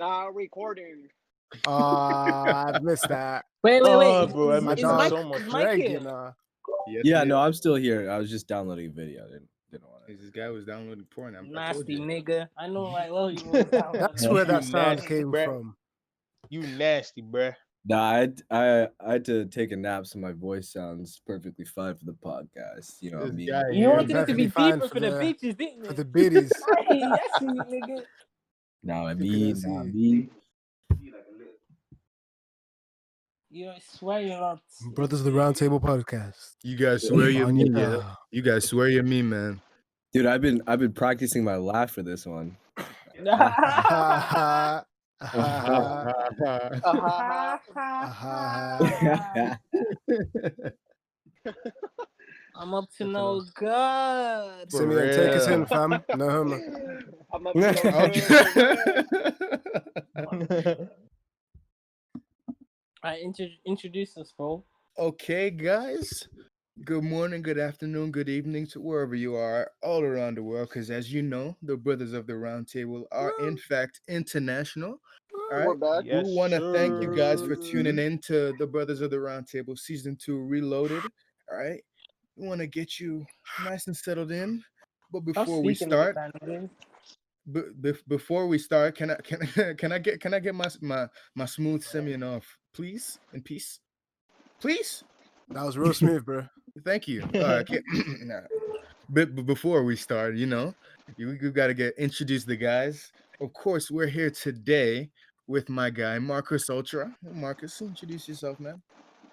Now recording. I missed that. Wait. Bro, I My missed dog so much. Craig, Mike you here? know. Yes, Yeah, it no, is. I'm still here. I was just downloading a video. I didn't want to. This guy was downloading porn. I told Nasty you. nigga. I know right well you was down. That's where that You sound nasty, came bruh. from. You nasty, bruh. Nah, I had to take a nap, so my voice sounds perfectly fine for the podcast. You know what I This mean? guy You here. wanted it to be Perfectly fine deeper for for the the- bitches, didn't For you? the biddies. Hey, yes, you nigga. Nah, I You mean, couldn't nah, I see. mean. You swear you're not. Brothers of the Round Table Podcast. You guys swear you're On me, you yeah. now. You guys swear you're me, man. Dude, I've been practicing my laugh for this one. Ah, I'm up to no good. For Simeon, take us in, real. fam. No homo. I'm up to no good. Alright, introduce us, bro. Okay, guys. Good morning, good afternoon, good evening to wherever you are all around the world. Because as you know, the Brothers of the Round Table are in fact international. All We're right. back. We want to thank you guys for tuning in to the Brothers of the Round Table Season 2 Reloaded. All right. We want to get you nice and settled in. But I'm before we speaking start, like that, nigga. before we start, can I get my smooth Simeon off, please, in peace, please. That was real smooth, bro. Thank you. Nah. But before we start, you know, you got to introduce the guys. Of course, we're here today with my guy Marcus Ultra. Marcus, introduce yourself, man.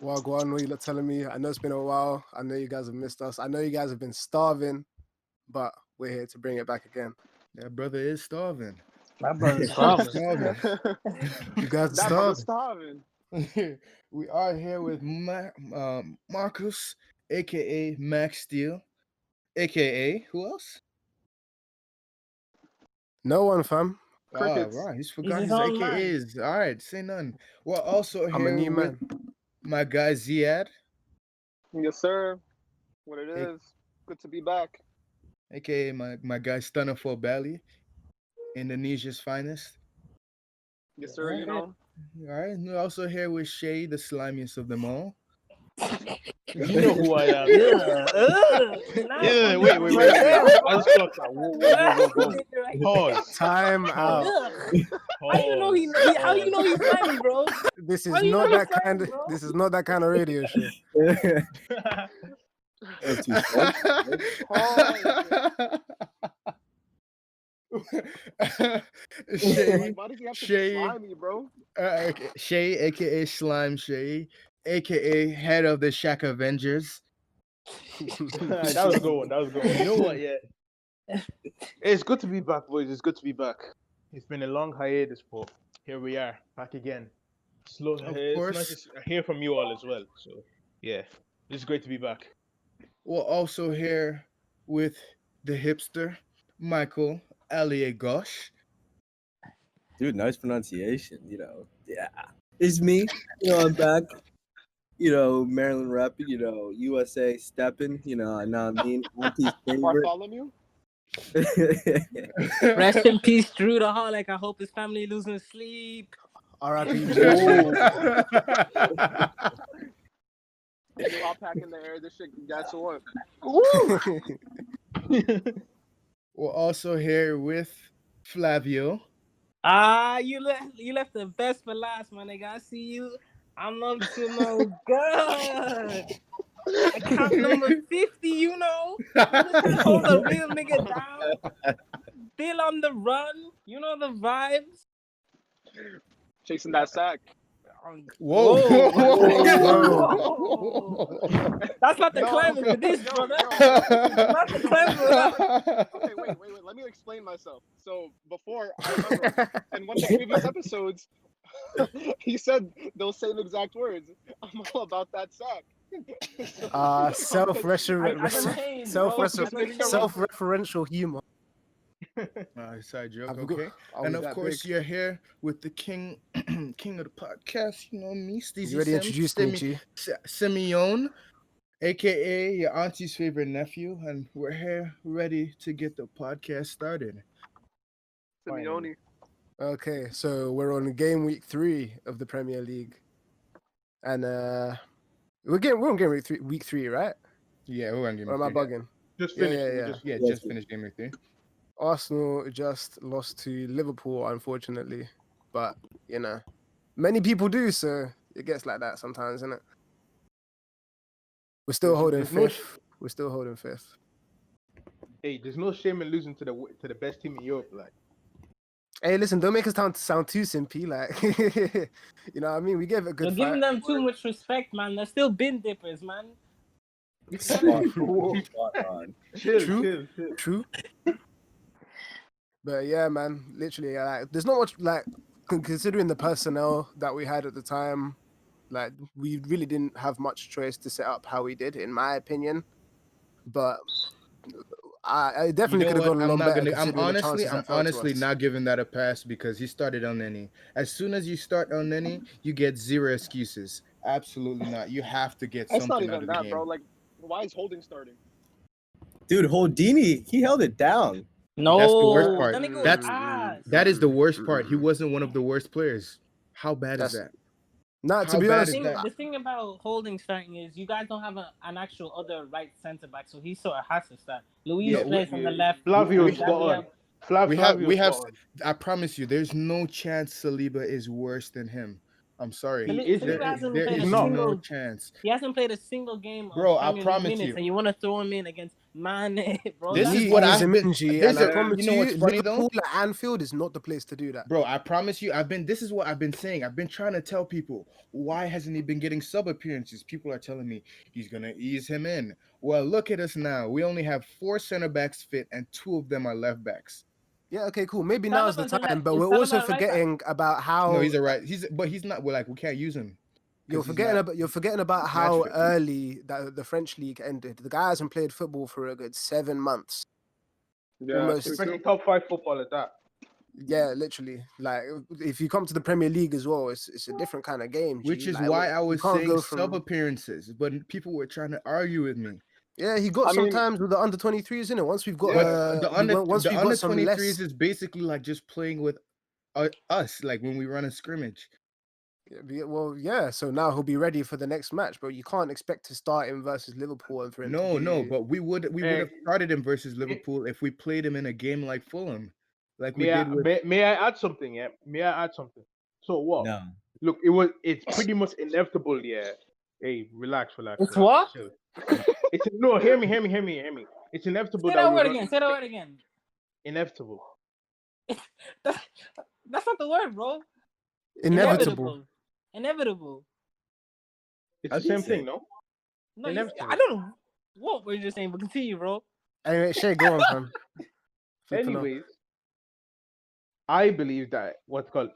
Well, go on, what you telling me? I know it's been a while. I know you guys have missed us. I know you guys have been starving, but we're here to bring it back again. That brother is starving. My brother's father. Starving. You guys are That brother's starving. starving. We are here with Marcus, aka Max Steel, aka who else? No one, fam. Crickets. Right, he's forgot his his own man. AKAs. All right, say none. We're also I'm a here new with man. my guy Ziad, Yes, sir. What it Hey. is. Good to be back. aka my guy Stunner for Bali, Indonesia's finest. Yes, sir. You know. All right, and we're also here with Shay, the slimiest of them all. You know who I am. Yeah. Wait. I just clocked that. Whoa. Pause. Time out. How you know how you know he's slimy, bro? This is How you not know that he's kind slimy, of. bro? This is not that kind of radio show. That's too fun. Shay, Like, why does he have to Shay. be slimy, bro? Shay, aka Slime Shay, aka head of the Shack Avengers. That was a good one. You know what? Yeah. It's good to be back, boys. It's good to be back. It's been a long hiatus, but here we are, back again. It's course. nice to hear from you all as well. So, yeah, it's great to be back. We're also here with the hipster, Michael Alie Gosh. Dude, nice pronunciation. You know, yeah, it's me. You know, I'm back. You know, Maryland rapping. You know, USA stepping. You know what I mean. Auntie's favorite. Bartholomew? Rest in peace, Drew the Holic. I hope his family losing sleep. R.I.P. You all pack in the air. This shit got to work. We're also here with Flavio. You left the best for last, my nigga. I see you. I'm up to no good. Account number 50, you know. Hold the real nigga down. Still on the run. You know the vibes. Chasing that sack. Whoa. That's not the No, climate for this, no, brother. no. Not the climate for that. Okay, wait. Let me explain myself. So before, I remember in one of the previous episodes, he said those same exact words. I'm all about that sack. Self-referential humor. Side joke, I've okay. got- And was of that course, big? you're here with the king of the podcast. You know me, Steezy You already Sim, introduced me, G. Simeon, aka your auntie's favorite nephew, and we're here ready to get the podcast started. Simeone. Okay, so we're on game week 3 of the Premier League, and we're on game week three, right? Yeah, we're on game Or am I week 3. bugging? Just Yeah, finished. yeah, We yeah. just Yeah, Yes, just we- finished game week 3. Arsenal just lost to Liverpool, unfortunately, but many people do, so it gets like that sometimes, isn't it? We're still holding there's no fifth. We're still holding fifth. hey, there's no shame in losing to the best team in Europe. Like, Hey, listen, don't make us sound too simpy. Like, you know what I mean? We gave it a You're good giving fight. them too much respect, man. They're still bin dippers, man. Spot on. chill, True. chill, chill. True. But yeah, man, literally, like, there's not much, like, considering the personnel that we had at the time, like, we really didn't have much choice to set up how we did, in my opinion. But I definitely could have gone a lot better considering the chances I'm that fell to honestly us. not giving that a pass because he started on Nenny. As soon as you start on Nenny, you get 0 excuses. Absolutely not. You have to get It's not something out even of the that, game. bro. Like, why is Holding starting? Dude, Holdini, he held it down. No, That's the worst part. That nigga was That's- ass. That is the worst part. He wasn't one of the worst players. How bad is that? Nah, to How be bad honest, is that? The thing about Holding starting is you guys don't have an actual other right centre back, so he sort of has to start. Luis Yeah, plays on the left. Flavio's and spot Gabriel- on. Flavio's we have. spot on. I promise you, there's no chance Saliba is worse than him. I'm sorry. He Saliba isn't. hasn't There played is a not. no single. chance. He hasn't played a single game. Bro, of I Premier League promise minutes, you. and you want to throw him in against Mane, bro. This that's is what bad. I've been. Minji, There's and I a- promise you know what's funny, though? Liverpool at Anfield is not the place to do that. Bro, I promise you, this is what I've been saying. I've been trying to tell people, why hasn't he been getting sub appearances? People are telling me he's gonna ease him in. Well, look at us now. We only have 4 center backs fit, and 2 of them are left backs. Yeah, okay, cool. Maybe now's the Saliba's a time, left- but is we're Saliba also a right back? forgetting about how No, he's a right. But he's not. Well, like we can't use him. you're 'cause he's forgetting not- about he's how match fit. early that the French league ended. The guy hasn't played football for a good 7 months. Yeah, Almost. true, Especially true. top 5 football at that. Yeah, literally. Like if you come to the Premier League as well, it's a different kind of game. Which G. is Like, why I you was can't saying go sub appearances, but people were trying to argue with me. Yeah, he got I mean- sometimes with the under 23s in it. Once we've got Yeah, once the we've under got some 23s less. is basically like just playing with us, like when we run a scrimmage. Well, yeah. So now he'll be ready for the next match, but you can't expect to start him versus Liverpool and for him. No, to no, do... but we would have started him versus Liverpool if we played him in a game like Fulham, like we did with. May I add something? Yeah, may I add something? So what? No. Look, it's pretty much inevitable. Yeah. Hey, relax. It's what? Chill. No. Hear me. It's inevitable Say that that we're word gonna- again. Say that word again. Inevitable. That's not the word, bro. Inevitable. Inevitable. It's How the do you same say thing, it? no? No, Inevitable. I don't know what we're just saying, but continue, bro. Anyway, Shay, go on, fam. Flipping off. Anyways, I believe that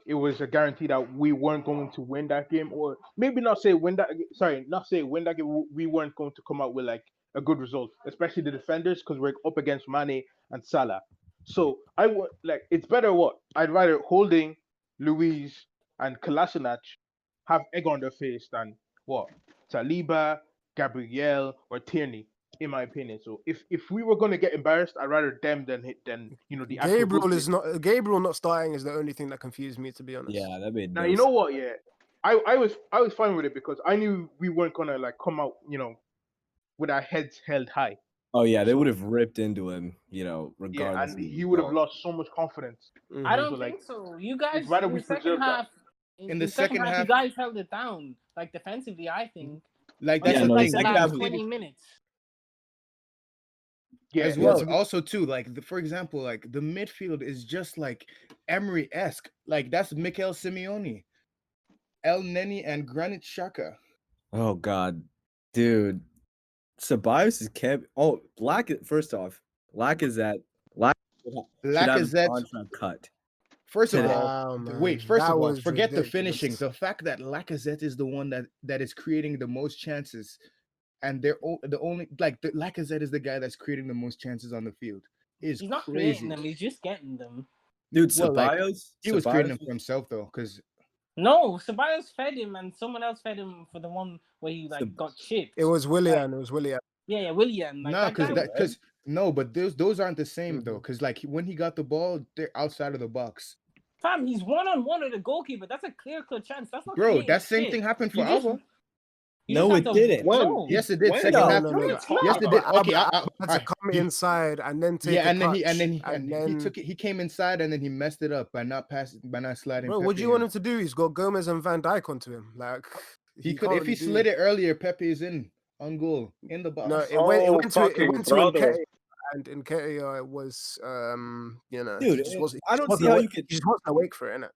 it was a guarantee that we weren't going to win that game, or maybe not say win that. Sorry, not say win that game. We weren't going to come out with like a good result, especially the defenders, because we're up against Mane and Salah. So I would it's better what I'd rather Holding, Luis, and Kolasinac have egg on their face than what Saliba, Gabriel, or Tierney, in my opinion. So if we were gonna get embarrassed, I'd rather them than the actual Gabriel good is not Gabriel not starting is the only thing that confused me, to be honest. Yeah, that made Now no you know what? Yeah, I was fine with it because I knew we weren't gonna come out, with our heads held high. Oh yeah, they would have ripped into him, regardless. Yeah, and of the he would have result. lost so much confidence. Mhm. I don't So, think so. You guys, rather in we the second preserve that. half, In the second you half- guys held it down, like defensively. I think. Like Until, that's the like, thing. the second last half- 20 minutes. Yeah, As yeah, well. so we- Also, too, for example, like the midfield is just like Emery-esque. Like that's Mikel Simeone, El Neni, and Granit Xhaka. Oh god, dude, Ceballos is kept. Oh, First off, Lacazette should have his Lacazette. contract cut. First of Today. all, Wow, man, wait. First that of all, was forget the ridiculous. finishing. The fact that Lacazette is the one that is creating the most chances, and the only Lacazette is the guy that's creating the most chances on the field. Is He's not crazy. creating them. He's just getting them. Dude, Well, like, Ceballos. He was creating them Ceballos for himself though, because No, Ceballos fed him, and someone else fed him for the one where he Ceb- got chipped. It was Willian. It was Willian. Yeah, William. Like, no, that guy- no, but those aren't the same though, Mhm. because like when he got the ball, they're outside of the box. Fam, he's one-on-one with the goalkeeper. That's a clear-cut chance. That's not Bro, creating that same shit. thing happened for You just- Alba. you No, just it have to- didn't. When? No. Yes, it did. When? Second No, half. no, it's not. Yes, it did. Okay, Alba had to come inside and then take yeah, a and then touch, he took it. He came inside and then he messed it up by not sliding. Bro, what do you want him to do? He's got Gomez and Van Dijk onto him. Like He could can't if he really do- slid it earlier. Pepe is in on goal in the box. No, it went to fucking brother. Nketiah, and Nketiah it was you know, Dude, he just wasn't, I he don't just see wasn't how awake- you could. he just wasn't awake for it, innit?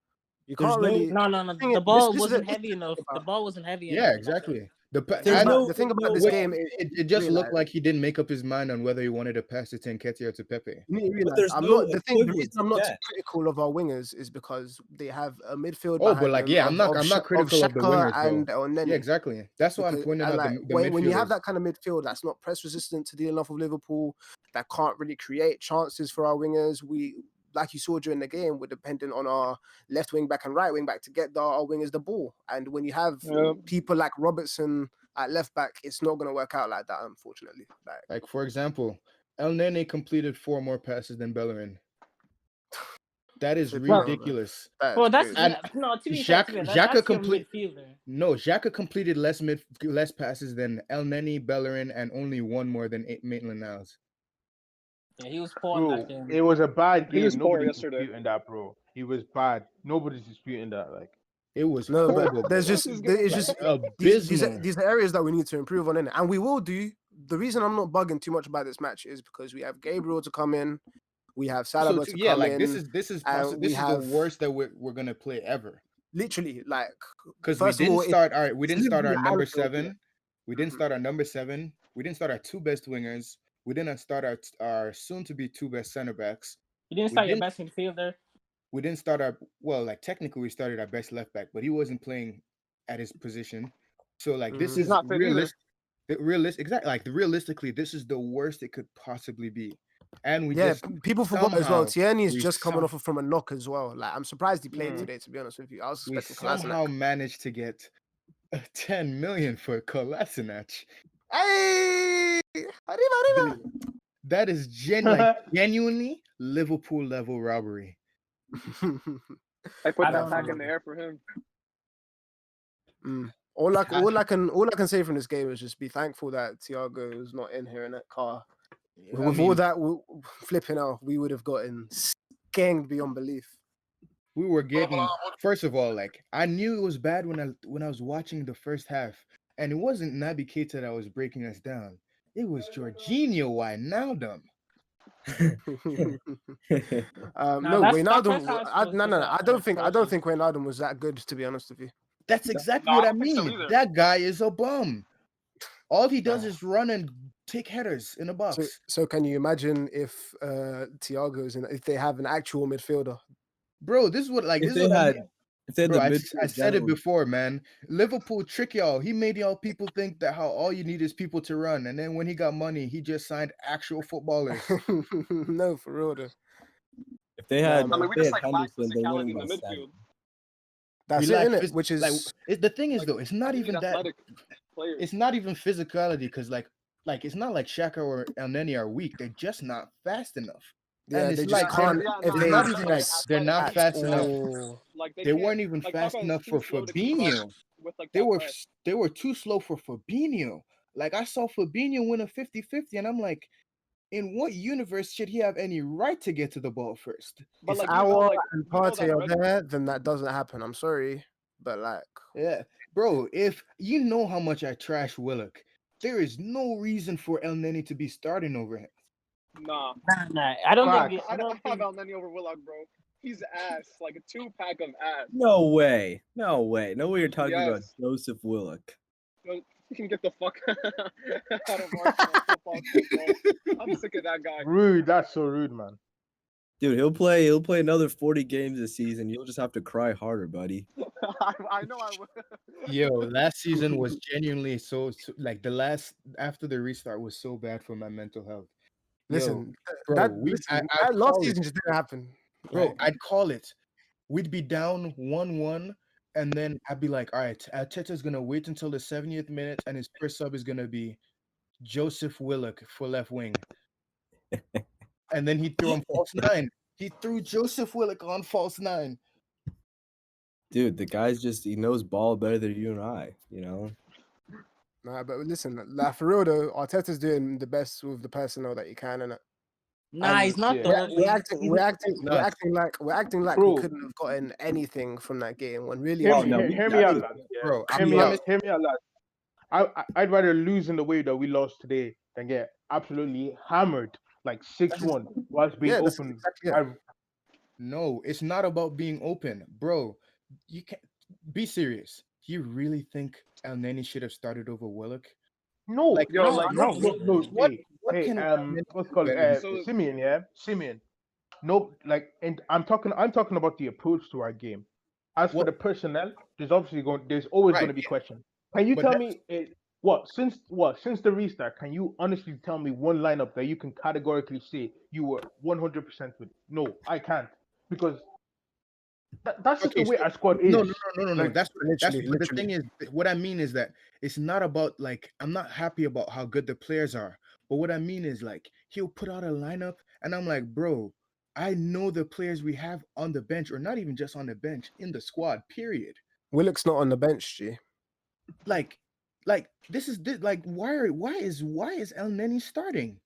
You There's can't no- really No. thing The is, ball this is wasn't the- heavy enough. The ball wasn't heavy enough. Yeah, exactly. There's the thing about this no game, way. It just looked realize- like he didn't make up his mind on whether he wanted to pass it to Nketiah or to Pepe. you need to realize, there's I'm no not the equivalent reason I'm not to too that. critical of our wingers is because they have a midfield. Oh, but behind like, them yeah, of- I'm not of critical of the Xhaka wingers, and though. Elneny. Yeah, exactly. That's why I'm Because- pointing and out like, the when you have midfielders. that kind of midfield that's not press resistant to dealing off of Liverpool, that can't really create chances for our wingers, we, like you saw during the game, we're dependent on our left wing back and right wing back to get our wingers the ball. And when you have Yeah. people like Robertson at left back, it's not going to work out like that, unfortunately. Like, for example, El Nene completed 4 more passes than Bellerin. That is Well, ridiculous. Well, that's crazy. no. To be fair, Xhaka that's your complete- midfielder. No, Xhaka completed less passes than El Nene, Bellerin, and only 1 more than Maitland-Niles. Yeah, he was poor in Bro, that game. it was a bad He game. was poor Nobody's yesterday. disputing that, bro. He was bad. Nobody's disputing that. Like, It was No, horrible. but there's bro. just This is it's good. just abysmal. these are areas that we need to improve on, innit? And we will do. The reason I'm not bugging too much about this match is because we have Gabriel to come in, we have Salah to yeah, come like in. this is and this we is have- the worst that we're gonna play ever. literally like Because we first of didn't all, start our we didn't start our Liverpool number Anfield, 7. We didn't Mhm. start our number 7. We didn't start our 2 best wingers. We didn't start our soon to be 2 best center backs. You didn't we start your didn't- best midfielder. We didn't start our like technically we started our best left back, but he wasn't playing at his position. So like this Mhm. He's is not fit either. realistically realistically this is the worst it could possibly be. And we yeah, just people forgot as well. somehow- Tierney is we just coming some- off from a knock as well. Like I'm surprised he played Mhm. today. To be honest with you, I was we expecting somehow Kolasinac. managed to get 10 million for Kolasinac. Hey, arriba. That is genuinely Liverpool level robbery. I put I that don't back know. in the air for him. All I can say from this game is just be thankful that Thiago is not in here in that car. With all that flipping out, we would have gotten skenged beyond belief. We were getting first of all, like I knew it was bad when I was watching the first half, and it wasn't Naby Keita that was breaking us down. It was Jorginho Wijnaldum. Nah, No, that Wijnaldum. first half I was don't think atrocious. Wijnaldum was that good, to be honest with you. That's exactly No, what I I don't think so mean. either. That guy is a bum. All he does is run and take headers in a box. So can you imagine if Thiago's in? If they have an actual midfielder? Bro, this is what like If this is they what I had, mean. if they had Bro, the I midfield said it general- before, man. Liverpool trick y'all. He made y'all people think that how all you need is people to run, and then when he got money, he just signed actual footballers. No, for real though. If they had, I mean, I mean, if we they just had like lack Henderson, they're physicality winning in the by midfield. 7. That's We it, lack innit? phys- Which is the thing is Like, though, it's not we need even that. athletic players. It's not even physicality because like it's not like Xhaka or El Neni are weak. They're just not fast enough. yeah, and they it's just like can't. yeah, If no, they not no, even no, like athletic they're not at fast enough. all. Like They can't- weren't even like, fast Pogba is enough too for slow to keep up Fabinho. with, like, They that were press. they were too slow for Fabinho. Like I saw Fabinho win a 50-50 and I'm like, in what universe should he have any right to get to the ball first? But If like, you know, Our like, and you know Partey that are red- there, then that doesn't happen. I'm sorry, but like, Yeah, bro. If you know how much I trash Willock, there is no reason for El Neni to be starting over him. Nah, Nah. I don't Fuck. think. I I don't have think. El Neni over Willock, bro. He's ass, like a 2-pack of ass. No way. No way. No way you're talking about Yes. Joseph Willock. You can get the fuck out of Arsenal football team, bro. I'm sick of that guy. rude. That's so rude, man. Dude, he'll play another 40 games this season. You'll just have to cry harder, buddy. I know I will. Yo, last season was genuinely so like the last after the restart was so bad for my mental health. Yo, listen, bro, that last season just didn't happen, bro, Like, I'd call it. We'd be down 1-1, and then I'd be like, all right, Arteta's gonna wait until the 70th minute, and his first sub is gonna be Joseph Willock for left wing. And then he threw him false 9. He threw Joseph Willock on false 9. Dude, the guy's he knows ball better than you and I, you know? Nah, but listen, like for real though, Arteta's doing the best with the personnel that he can, and Nah, he's not yeah. though. we're acting not. like we Bro. couldn't have gotten anything from that game when really Hear, Oh, and no, truly, we hear me out, got it. lads. Yeah. Bro, I Hear me promise. out. Hear me out, lads. I'd rather lose in the way that we lost today than get absolutely hammered like 6-1 whilst being yeah, that's open. exactly it. No, it's not about being open, bro. You can't be serious. You really think El Neni should have started over Willock? No, Like, Yo, like, no. what? Hey, What hey, can El Neni what's it do called? better? So- Simeon, yeah, Simeon. No, like, and I'm talking about the approach to our game. As for What- the personnel, there's always Right, going to be questions. Can you but tell that's- me since the restart? Can you honestly tell me one lineup that you can categorically say you were 100% with? No, I can't, because that's just Okay, the way so our squad no, is. no. Like, That's literally, but the thing is, what I mean is that it's not about like I'm not happy about how good the players are, but what I mean is like he'll put out a lineup, and I'm like, bro, I know the players we have on the bench, or not even just on the bench, in the squad. Period. Willock's not on the bench, G. Like, this is like why is El Neni starting?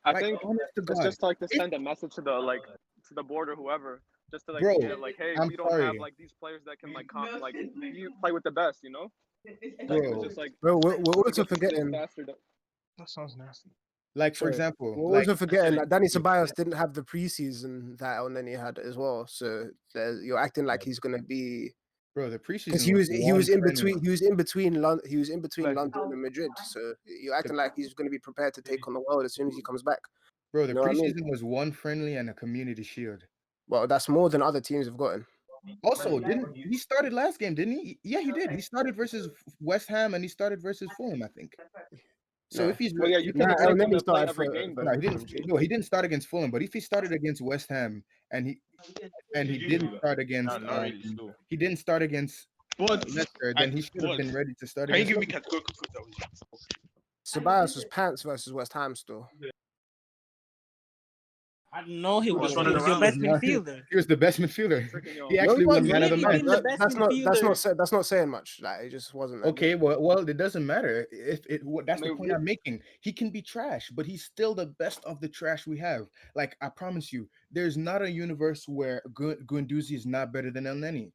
I Like, think honest to it's God, just like to if- send a message to the board or whoever, just to like Bro, get like, hey, I'm we don't sorry. have like these players that can like you play with the best, you know? Like, Bro. it's just like Bro, we're to also get the stick forgetting. faster. that sounds nasty. Like, for Sorry. example, We're like also forgetting that Danny yeah. Ceballos didn't have the preseason that El Neni had as well. So you're acting like he's gonna be bro, the because preseason he was one in friendly. between London Like- London and Madrid. So you're acting like he's gonna be prepared to take on the world as soon as he comes back. Bro, the You know what I mean? preseason was one friendly and a community shield. Well, that's more than other teams have gotten. Also, didn't he started last game? Didn't he? Yeah, he did. He started versus West Ham and he started versus Fulham, I think. So No. if he's Well, yeah, you Nah, can El expect him Neni to play started every for game, though. no, he didn't. No, he didn't start against Fulham. But if he started against West Ham and he didn't start against Not really slow. he didn't start against But Leicester, then he should have been ready to start can you against. give me categorical proof that was Ceballos was pants versus West Ham still. I don't know he was. just He running was your around. best Yeah. midfielder. He was the best midfielder. Freaking yo. He No, actually he won wasn't. man of the He match. been the best That's not saying much. Like it just wasn't. That Okay, good. well, it doesn't matter. That's I the mean, point I'm making. He can be trash, but he's still the best of the trash we have. Like I promise you, there's not a universe where Guendouzi is not better than El Neni.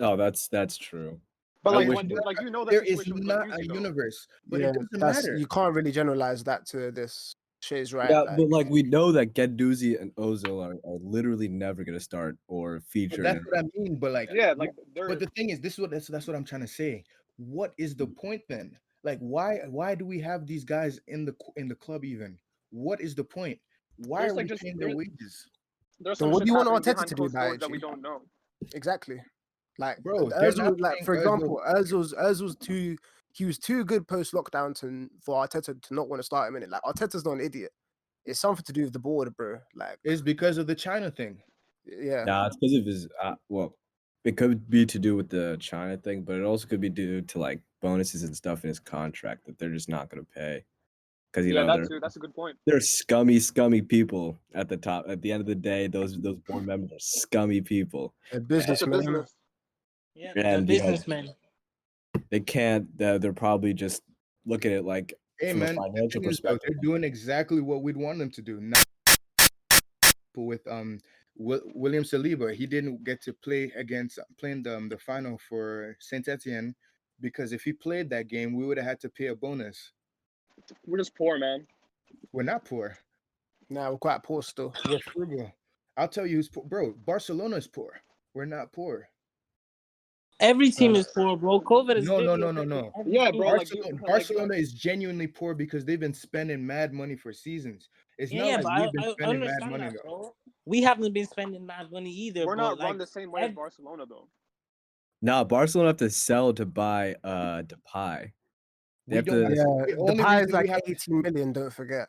Oh, that's true. But I like, wish when, that- like you know that There is situation with not a Guendouzi, though. universe, but Yeah, it doesn't that's matter. you can't really generalize that to this. Shay's right. Yeah, like, but like we know that Guendouzi and Ozil are literally never gonna start or But feature. that's in what I mean. But like, Yeah, like they're but the thing is, that's what I'm trying to say. What is the point then? Like, why do we have these guys in the club even? What is the point? Why There's, are like, we just- paying their there's- wages? there's Then some what shit do you want happening Arteta behind to do closed about doors it, that we G? don't know. Exactly. Like Bro, they're Özil, not like for paying Özil. example, Özil's too good post lockdown for Arteta to not want to start him in it. Like Arteta's not an idiot. It's something to do with the board, bro. Like It's because of the China thing. yeah. Nah, it's because of his. Well, it could be to do with the China thing, but it also could be due to like bonuses and stuff in his contract that they're just not gonna pay. Because you Yeah, know that's a good point. they're scummy people at the top. At the end of the day, those board members are scummy people, A It's a businessman. business. Yeah, And, the you know, businessman. they can't. They're probably just looking at it like Hey from man, a the financial thing is, though, perspective. they're doing exactly what we'd want them to do. Now, with William Saliba, he didn't get to play against playing the final for Saint Etienne because if he played that game, we would have had to pay a bonus. We're just poor, man. We're not poor. Nah, we're quite poor still. We're frugal. I'll tell you who's poor, bro. Barcelona is poor. We're not poor. Every team is poor, bro. COVID is No. Every Yeah, team- bro. Like, Barcelona is genuinely poor because they've been spending mad money for seasons. It's Yeah, not but like we've been I spending mad understand money that, though. bro. We haven't been spending mad money either. we're bro. not like, run the same way as ev- Barcelona, though. Nah, Barcelona have to sell to buy Depay. They We have don't to. Yeah, The the only pie is reason we like have- 18 million, don't forget.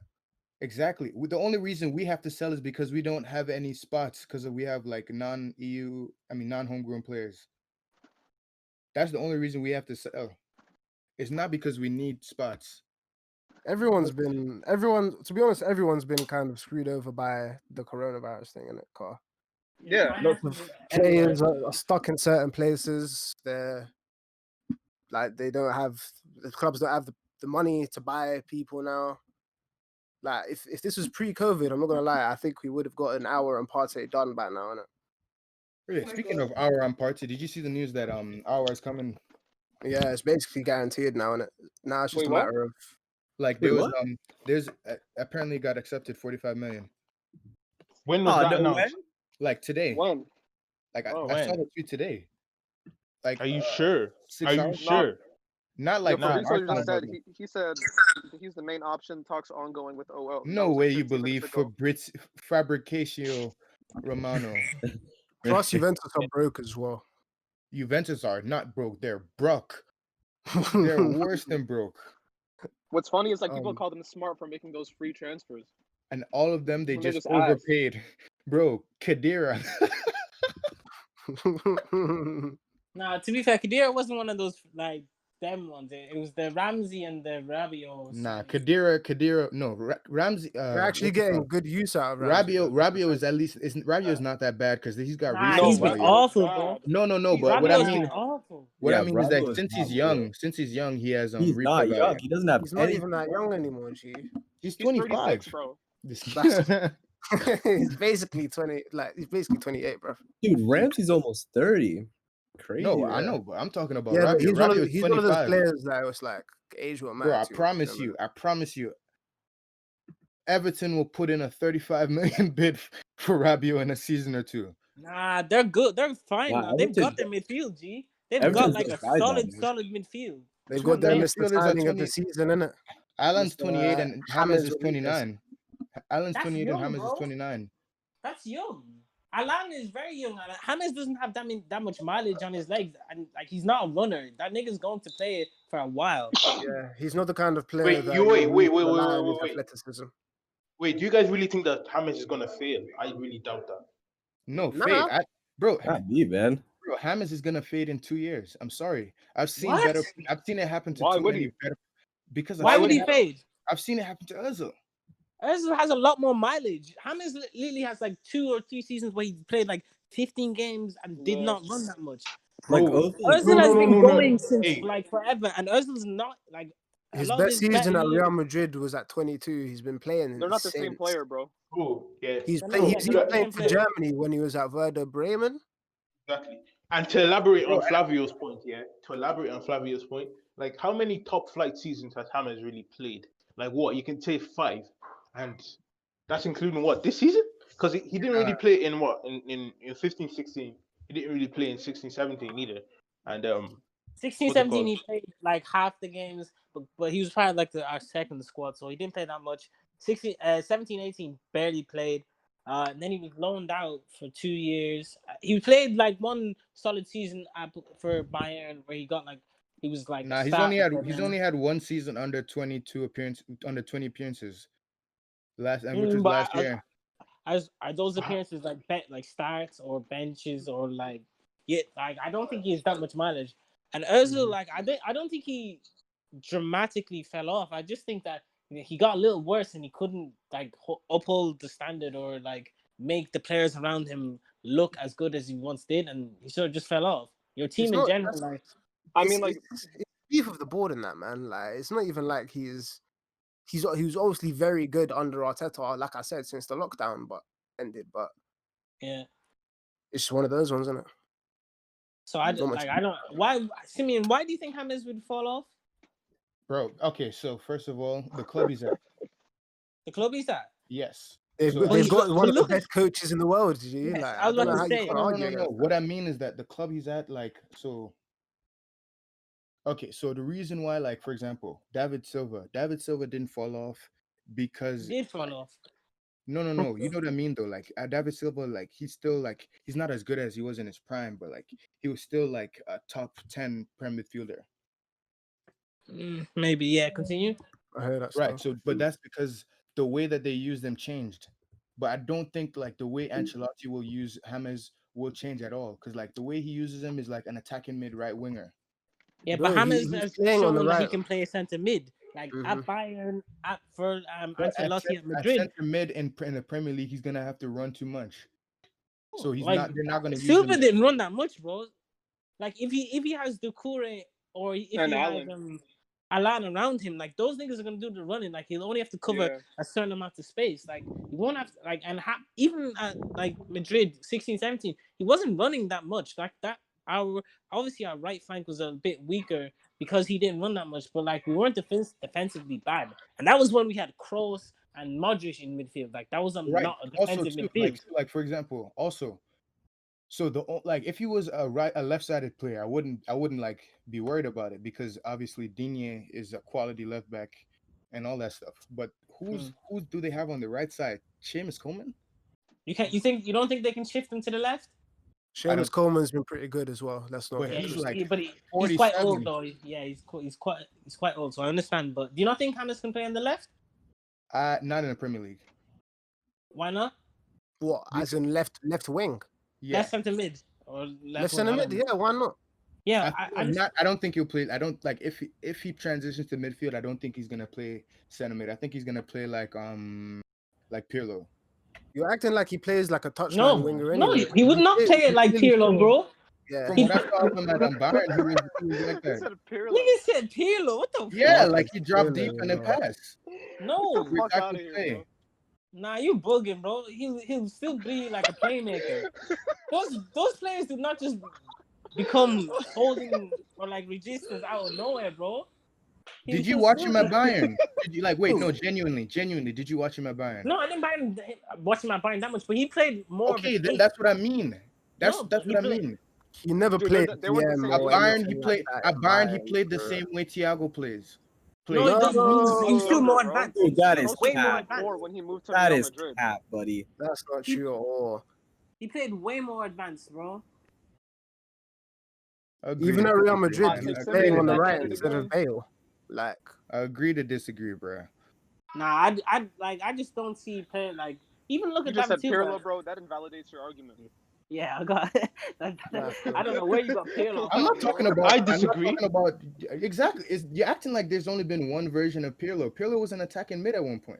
Exactly. The only reason we have to sell is because we don't have any spots because we have like non-homegrown players. That's the only reason we have to sell. It's not because we need spots. To be honest, everyone's been kind of screwed over by the coronavirus thing in it, car. Yeah. Lots of Players are stuck in certain places. They're like the clubs don't have the money to buy people now. Like if this was pre-COVID, I'm not gonna lie, I think we would have gotten our and Partey done by now, innit? Yeah, speaking of our party, did you see the news that our is coming? Yeah, it's basically guaranteed now, innit? Now it's just Wait, a what? matter of Like Wait, there was what? there's apparently got accepted 45 million. When was Oh, that no announced? way. Like today. When? Like Oh. I saw When? the tweet today. Like Are you sure? 6 Are you hours. sure? Not Your like from Nah. our producer side, just said but he said he's the main option. Talks ongoing with OL. That no was way like you 15 minutes believe for ago. Fabricatio Romano. plus Juventus are broke as well. Juventus are not broke, they're broke. They're worse than broke. What's funny is like people Um, call them smart for making those free transfers. And all of them they When they're just just ass. overpaid. Bro, Kadira. Nah, to be fair, Kadira wasn't one of those like them ones. It was the Ramsey and the Rabiot. Nah, Kadira, no, Ramsey. They're actually what's it getting called? good use out of Ramsey. Rabio is at least Rabio is not that bad because he's got Nah, resale he's been value. awful, bad. bro. No, but what I Rabiot's been mean, awful. what I Yeah, mean is that Bravo is since not he's real. young, he has He's resale not value. young. He doesn't have He's not any. even that young anymore, G. He's He's 25. 36, bro. He's basically 20, like he's basically 28, bro. Dude, Ramsey's almost 30. Crazy. No, I Yeah. know, but I'm talking about Yeah, but Rabio. he's one of Rabio's he's one of those 25. players that was like age will matter. Bro, I too much, promise you know? you, Everton will put in a 35 million bid for Rabio in a season or two. Nah, they're good. They're fine Nah, now. They've Everton- got their midfield, G. They've Everton's got like a gonna buy that, solid man. midfield. They've Come on, got their their Mr. midfielders are Signing of 20 the season, innit? Alan's Mr. 28 and James James is Rodriguez. 29. Alan's That's 28 and young, James is bro. 29. That's young. Alan is very young. James doesn't have that much mileage on his legs, and like he's not a runner. That nigga's going to play it for a while. Yeah, he's not the kind of player Wait, that you wait, you wait, need to wait, rely wait, on wait, his wait. athleticism. Wait, do you guys really think that James is gonna fail? I really doubt that. No, Nah. fade. Bro, Not me, man. James is gonna fade in 2 years. I'm sorry. I've seen What? better. I've seen it happen to Why too would many he? better. Because Why I've would seen he it, fade? I've seen it happen to Özil. Özil has a lot more mileage. James literally has like 2 or 3 seasons where he played like 15 games and did Yeah. not run that much. Like Bro, Özil has been no. going since Hey. like forever, and Özil's not like a His lot of best his better season at years- Real Madrid was at 22. He's been playing. They're not the same since. player, bro. Bro, yeah. He's They're playing. not- He's they're not the playing same for player. Germany when he was at Werder Bremen. Exactly. And to elaborate Bro, on Flavio's point, like how many top flight seasons has James really played? Like what? You can say 5, and that's including what this season? Because he didn't really play in what in 15, 16. He didn't really play in 16, 17 either. And 16, what's it 17, called? he played like half the games, but he was part of like our second squad, so he didn't play that much. 17, 18 barely played. And then he was loaned out for 2 years. He played like one solid season for Bayern where he got like he was like Nah, he's only had one season under 20 appearances. Which was last year. Are those appearances like starts or benches or like I don't think he has that much mileage. And Özil, like I don't think he dramatically fell off. I just think that he got a little worse and he couldn't like uphold the standard or like make the players around him look as good as he once did, and he sort of just fell off. Your team in general, like I mean, like it's beef of the board in that, man. Like it's not even like he was obviously very good under Arteta, like I said, since the lockdown ended. But yeah. it's just one of those ones, isn't it? So I don't why Simeon. Why do you think James would fall off? Bro, okay, so first of all, the club he's at. The club he's at. Yes. They've So- got one of the look at- best coaches in the world. G. Yes, Like I I was don't know about how to you say. can No. argue against What I mean is that the club he's at, like, so. Okay, so the reason why, like, for example, David Silva didn't fall off because He did fall off. no. You know what I mean, though. Like, David Silva, like, he's still like he's not as good as he was in his prime, but like he was still like a top 10 Prem midfielder. Maybe, yeah. Continue. I heard that Right. stuff. So, but that's because the way that they use them changed. But I don't think like the way Ancelotti will use James will change at all. Because like the way he uses him is like an attacking mid right winger. Yeah, Bro, but James he's has playing on the shown that he right. can play centre mid, like at Mhm. Bayern, for But Ancelotti at at Madrid. center mid in the Premier League, he's gonna have to run too much. So he's Like, not. They're not going to use Silva him. didn't run that much, bro. Like if he has Doucouré or if And he Allen. has Alan around him, like those niggas are gonna do the running. Like he'll only have to cover Yeah. a certain amount of space. Like he won't have to, like even at like Madrid 16, 17, he wasn't running that much. Like that obviously our right flank was a bit weaker because he didn't run that much, but like we weren't defensively bad. And that was when we had Kroos and Modric in midfield. Like that was Right. not a Also, defensive too, midfield. like for example, also. So like if he was a left-sided player, I wouldn't like be worried about it because obviously Digne is a quality left back and all that stuff. But who do they have on the right side? Seamus Coleman? You don't think they can shift him to the left? I Seamus don't. Coleman's been pretty good as well. Let's not But get Yeah, he's twisted. like he's quite old 47. though. Yeah, he's quite old. So I understand. But do you not think Hammers can play on the left? Not in the Premier League. Why not? What, as in left wing? Yeah. Left centre mid or Left left centre wing, I mid? don't know. Yeah, why not? Yeah, I don't think he'll play. I don't like if he transitions to midfield. I don't think he's gonna play center mid. I think he's gonna play like Pirlo. You're acting like he plays like a touchline no, winger no, anyway. he would not play it like clearly Pirlo, showed- bro. Yeah. From what I saw of him at Bayern, he was like He that. said Pirlo. Nigga said Pirlo. What the Yeah, fuck? like he dropped Pirlo, deep and then bro. pass. No, Get the fuck Exactly out of here, play. bro. nah, you bugging, bro. He'll still be like a playmaker. Those players do not just become holding or like resistance out of nowhere, bro. Did you watch him at Bayern? Did you like wait? No, genuinely. Did you watch him at Bayern? No, I didn't watch him at Bayern that much, but he played more. Okay, of a then that's what I mean. That's No, that's he what I played- mean. He never Dude, played they weren't the DM same At or way. Bayern, anything he like played. that At in Bayern, he Bayern, played the bro. same way Thiago plays. No, he No. doesn't. He's still more advanced. Dude, that is way more cap. advanced. Or when he moved to That Real is Madrid. cap, buddy. That's not true at all. He played way more advanced, bro. Even at Real Madrid, Hot he was takes playing on the back right at it instead of again. Bale. Like, I agree to disagree, bro. Nah, I just don't see play like even look You at just said David Silva. Pirlo, bro. That invalidates your argument. Yeah, I got. I don't know where you got Pirlo. I'm not talking about. I I'm not disagree. talking about exactly. You're acting like there's only been one version of Pirlo. Pirlo was an attacking mid at one point.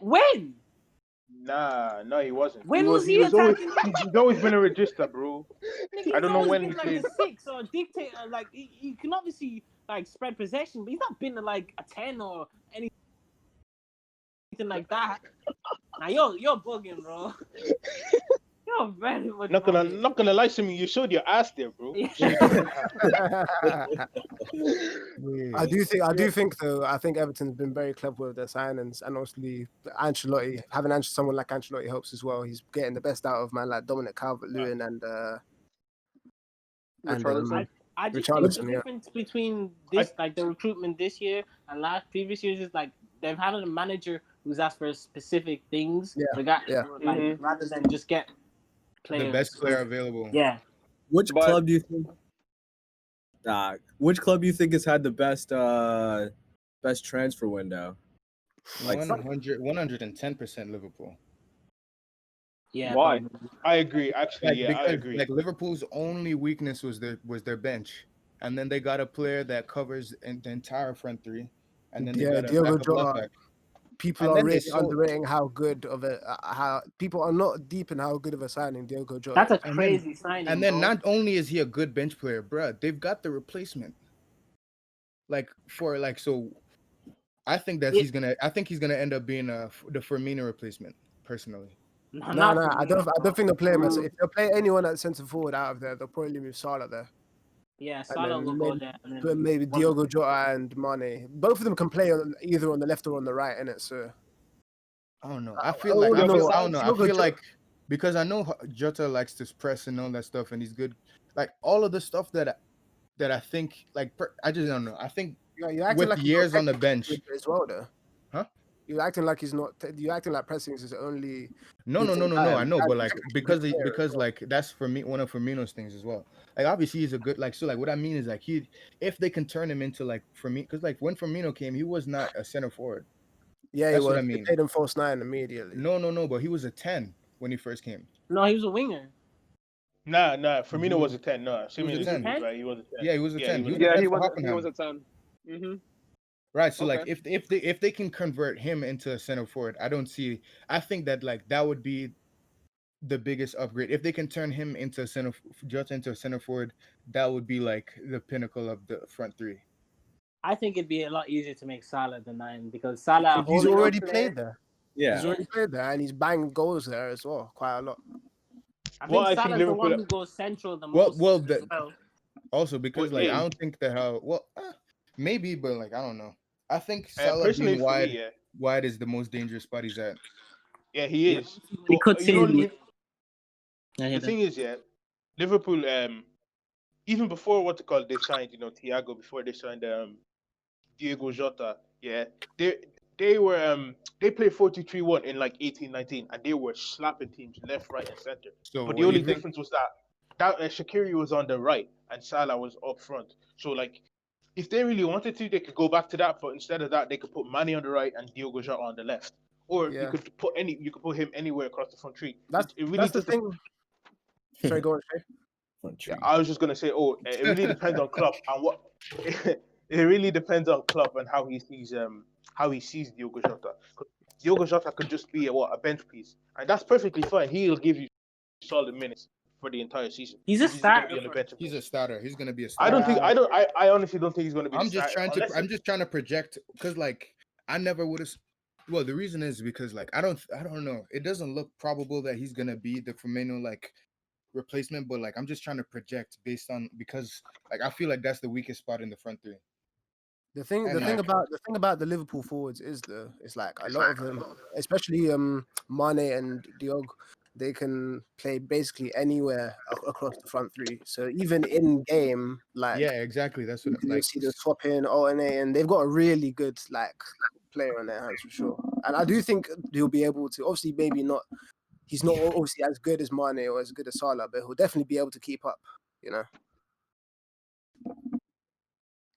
When? Nah, no, he wasn't. When was he always, attacking? he's always been a regista, bro. Nigga, I don't know he's always when been he like played. a 6 or a dictator. Like he can obviously like spread possession, but he's not been like a 10 or anything like that. Now you're bugging, bro. You're very much Not bugging. gonna lie to me. You showed your ass there, bro. I do think though. I think Everton's been very clever with their signings, and obviously Ancelotti having someone like Ancelotti helps as well. He's getting the best out of man like Dominic Calvert-Lewin and Richarlison. I just Richarlison, think the yeah. difference between this, like the recruitment this year and previous years, is like they've had a manager who's asked for specific things, Mhm. rather than just get players. The best player available. Yeah, Which But- club do you think? Which club do you think has had the best transfer window? Like 110% Liverpool. yeah. Why? probably. I agree. Actually, Like, yeah, I because, agree. Like Liverpool's only weakness was their bench, and then they got a player that covers the entire front three, and then they Yeah, got a Diogo backup left Jota. back. People And are then they really sold- underrating how good of how people are not deep in how good of a signing Diogo Jota. That's a is. crazy signing. And then bro. not only is he a good bench player, bruh, they've got the replacement. Like for like so, I think that he's gonna end up being the Firmino replacement personally. No, I don't think they'll play him. If they'll play anyone at centre forward out of there, they'll probably move Salah there. Yeah, And Salah then will go there. And But then maybe Diogo Jota and Mane. Both of them can play either on the left or on the right, innit? So I don't know. I feel like I Diogo feel Jota- like because I know Jota likes to press and all that stuff, and he's good. Like all of the stuff that I think like I just don't know. I think you're acting with like he's years not on the bench. technically as well, though. Huh? You're acting like he's not. You're acting like pressing is his only. No. Decent I know, guy. but like because player as well. like that's for me one of Firmino's things as well. Like obviously he's a good like so like what I mean is like if they can turn him into like Firmino because like when Firmino came he was not a center forward. Yeah, That's he what was. I They mean. played him false nine immediately. No, but he was a 10 when he first came. no, he was a winger. Nah. Firmino was a 10. No, He was a 10. right? He was a 10. Yeah, he was a 10. he was a Yeah, 10. he for was Hoffenheim. a 10. Mm-hmm. Right. So like Okay. if they can convert him into a center forward, I think that like that would be the biggest upgrade. If they can turn him into Jota into a center forward, that would be like the pinnacle of the front three. I think it'd be a lot easier to make Salah the 9 because Salah He's holding already up played play. there. Yeah. He's already played there, and he's banged goals there as well, quite a lot. I Well, think I think Salah's the one Liverpool- who goes central the Well, most. well, as that- well. Also, because Well, like yeah. I don't think maybe, but like I don't know. I think Salah personally being for me, wide is the most dangerous spot he's at. yeah, he Yeah. is. He But, could you know, save you. the thing is, Liverpool, even before they signed, Thiago, before they signed Diego Jota, they were they played 4-2-3-1 in like 18-19, and they were slapping teams left, right, and center. So But the only difference was that Shaqiri was on the right and Salah was up front. So like, if they really wanted to, they could go back to that. But instead of that, they could put Mane on the right and Diogo Jota on the left. Or Yeah. you could put him anywhere across the front three. That's It really that's the just thing. Sorry, go on. Shay. Front Yeah, tree. I was just gonna say, it really depends on Klopp and what. It really depends on Klopp and how he sees Diogo Jota. 'Cause Diogo Jota could just be a bench piece, and that's perfectly fine. He'll give you solid minutes for the entire season. He's a He's gonna be starter. on the bench. He's a starter. He's gonna be a I starter. don't think I honestly don't think he's gonna be. I'm the just starter, trying to trying to project because like I never would have. Well, the reason is because like I don't know. It doesn't look probable that he's gonna be the Firmino like replacement, but like I'm just trying to project based on because like I feel like that's the weakest spot in the front three. The thing about the Liverpool forwards is it's like a lot of them, especially Mane and Diog, they can play basically anywhere across the front three. So even in game, like Yeah, exactly. That's what you like see the swapping, alternating. They've got a really good like player on their hands for sure. And I do think he'll be able to. Obviously, maybe not. He's not obviously as good as Mane or as good as Salah, but he'll definitely be able to keep up. You know.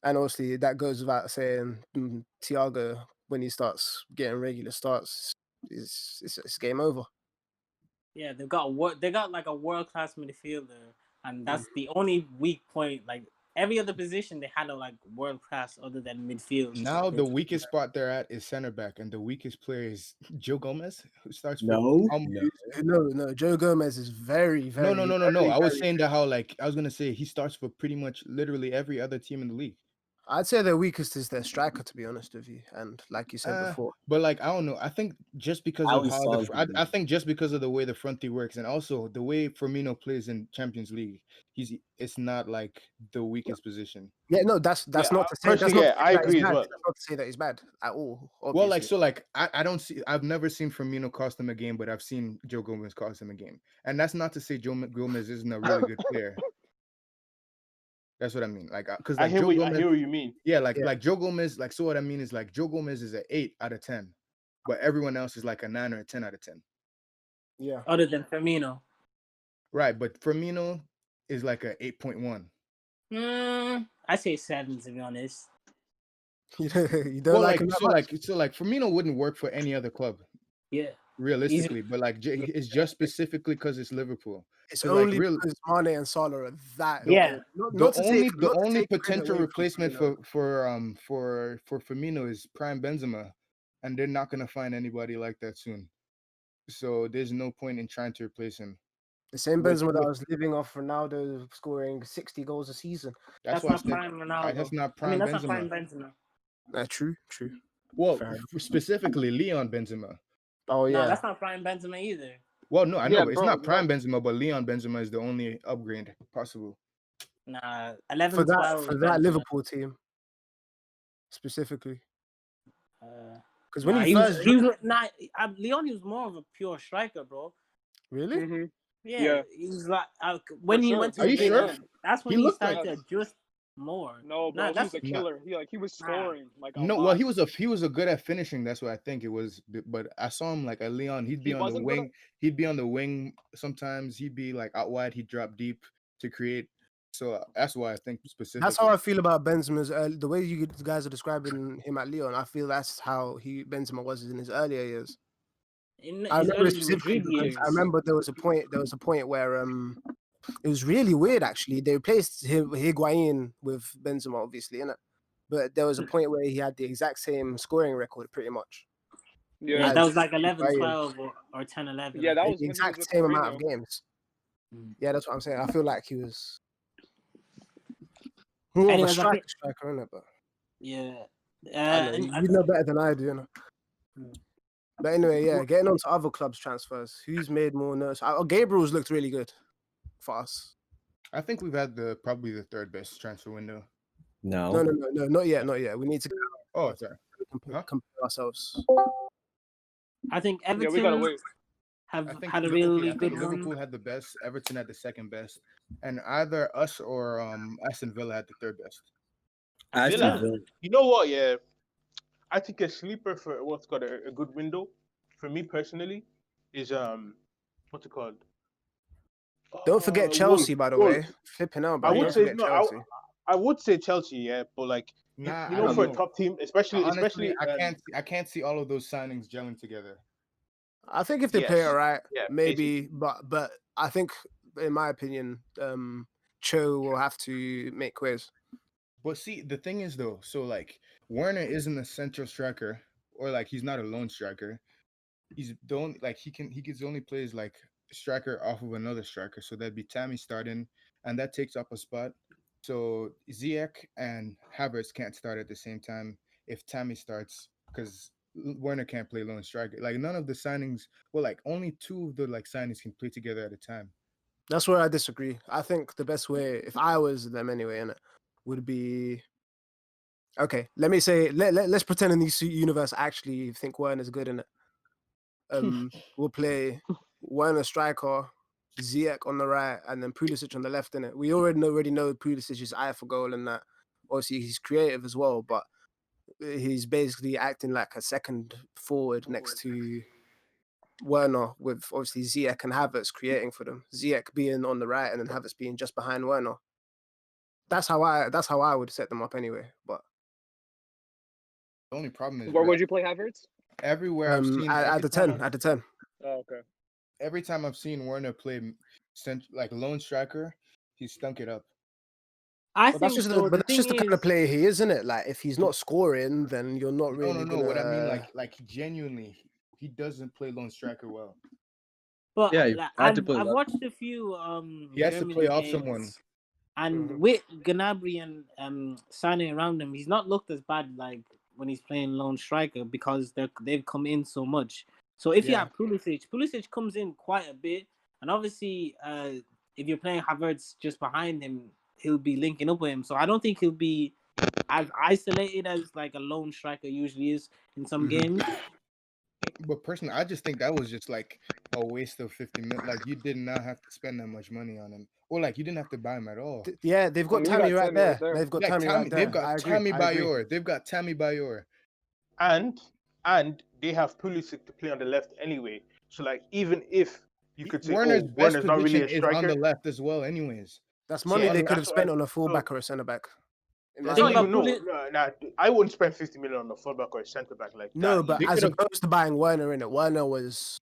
And obviously, that goes without saying. Thiago, when he starts getting regular starts, it's game over. Yeah, they got like a world class midfielder, and that's the only weak point. Like every other position, they had a like world class other than midfield. now the weakest spot they're at is center back, and the weakest player is Joe Gomez, who starts for No. No. Joe Gomez is very, very. No. very, I was very saying that how like I was gonna say he starts for pretty much literally every other team in the league. I'd say their weakest is their striker, to be honest with you. And like you said before, But like I don't know. I think just because of how I think just because of the way the front three works, and also the way Firmino plays in Champions League, it's not like the weakest position. yeah, no, that's not to say. That's personally, not I agree as bad. well. That's not to say that he's bad at all. Obviously. Well, like so, like I don't see. I've never seen Firmino cost him a game, but I've seen Joe Gomez cost him a game, and that's not to say Joe Gomez isn't a really good player. That's what I mean. Like, because like I hear what you mean. Yeah, like Joe Gomez. Like, so what I mean is like Joe Gomez is an 8 out of 10, but everyone else is like a 9 or a 10 out of 10. Yeah. Other than Firmino. Right, but Firmino is like a 8.1. I say 7 to be honest. You don't like him that much? so Firmino wouldn't work for any other club. Yeah. Realistically, but like it's just specifically because it's Liverpool. It's So, only like, because Mane and Salah are that. Yeah. The only potential replacement for Firmino is prime Benzema, and they're not gonna find anybody like that soon. So there's no point in trying to replace him. The same Benzema that was living off Ronaldo scoring 60 goals a season. That's why I not said prime Ronaldo. that's not prime I mean, that's Benzema. not prime Benzema. True. Well, Fair. specifically Leon Benzema. Oh yeah. No, that's not prime Benzema either. Well, no, I know, Yeah, but it's not prime Benzema, but Leon Benzema is the only upgrade possible. Nah, 11, for 12 that Benzema. Liverpool team specifically. Because when Nah, he first Leon, he was more of a pure striker, bro. really, Mm-hmm. Yeah, he was like when he sure. went to Are you Madrid, sure? that's when He he looked started like- to adjust more. No, bro, Nah, he that's was a killer. He was scoring like a No, lot. well, he was a good at finishing. That's what I think it was. But I saw him like a Leon. He'd be He on the wasn't good wing. He'd be on the wing sometimes. He'd be like out wide. He'd drop deep to create. So that's why I think specifically. that's how I feel about Benzema's. The way you guys are describing him at Lyon, I feel that's how Benzema was in his earlier years. In I his remember early specifically Madrid because years. I remember there was a point where it was really weird actually. They replaced Higuain with Benzema, obviously, innit? But there was a point where he had the exact same scoring record, pretty much. Yeah, Yeah, that was as like 11, Bayern. 12 or 10, 11. yeah, I that think. was The when he was exact with same amount of Mourinho. games. Mm. Yeah, that's what I'm saying. I feel like he was more of a Anyways, I think striker, innit? But yeah. I know you know better than I do, you know. Mm. But anyway, yeah, getting on to other clubs' transfers. Who's made more noise? Gabriel's looked really good for us. I think we've had probably the third best transfer window. No, not yet, not yet. We need to Oh, sorry. compare ourselves. I think Yeah, we gotta Everton wait. have I think had a Liverpool, really I think good Liverpool run. had the best, Everton had the second best, and either us or Aston Villa had the third best. Aston Villa. Villa. You know what? Yeah, I think a sleeper for what's got a good window, for me personally, is what's it called? Don't forget Chelsea, by the way. Wolves. Flipping out, I bro. would Don't Yeah. say forget no. Chelsea. I would say Chelsea, yeah, but like Nah, you I know, don't for a know. top team, especially Honestly, I can't see all of those signings gelling together. I think if they play it yes, right, yeah, maybe. But I think, in my opinion, Cho will have to make quiz. But see, the thing is though, so like Werner isn't a central striker, or like he's not a lone striker. He's the only like he gets only plays like striker off of another striker. So that'd be Tammy starting, and that takes up a spot. So Ziyech and Havertz can't start at the same time if Tammy starts because Werner can't play lone striker. Like none of the signings, well, like only two of the like signings can play together at a time. That's where I disagree. I think the best way, if I was them anyway, innit, would be okay. Let me say, let's pretend in this universe I actually think Werner's good in it. We'll play Werner striker, Ziyech on the right, and then Pulisic on the left. In it, we already know Pulisic's eye for goal and that. Obviously, he's creative as well, but he's basically acting like a second forward next to Werner, with obviously Ziyech and Havertz creating for them. Ziyech being on the right and then Havertz being just behind Werner. That's how I would set them up anyway. But The only problem is Where would you play Havertz? everywhere I've seen at the 10. Oh, okay. every time I've seen Werner play like lone striker, he stunk it up. I But that's think just so. but The that's just thing the kind of is, player he is, isn't it? Like if he's not scoring, then you're not really No. gonna. What I mean, like genuinely, he doesn't play lone striker well. but Yeah, like, I had to I've play left. watched a few He has to Germany play off games, someone. and Mhm. with Gnabry and Sané around him, he's not looked as bad like when he's playing lone striker because they've come in so much. So if you Yeah. have Pulisic comes in quite a bit, and obviously, if you're playing Havertz just behind him, he'll be linking up with him. So I don't think he'll be as isolated as like a lone striker usually is in some Mhm. games. But personally, I just think that was just like a waste of 50 million. Like you did not have to spend that much money on him, or like you didn't have to buy him at all. Yeah, they've got We Tammy got right Tammy right there. there. They've got Like Tammy right there. they've got I agree. Tammy I agree. Bayor. They've got Tammy Bayor. and they have Pulisic to play on the left anyway. So like even if you could say, Werner's oh, best Werner's not really position a is on striker, the left as well, anyways. That's So money on they the- could have that's what spent on a fullback so- or a centre back. In I my thing don't about opinion. even know. Pulisic- Nah, I wouldn't spend 50 million on a fullback or a centre back like No, that. but They as could've- opposed to buying Werner in it, Werner was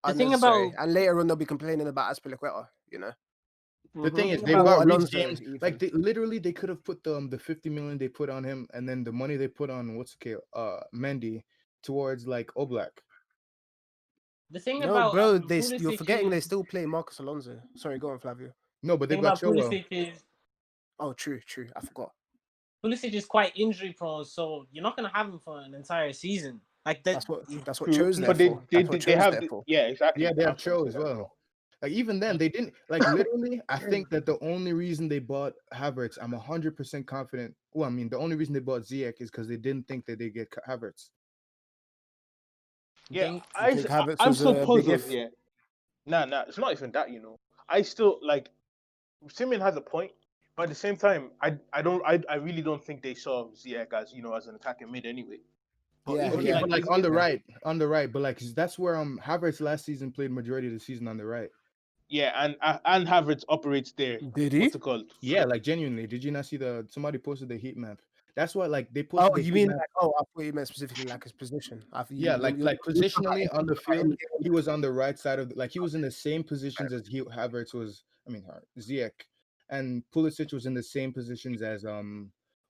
The thing unnecessary. about- And later on they'll be complaining about Aspilicueta, you know. The thing is, thing they've about- got Reece Alonso James. even. Like they could have put the 50 million they put on him, and then the money they put on Mendy towards like Oblak. The thing No, about bro, Pulisic you're forgetting they is- still play Marcus Alonso. Sorry, go on, Flavio. No, but the they've thing got about Chilwell. Pulisic is Oh, true. I forgot. Pulisic is quite injury prone, so you're not gonna have him for an entire season. Like that. That's what True, Cho's there but they for. That's what they Cho's have there for. yeah, exactly. Yeah, they have That's Cho what as I'm saying. well. Like even then, they didn't like literally. I think that the only reason they bought Havertz, I'm 100% confident. Well, I mean, the only reason they bought Ziyech is because they didn't think that they get Havertz. Yeah, Think- You think Havertz I'm was still a big puzzled. if? Yeah, nah, it's not even that. I still like. Simeon has a point, but at the same time, I really don't think they saw Ziyech as as an attacking mid anyway. But Yeah, even, Okay, yeah. but like even- on the right, but like that's where Havertz last season played majority of the season on the right. yeah, and Havertz operates there. Did he? What's it called? Yeah, like genuinely, did you not see somebody posted the heat map? That's why like they Oh, posted the you heat mean map. like? Oh, I thought you meant specifically like his position. Yeah, like positionally on the field, he was on the right side of like he was in the same positions as Havertz was. I mean, Ziyech, and Pulisic was in the same positions as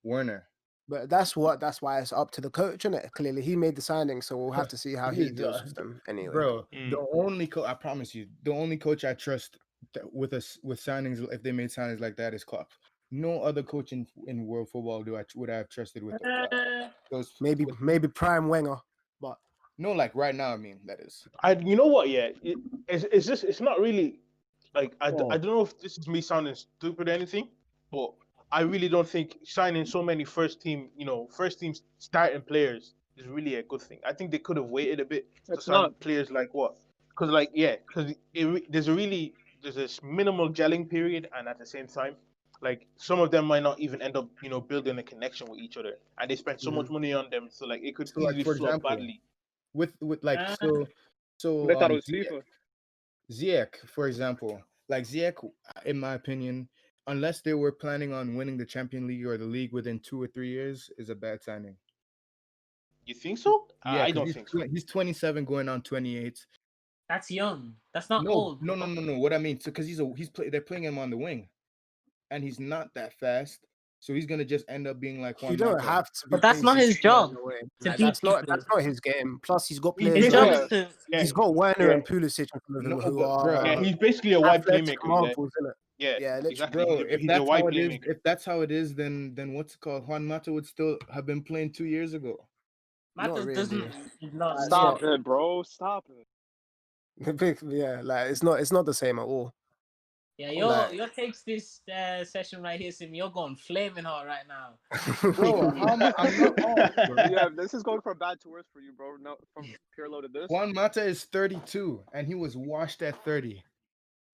Werner. But that's why it's up to the coach, isn't it? Clearly, he made the signing, so we'll have to see how he deals with them anyway. Bro, the only coach I promise you, the only coach I trust with signings, if they made signings like that, is Klopp. No other coach in world football would I have trusted with those. Maybe Prime Wenger, but no, like right now. I mean, that is. You know what? Yeah, it's just it's not really like I don't know if this is me sounding stupid or anything, but I really don't think signing so many first team starting players is really a good thing. I think they could have waited a bit to sign players like what? Because there's this minimal gelling period, and at the same time, like some of them might not even end up building a connection with each other, and they spend so much money on them, so like it could easily for flop example, badly. With like so They thought it was FIFA. Ziyech, for example, like Ziyech, in my opinion, unless they were planning on winning the Champions League or the league within 2 or 3 years, is a bad signing. You think so? Yeah, I don't think so. He's 27, going on 28. That's young. That's not No, old. no. What I mean, because they're playing him on the wing, and he's not that fast. So he's gonna just end up being like Juan you don't Mata. have to. But that's not his job. Like, that's not his game. Plus, he's got players. His job is to. He's got Werner and Pulisic who are. Yeah, he's basically a wide athletic playmaker. marvels, isn't it? Yeah, exactly. Bro, if that's how it is, then what's it called? Juan Mata would still have been playing 2 years ago. Mata doesn't. Stop it, bro. Stop it. Yeah, like it's not the same at all. Yeah, your takes this session right here, Sim. You're going flaming hot right now. Bro, I'm not Yeah, this is going from bad to worse for you, bro. No, from pure low to this. Juan Mata is 32, and he was washed at 30.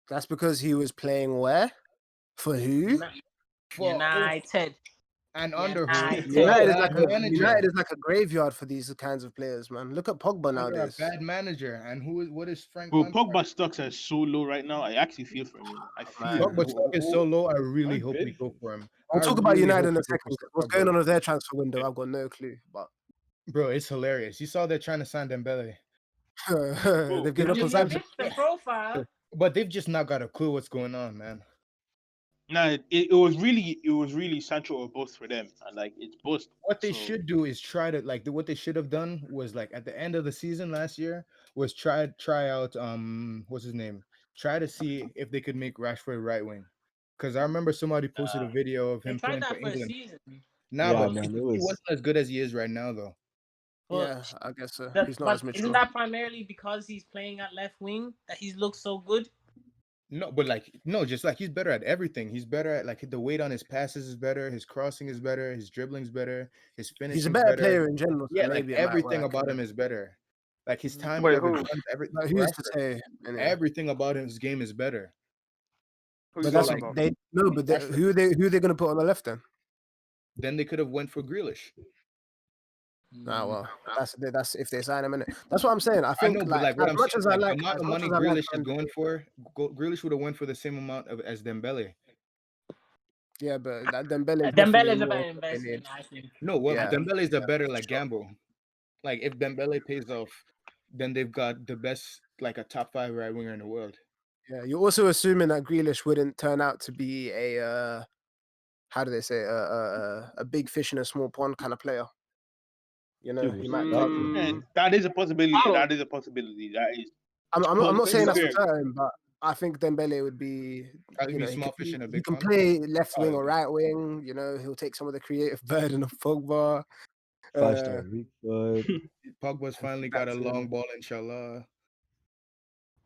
That's because he was playing where? For who? United. And under who? United is like a graveyard for these kinds of players, man. Look at Pogba nowadays. A bad manager. And what is Frank? Bro, Pogba's stocks are so low right now. I actually feel for him. Pogba's stock is so low. I really hope we go for him. I'll talk about United in a second. What's going on with their transfer window? I've got no clue. But bro, it's hilarious. You saw they're trying to sign Dembele. They've given up on Sanchez. The profile. But they've just not got a clue what's going on, man. No, it was really Sancho or bust for them, and like it's bust. What they should do is try to what they should have done was like at the end of the season last year was try out what's his name? Try to see if they could make Rashford right wing, because I remember somebody posted a video of him playing for England. But he wasn't as good as he is right now, though. Yeah, I guess so. He's not as mature. Isn't that primarily because he's playing at left wing that he's looked so good? No, but just like he's better at everything. He's better at like the weight on his passes is better, his crossing is better, his dribbling's better, his finishing. He's a better player in general. Yeah, like everything about him is better. Like his time, who's to say? Everything about his game is better. But that's who are they going to put on the left then? Then they could have went for Grealish. Ah, well, that's if they sign him in it. That's what I'm saying. I think as much as I like the amount of money Grealish is going for, Grealish would have went for the same amount as Dembele. Yeah, but that Dembele is a better investment, I think. No, Dembele is a better gamble. Like if Dembele pays off, then they've got the best a top 5 right winger in the world. Yeah, you're also assuming that Grealish wouldn't turn out to be a how do they say a big fish in a small pond kind of player. You know, he might. That is a possibility. That is a possibility. That is. I'm not saying that's for certain, but I think Dembele would be. He can play left wing or right wing. You know, he'll take some of the creative burden of Pogba. 5-star weak foot. Pogba's finally got a long ball, inshallah.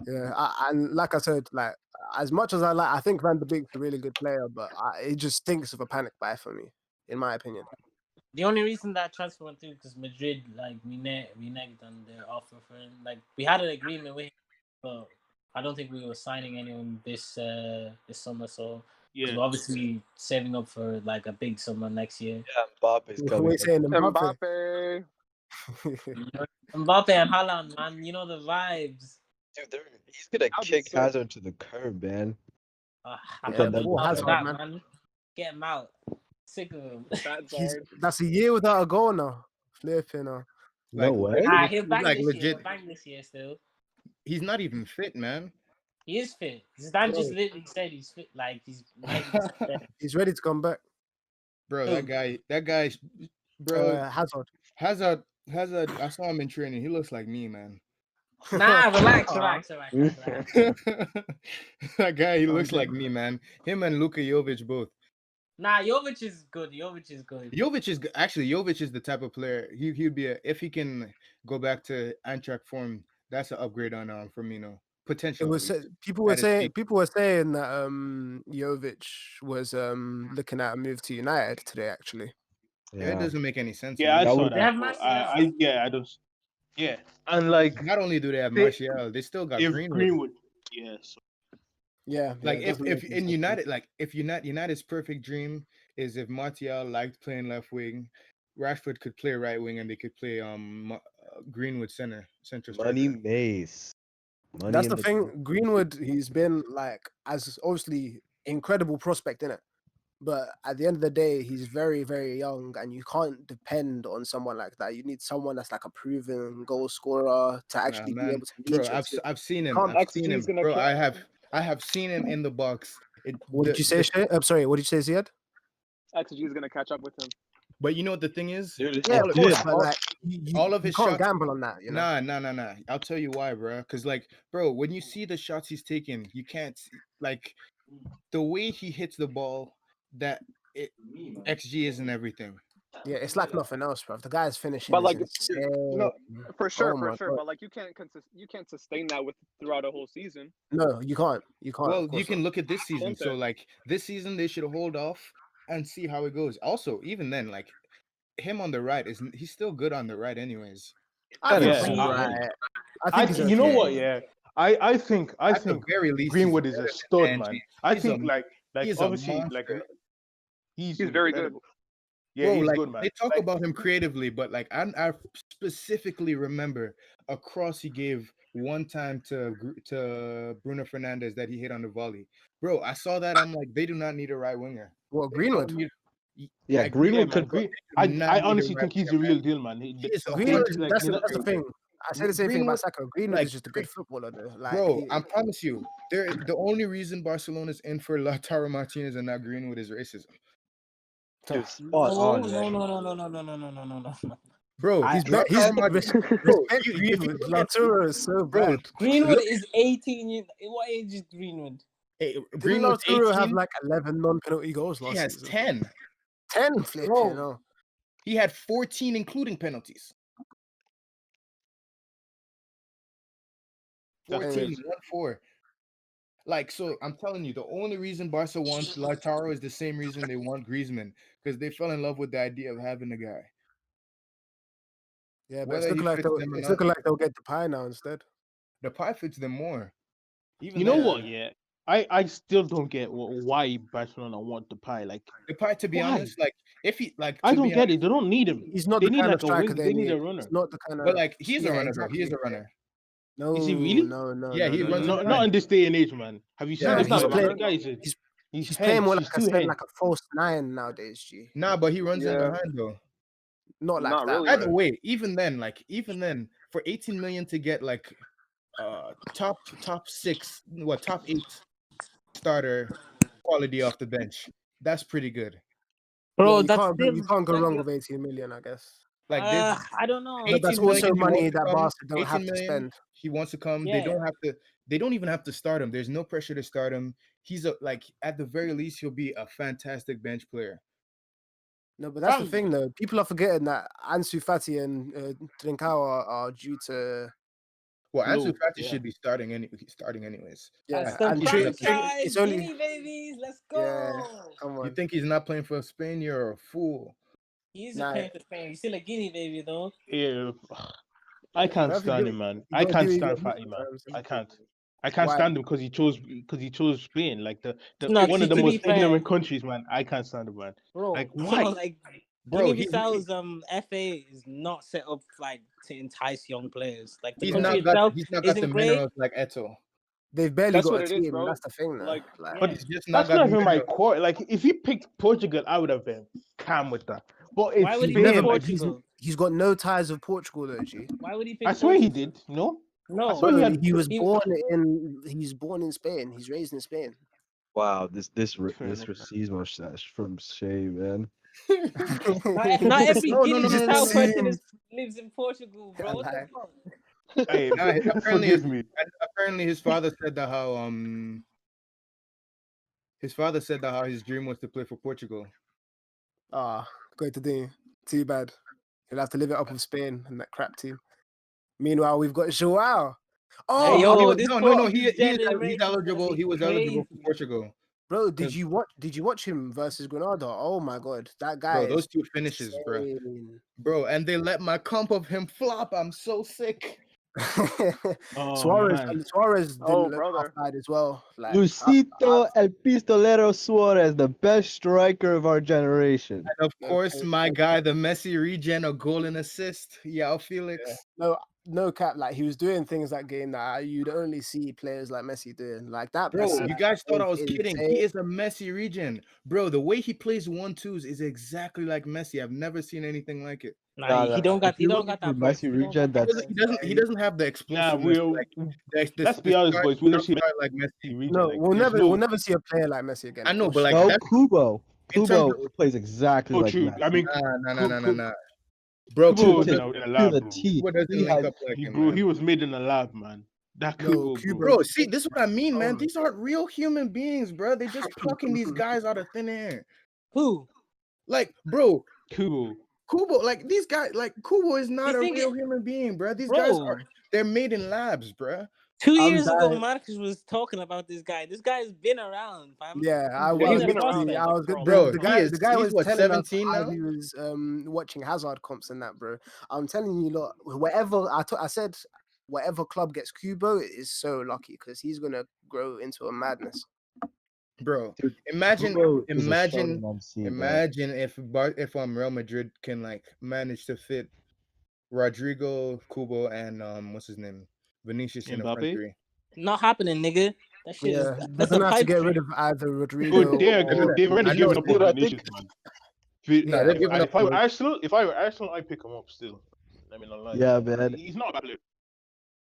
Yeah, and like I said, like as much as I think Van de Beek's a really good player, but it just stinks of a panic buy for me, in my opinion. The only reason that transfer went through because Madrid reneged on their offer for him. Like we had an agreement with him, but I don't think we were signing anyone this summer. So we're obviously saving up for like a big summer next year. Yeah, Mbappe's coming. We're saying Mbappe. Mbappe and Haaland, man. You know the vibes. Dude, he's gonna kick Hazard to the curb, man. Hazard, man. Get him out. Sick of him. That's a year without a goal now. Flipping now. No way. He'll bang this year. He'll bang this year still. He's not even fit, man. He is fit. Zidane just literally said he's fit. Like he's he's ready to come back. Bro, that guy Bro, Hazard. Hazard. I saw him in training. He looks like me, man. Nah, relax. That guy, he I'm looks dead. like me, man. Him and Luka Jovic both. Nah, Jovic is good. Jovic Jovic is the type of player he'd be if he can go back to Eintracht form. That's an upgrade on Firmino It potential. was At least. people were At his saying peak. that Jovic was looking at a move to United today. Actually, It doesn't make any sense. Yeah, I to me. saw They have that. Martial. I don't. Yeah, and like Not only do they have they- Martial, they still got if Greenwood. yes. yeah. Like it if doesn't make in any sense. United, like if United's perfect dream is if Martial liked playing left wing, Rashford could play right wing, and they could play Greenwood center Money striker. maze. Money That's in the the thing. Greenwood, he's been like as obviously incredible prospect in it, but at the end of the day, he's very very young, and you can't depend on someone like that. You need someone that's like a proven goal scorer to actually be Man, able to lead bro, your team. I've seen him. Can't- I've seen XG him, is gonna bro. kill. I have seen him in the box. What did you say, Shay? I'm sorry. What did you say, Ziad? XG is gonna catch up with him. But you know what the thing is? Dude, Yeah, All of of course, his- but like you all of you his can't shots- gamble on that. You know. Nah. I'll tell you why, bro. Because like, bro, when you see the shots he's taking, you can't like the way he hits the ball. XG isn't everything. Yeah, it's like nothing else, bro. The guy's finishing But is like, insane. no, for sure, Oh my God. But like, you can't sustain that throughout a whole season. No, you can't. You can't. Well, of you course can not. look at this season. Don't So they? like this season, they should hold off and see how it goes. Also, even then, like him on the right he's still good on the right, anyways. I think Yeah, he's I- alright. I I think he's you know okay. what? Yeah, I think At the very least, he's Greenwood is a better than stud, Angie. man. I He's think a- like he's a obviously monster. he's very good. incredible. Yeah, Bro, he's like good, man. they talk Like, about him creatively, but like I specifically remember a cross he gave one time to Bruno Fernandes that he hit on the volley. Bro, I saw that. I'm like, they do not need a right winger. Well, They Greenwood. don't need- Yeah, like, Greenwood man, could be. I not need a honestly right think he's winger, the real man. deal, man. He is a Greenwood, hundred- like, that's, you know- that's the thing. I say the same thing Greenwood- about Saka. Greenwood like, is just a good footballer, though. Like, Bro, I promise you, the only reason Barcelona's in for Lautaro Martinez and not Greenwood is racism. Dude, spot No, on, no, man. no. Bro, I- he's bro, he's Lautaro Martinez. Bro, respect if you Greenwood. look at- Lautaro is so Bro, bad. Greenwood is 18. What age is Greenwood? Didn't Greenwood's Lautaro have 18, like 11 non-penalty goals he last has season? 10. 10 flip, Bro. you know. He had 14, including penalties. That's 14, crazy. 1-4. Like, so I'm telling you, the only reason Barca wants Lautaro is the same reason they want Griezmann, because they fell in love with the idea of having a guy. Yeah, but Whether it's he looking like fits they'll, them or it's not. looking like they'll get the pie now instead. The pie fits them more. Even You know then, what? Yeah, I still don't get why Barcelona want the pie. Like, The pie, to be Why? honest, like if he like, I to don't be get honest, it. They don't need him. He's not They the need kind like of a striker wing. they They need need. a runner. He's not the kind of. but like he's a Yeah, runner though. He is exactly. a runner. No, Is he really? no. Yeah, he runs Not, it not in this day and age, man. Have you seen Yeah, the he's guy? not a Man? runner. The guy is He's playing more hench. like He's too hench. like a false nine nowadays, G. Nah, but he runs in Yeah. behind though. Not like Not that. really. bro. Either way, even then, for 18 million to get like top 6, top 8 starter quality off the bench, that's pretty good. Bro, Yeah, that's still you can't go like, wrong with 18 million, I guess. Like I don't know. But that's 18 million, also he money wants to that come, Barca don't 18 have to million, spend. He wants to come. Yeah. They don't even have to start him. There's no pressure to start him. He's at the very least, he'll be a fantastic bench player. No, but that's the Fam. thing, though. People are forgetting that Ansu Fati and Trincao are due to. Well, Ansu Blue, Fati yeah. should be starting anyways. Yeah, That's the and franchise. it's only. Guinea babies. Let's Yeah, go. come You on. think he's not playing for Spain? You're a fool. He's Nah. playing for Spain. He's still a Guinea baby, though. Yeah, I can't But stand you him, man. you I gotta can't do stand your Fatty, man. terms. I can't. I can't Why? stand him because he chose Spain, like the No, one of the to be most fair- ignorant countries, man. I can't stand him, man. Bro, Like, why? like Bro, Guinea-Bissau's FA is not set up like to entice young players. Like the he's country not got itself he's not got the isn't great. minerals like Eto. They've barely That's got what a it is, team. bro. That's the thing, though. Like, But He's just not that's got not the even my minerals. core. Like, if he picked Portugal, I would have been calm with that. But it's Why would he Spain, pick Never, like, Portugal? he's got no ties with Portugal, though, G. Why would he pick I swear he Portugal? did. No, No, I swear Bro, he he was he- born in Spain. He's raised in Spain. Wow, this Fair enough. racismo from Shay, man. Not every No, Guinea no. Bissau person lives in Portugal, bro. What the Like- fuck? Hey, Nah, forgive me. apparently his father said that how his dream was to play for Portugal. Going to do too bad. He'll have to live it up with Spain and that crap team. Meanwhile, we've got Joao. Oh, Hey, yo, no, this no. Portuguese He's generation is gonna eligible. be He was eligible for crazy. Portugal. bro, Cause- did you watch him versus Granada? Oh my god, that guy. Bro, is those two finishes, bro. insane. Bro, and they let my comp of him flop. I'm so sick. Oh, Suarez man. Suarez Oh, didn't look brother. half bad as well. Like Luisito El Pistolero Suarez, the best striker of our generation. And of No, course, no, my no, guy, the Messi regen, a goal and assist. Yeah, Felix. no cap. Like he was doing things that game that you'd only see players like Messi doing. Like that. Bro, passing you guys thought I was is kidding. insane. He is a Messi regen. Bro, the way he plays 1-2s is exactly like Messi. I've never seen anything like it. Nah, he don't got If you're that looking for burst. Messi He don't regen, got that that's He burst. doesn't have the Nah, explosiveness let's be honest, boys. We'll see like Messi. region. No, like, we'll there's we'll never see a player like Messi again. I know, for but like sure. no that's Kubo. in terms Kubo plays exactly so like true. Messi. I mean, nah. Bro, Kubo Kubo was in doesn't, a To lab, the bro. teeth. Kubo doesn't He link had up like him, Bro, man. he was made in a lab, man. That No, Kubo, Kubo. bro. Bro, see, this is what I mean, man. Oh. These aren't real human beings, bro. They just plucking these guys out of thin air. Who? Like, bro, Kubo. Kubo, like these guys, like Kubo is not You a think real human being, bro. These Bro. guys they're made in labs, bro. 2 I'm years ago, dying. Marcus was talking about this guy. This guy's been around, fam. Yeah, I Yeah, was he's been around, literally. I like, was for a the, long Bro, the time. guy. he's The guy was what, telling us 17 how now? he was watching Hazard comps and that, bro. I'm telling you, look, whatever I said, whatever club gets Kubo is so lucky because he's gonna grow into a madness. Bro, Dude, imagine Kubo is a starting MC, bro. imagine if Real Madrid can like manage to fit Rodrigo, Kubo, and what's his name, Vinicius in a front Mbappe? three. Not happening, nigga. That shit Yeah, is they're that's a gonna have to pipe get dream. rid of either Rodrigo. Good, they're or- good. They've already I know, given up dude, on I think- Vinicius, man. No, they've given up If I were on- Arsenal, I'd pick him up still. Let me not lie. Yeah, man. He's not a bad player.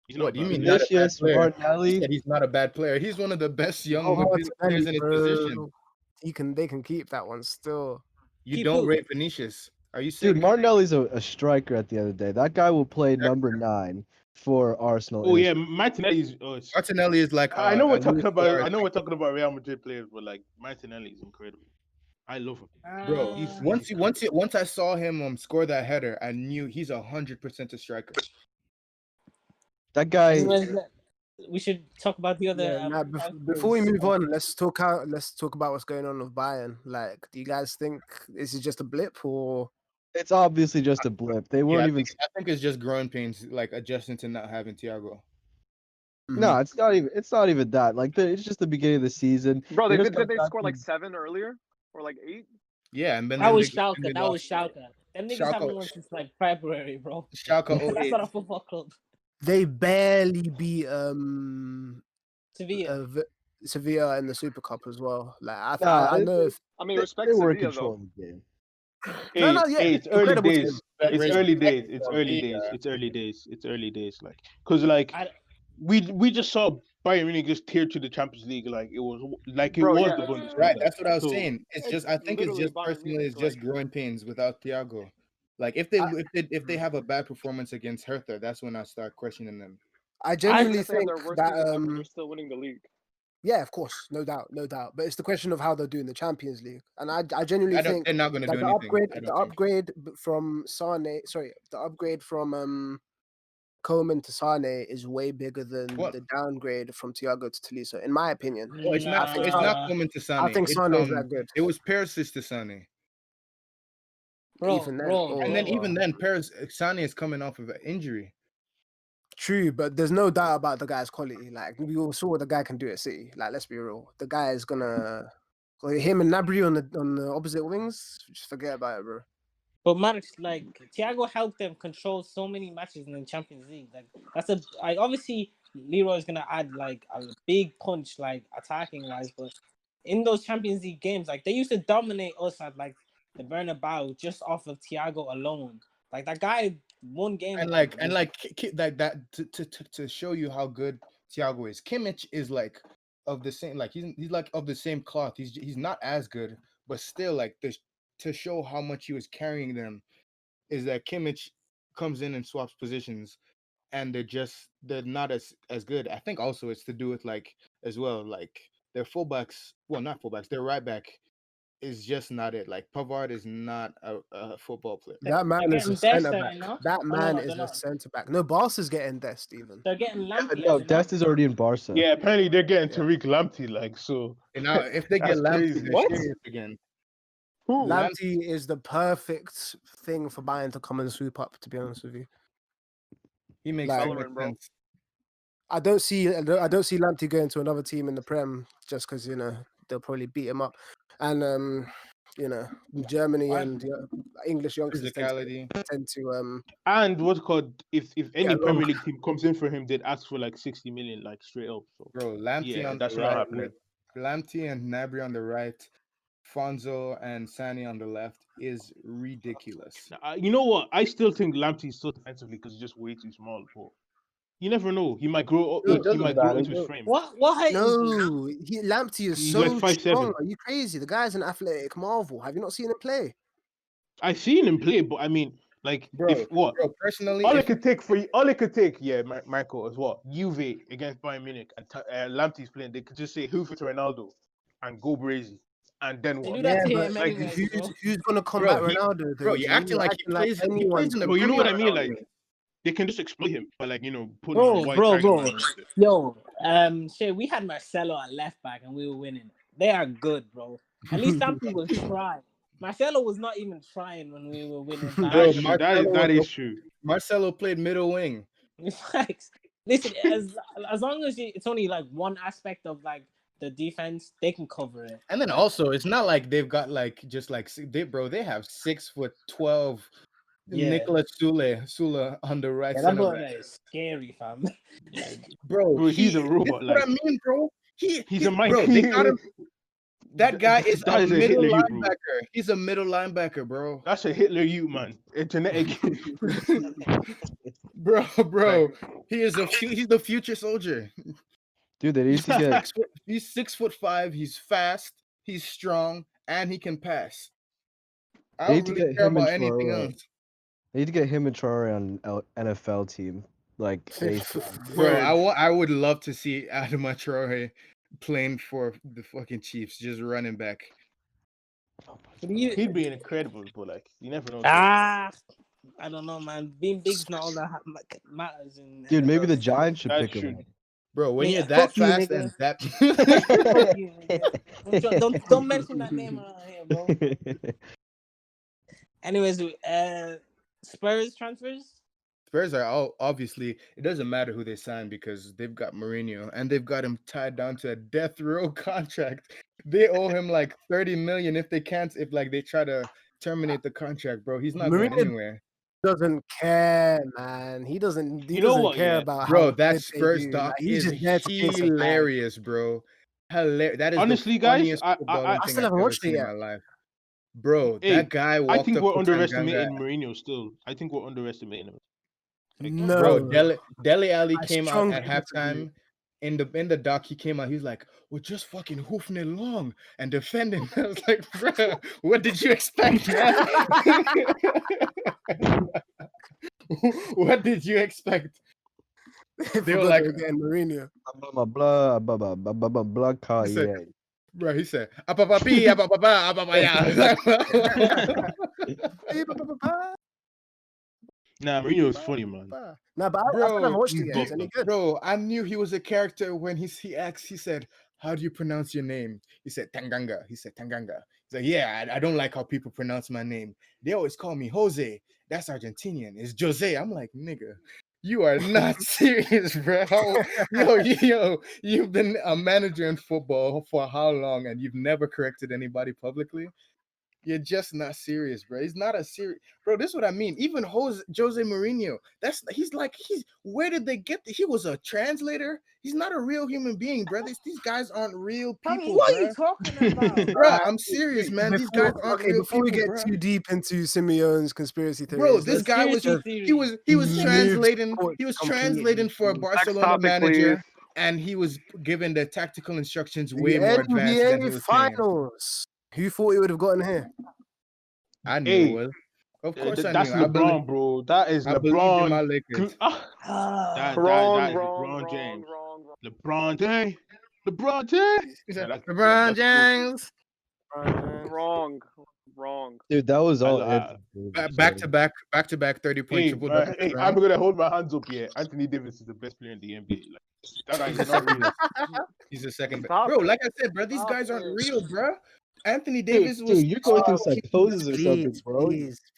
He's not What a do you bad mean? player. Not a bad Vinicius, player? He Martinelli. said he's not a bad player. He's one of the best young Oh, midfield players in his Martinelli, position. bro. They can keep that one still. You Keep don't who? rate Vinicius. Are you sick? Dude, Martinelli's a striker at the end of the day. That guy will play number 9 for Arsenal. Oh in yeah, Martinelli's. Martinelli is like I know we're a talking Luis about. Suarez. I know we're talking about Real Madrid players, but like Martinelli is incredible. I love him. Bro, He's- once I saw him score that header, I knew he's 100% a striker. That guy. We should talk about the other. Yeah, nah, before we move on, let's talk about what's going on with Bayern. Like, do you guys think this is just a blip or? It's obviously just a blip. They Yeah, weren't I even. think it's just growing pains, like adjusting to not having Thiago. No, it's not even. It's not even that. Like, it's just the beginning of the season. Bro, They did just got they back score to- like 7 earlier or like 8? Yeah, and then That was they Schalke. That was lost. Schalke. Them niggas Schalke- haven't won since like February, bro. Schalke That's 08. not a football club. They barely beat Sevilla. Sevilla in the Super Cup as well. Like Nah, I know if I mean, they respect were in Sevilla control though. of the game. Hey, it's early incredible days. team. It's Respect early days. to It's La early Liga. days. It's early days. It's early days. Like, cause like I- we just saw Bayern Munich just tear to the Champions League. Like it was Bro, the yeah, Bundesliga. Right, that's what I was So- saying. It's just it's I think it's literally just Bayern personally Munich, it's just like- growing pains without Thiago. Like if they have a bad performance against Hertha, that's when I start questioning them. I Even genuinely if they have think their worst that season ever, they're still winning the league. yeah, of course, no doubt. But it's the question of how they're doing the Champions League, and I genuinely think They're not going to that do the anything. upgrade, I the don't think. upgrade from Sane, the upgrade from Coleman to Sane is way bigger than What? the downgrade from Thiago to Tolisso, in my opinion. Well, it's not. think It's Sane- not coming to Sane. I think It's, Sane is that good. It was Perisic to Sane, Bro, even then, bro, and then bro. even then, Sane is coming off of an injury. True, but there's no doubt about the guy's quality. Like we all saw what the guy can do at City. Like let's be real, the guy is gonna. Him and Nabry on the opposite wings, just forget about it, bro. But Marx, like Thiago helped them control so many matches in the Champions League. Like obviously Leroy is gonna add like a big punch, like attacking wise, but in those Champions League games, like they used to dominate us at like the Bernabeu just off of Thiago alone. Like that guy won games And like that to show you how good Thiago is. Kimmich is like of the same, like he's like of the same cloth. He's not as good, but still like to show how much he was carrying them is that Kimmich comes in and swaps positions, and they're not as good. I think also it's to do with like as well like their fullbacks, well not fullbacks, their right back is just not it. Like Pavard is not a football player. That man They're is a getting Dest, centre are back. they not? That Oh, no, man no, is they're a not. centre back. No, Barca's getting Dest even. They're getting Lamptey. No, are they not? Dest is already in Barca. Yeah, apparently they're getting Yeah. Tariq Lamptey, like so. And now if they get That's Lamptey, crazy. they're What? serious again. Who? Lamptey is the perfect thing for Bayern to come and swoop up. To be honest with you, He makes Like- so much Bellerin, bro. sense. I don't see Lamptey going to another team in the Prem just because they'll probably beat him up, and Germany Why? and English youngsters Physicality. tend to And what's called if any Yeah, Premier wrong. League team comes in for him, they'd ask for like 60 million, like straight up. So Bro, Lamptey yeah, on that's the not right, happening. Lamptey and Gnabry on the right, Fonzo and Sani on the left is ridiculous. Now, you know what? I still think Lamptey is so defensively because he's just way too small. But you never know. He might grow up. No, it He doesn't might grow matter. into his frame. What height is he? no. Lamptey is He's so like 5'7". strong. Are you crazy? The guy's an athletic marvel. Have you not seen him play? I've seen him play, but I mean, like, if what? Bro, personally, All if, it could take, yeah, Michael, is what Juve against Bayern Munich and Lamptey's playing. They could just say who for Ronaldo and go brazy, and then They what? do that to him but anyway, bro. who's gonna combat Bro, Ronaldo? Though, bro, you're G? acting like he plays in the But you know what I Premier mean? League. Like, they can just exploit him by like putting him on wide Bro. target man and stuff. Yo, shit, we had Marcelo at left back and we were winning. They are good, bro. At least Lamptey was trying. Marcelo was not even trying when we were winning. Bro, That's true. Marcelo That was- is true. Marcelo played middle wing. Facts. Listen, as long as it's only like one aspect of like the defense, they can cover it. And then also, it's not like they've got like just like they have 6'12" Yeah. Nicolas Sula on the right Yeah, that center boy back. is scary, fam. Bro, He's a robot. That's what I Like, mean, bro. he's a Mike. Bro, they got him. That guy is That a is a middle Hitler youth, bro. linebacker. He's a middle linebacker, bro. That's a Hitler you, man. A genetic. Bro, he's the future soldier. Dude, they need to get He's 6'5". He's fast. He's strong, and he can pass. I They don't need to really get care him and about anything Traore. else. they need to get him and Traore on NFL team. Like ASAP. Bro, I would love to see Adama Traore playing for the fucking Chiefs, just running back. He'd be incredible, but like you never know. I don't know, man. Being big's not all that matters. Dude, maybe the NFL. Giants should That's pick him true. up. Bro, when Yeah, you're that fuck you, fast nigga. and that Fuck you, nigga. Don't mention that name around here, bro. Anyways, Spurs transfers. Spurs are all obviously it doesn't matter who they sign because they've got Mourinho and they've got him tied down to a death row contract. They owe him like 30 million if they try to terminate the contract, bro. He's not going Mourinho anywhere. doesn't care, man. He doesn't. He You know doesn't what, care yeah. about Bro, how that good they Spurs do. doc Like, he's is just there to kiss a bag. hilarious, bro. That is Honestly, the guys, funniest I footballing I thing still I've haven't ever watched it seen in yet. my life. Bro, Hey, that guy I walked think up we're to underestimating Tanganga. Mourinho still. I think we're underestimating him. No, Bro, Dele Alli I came out strongly at disagree. halftime. In the doc, he came out. He was like, "We're just fucking hoofing it long and defending." I was like, "Bro, what did you expect, man? What did you expect?" They were like- getting Mourinho. Blah car, He said- yeah. Bro, he said, "Apapapi, apapapa, apapaya." Nah, Mourinho is funny, man. No, but I still haven't Bro, watched it yet. Is any good? Bro, I knew he was a character when he asked. He said, "How do you pronounce your name?" He said, "Tanganga." He said, "Tanganga." He's like, "Yeah, I don't like how people pronounce my name. They always call me Jose. That's Argentinian. It's Jose." I'm like, "Nigga, you are not serious, bro. Yo, you've been a manager in football for how long, and you've never corrected anybody publicly? You're just not serious, bro. He's not a serious, bro. This is what I mean. Even Jose Mourinho, where did they get he was a translator? He's not a real human being, bro. These guys aren't real people, What bro. are you talking about? Bro, I'm serious, man. These guys aren't real Before we people, get bro. too deep into Simeone's conspiracy theories, Bro, this let's guy was Conspiracy he was Move translating sports translating for a completely. Barcelona topic, manager, please. and he was given the tactical instructions The way more advanced than he NBA was saying. finals. Who thought he would have gotten here? I knew Hey, it was. Of course, I that's knew. LeBron, bro. That is I believed in my LeBron. Lakers. That Wrong, is wrong, LeBron wrong, James. wrong, wrong. LeBron James. LeBron James. He Yeah, said, that's LeBron that's cool. James. Wrong, wrong. Dude, that was all I- Anthony Davis, Back man. to back 30-point Hey, triple double. hey, I'm gonna hold my hands up here. Anthony Davis is the best player in the NBA. Like, that guy is not real. He's the second best. Stop Bro, it. like I said, bro, these Stop guys aren't it. real, bro. Anthony Davis Dude, was you're going through psychosis or something, Please, bro.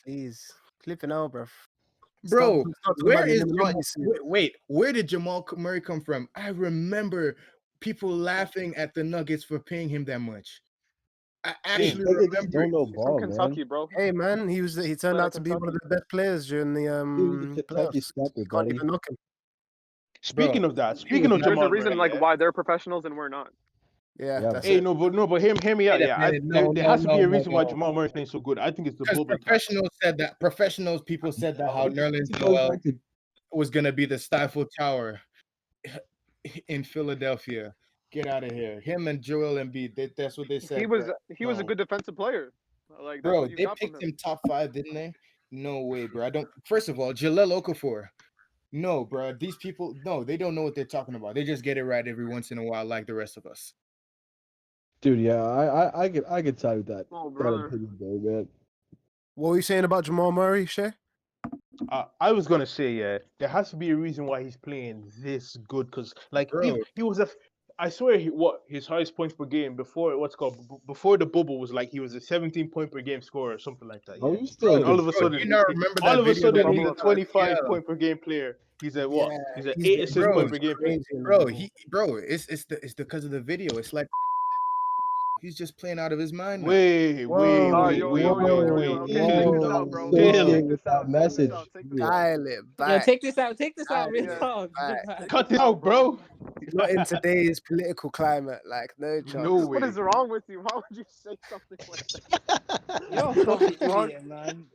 please. Clipping out, bro. bro. Stop talking Where about the is Illuminati Jamal? suit. Wait, where did Jamal Murray come from? I remember people laughing at the Nuggets for paying him that much. I actually Nuggets remember. don't know He's ball, from man. Kentucky, bro. Hey man, he Played turned at out to be one of Kentucky. the best players during the He was a Kentucky playoffs. snapper, Can't buddy. even knock him. Speaking Bro, of that, he speaking was of not- There's Jamal a reason Murray, like why they're professionals and we're not. Yeah, Yeah, that's Hey, it. but hear me out. Wait a Yeah, minute, no, there no, has to be no, a no, reason why no. Jamal Murray is playing so good. I think it's the Because bubble time. professionals said that. Professionals, people said that how Nerlens It goes Noel back to was gonna be the Stifle Tower in Philadelphia. Get out of here. Him and Joel Embiid. That's what they said. He was bro. he was a No. good defensive player. Like that's Bro, what you they got from picked him. him top 5, didn't they? No way, bro. I don't. First of all, Jahlil Okafor. No, bro. These people, no, they don't know what they're talking about. They just get it right every once in a while, like the rest of us. dude. Yeah, I could side with that. Oh, That brother. opinion there, man. What were you saying about Jamal Murray, Shay? I was gonna say, yeah, there has to be a reason why he's playing this good. Because, like, Bro. he was I swear, his highest points per game before before the bubble was like he was a 17 point per game scorer or something like that. Oh, Yeah. you still And a all good of a Bro, sudden, do you not remember all that of a video? sudden, that he's a he- 25 Yeah. point per game player. He's a what? Yeah, He's an he's 8 getting assist bro, point per game player. crazy in the Bro, bubble. it's because of the video. It's like he's just playing out of his mind now. Wait. Whoa, Yo, okay, check this out, bro. Chill. Check this out. Check Message. this out. Check this Yeah. out. Dial it Yo, back. take this out. Take this Ah, out. Real yeah. talk. Right. Cut it out, bro. Not in today's political climate, like no chance. No What way. is wrong with you? Why would you say something like that? You're a What the fucking fuck? idiot, man.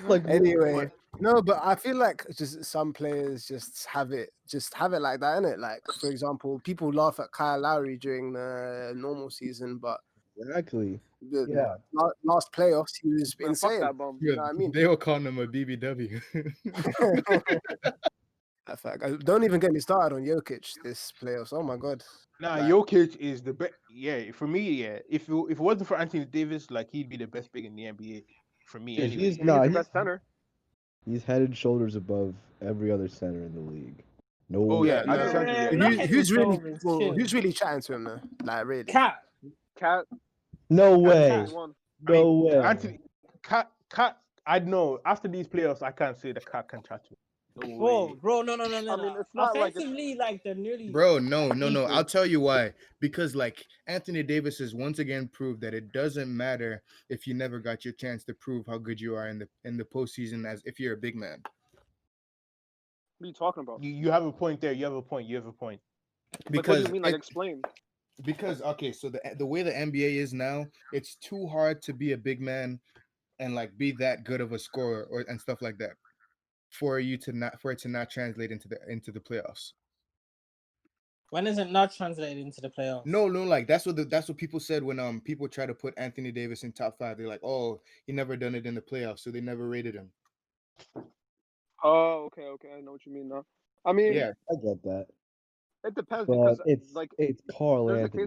Like Anyway, no, but I feel like just some players just have it like that, innit? Like for example, people laugh at Kyle Lowry during the normal season, but exactly. the Yeah. last playoffs he was Man, fuck insane. that bum. You know what I mean? They were calling him a BBW. In fact, don't even get me started on Jokic this playoffs. Oh my god. Nah, Like- Jokic is the best. Yeah, for me, yeah. If it wasn't for Anthony Davis, like he'd be the best big in the NBA. For me, Dude, anyway. he's He's not. the best center. He's head and shoulders above every other center in the league. No. Oh, yeah, Yeah, I no. just Yeah, yeah. not Who's head really and shoulders, who's really chatting to him though? Like really? Cat. Cat. No way. Cat. One. No way. Anthony, Cat. I know. After these playoffs, I can't say the Cat can chat to him. No way. Bro, no. I mean, it's not like it's- Offensively, like they're nearly. Bro, no. equal. I'll tell you why. Because like Anthony Davis has once again proved that it doesn't matter if you never got your chance to prove how good you are in the postseason as if you're a big man. What are you talking about? You have a point there. You have a point. Like, what do Because you mean? Like, explain. because okay, so the way the NBA is now, it's too hard to be a big man and like be that good of a scorer and stuff like that for it to not translate into the playoffs. When is it not translated into the playoffs? No, like that's what people said when people try to put Anthony Davis in top 5. They're like, oh, he never done it in the playoffs, so they never rated him. Oh, okay. I know what you mean now. I mean, Yeah, I get that. it depends But because it's like Carl there's Anthony. a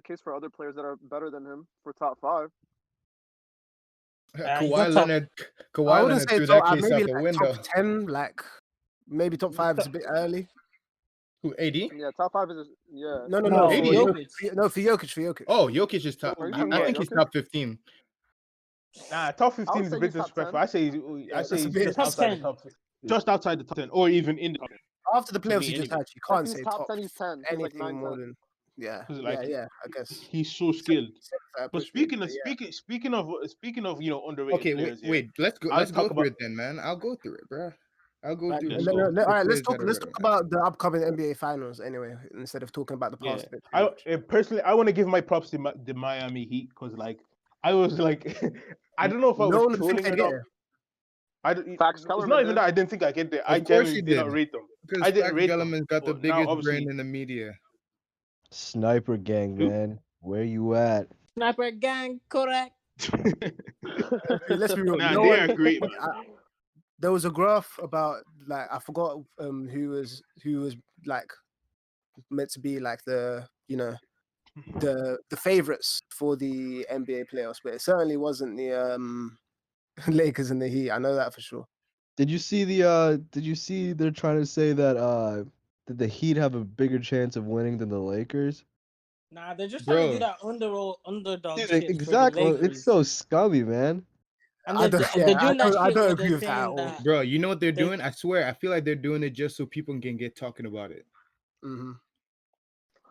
case for other players that are better than him for top 5. he's Kawhi not top- Leonard. I Kawhi wouldn't Leonard say threw top, that case maybe out the like window. top 10, like maybe top 5 is a bit early. Who, AD? Yeah, top 5 is yeah. No, No, for 80. Jokic. For Jokic. Oh, Jokic is top. Are you I talking think about he's Jokic? top 15. Nah, top 15 would is say a bit he's top disrespectful. 10. I say that's a he's bit- just Top outside 10. the top 10. Just outside the top 10, or even in the top 10. After the playoffs me you just anyway. had, you can't If say he's top top 10, he's 10. He's like anything 9, more 10. than yeah, 'Cause, like, I guess. He's so skilled. But Push me, speaking of yeah. speaking of underrated Okay, players, wait. Let's go. I'll Let's go talk through about- it then, man. I'll go through it, bro. I'll go Right, through. let's the go. all right, let's players talk. that are Let's better, talk man. about the upcoming NBA Finals anyway, instead of talking about the Yeah, past. Bit too much. personally, I want to give my props to the Miami Heat because, like, I was like, I don't know if I No was one would think trolling or they'd get not. it. Facts It's Kellerman not even did. that I didn't think I get there. I Of course genuinely he did not did. rate them. Because I didn't Zach rate them, Gellerman's got the but now, biggest obviously- brain in the media. Sniper gang, Who? man. Where you at? Sniper gang, correct. Let's be real. Nah, no they one, are great, man. there was a graph about like I forgot who was like meant to be like the the favorites for the NBA playoffs, but it certainly wasn't the Lakers and the Heat. I know that for sure. Did you see they're trying to say that the Heat have a bigger chance of winning than the Lakers? Nah, they're just trying to do Bro. that underdog Dude, shit for the exactly. It's Lakers. so scummy, man. And I they're, don't, they're yeah, doing that I shit don't where agree they're with that at saying all. that. Bro, you know what they're They- doing? I swear, I feel like they're doing it just so people can get talking about it. Mm-hmm.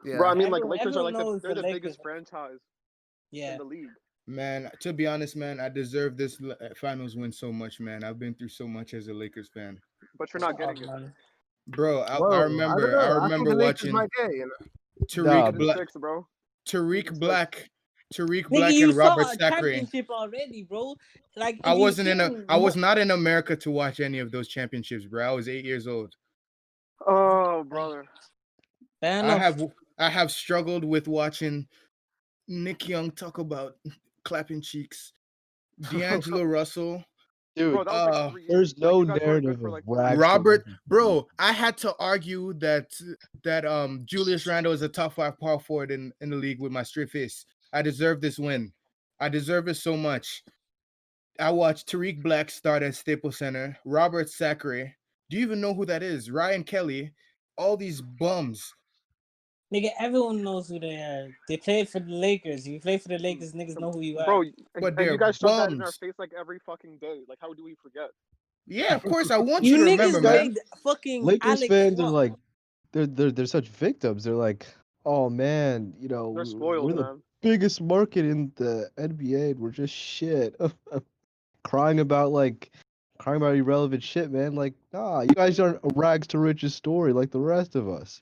Yeah. Bro, I mean, like Everyone- Lakers are everyone like knows they're the the biggest Lakers. franchise Yeah. in the league. Man, to be honest, man, I deserve this finals win so much, man. I've been through so much as a Lakers fan. But you're not getting it. Man. Bro, I Whoa, I don't remember know. I think remember the Lakers watching might get it, you know. Tariq Eight and Black, 6, bro. Tariq 6. Black, Nigga, Black you and saw Robert a Sacre. championship already, bro. Like if I wasn't you in a seen I was not in America to watch any of those championships, bro. I was 8 years old. Oh, brother. Fair enough. I have struggled with watching Nick Young talk about clapping cheeks, D'Angelo Russell, Dude, Bro, that was like 3 years. there's Like, no you guys weren't good narrative for of like 4 rags years. to Robert, riches. bro. I had to argue that Julius Randle is a top 5 power forward in the league with my straight face. I deserve this win. I deserve it so much. I watched Tariq Black start at Staples Center, Robert Sacre. Do you even know who that is? Ryan Kelly. All these bums. Nigga, everyone knows who they are. They play for the Lakers. You play for the Lakers, niggas know who you are. Bro, But and they're you guys shove that in our bums. face like every fucking day. Like, how do we forget? Yeah, of course. I want You you to niggas remember, man. made fucking Lakers Alex fans are what? like they're such victims. They're like, oh man, you know, They're spoiled, we're the man. biggest market in the NBA and we're just shit. crying about irrelevant shit, man. Like, nah, you guys aren't a rags to riches story like the rest of us.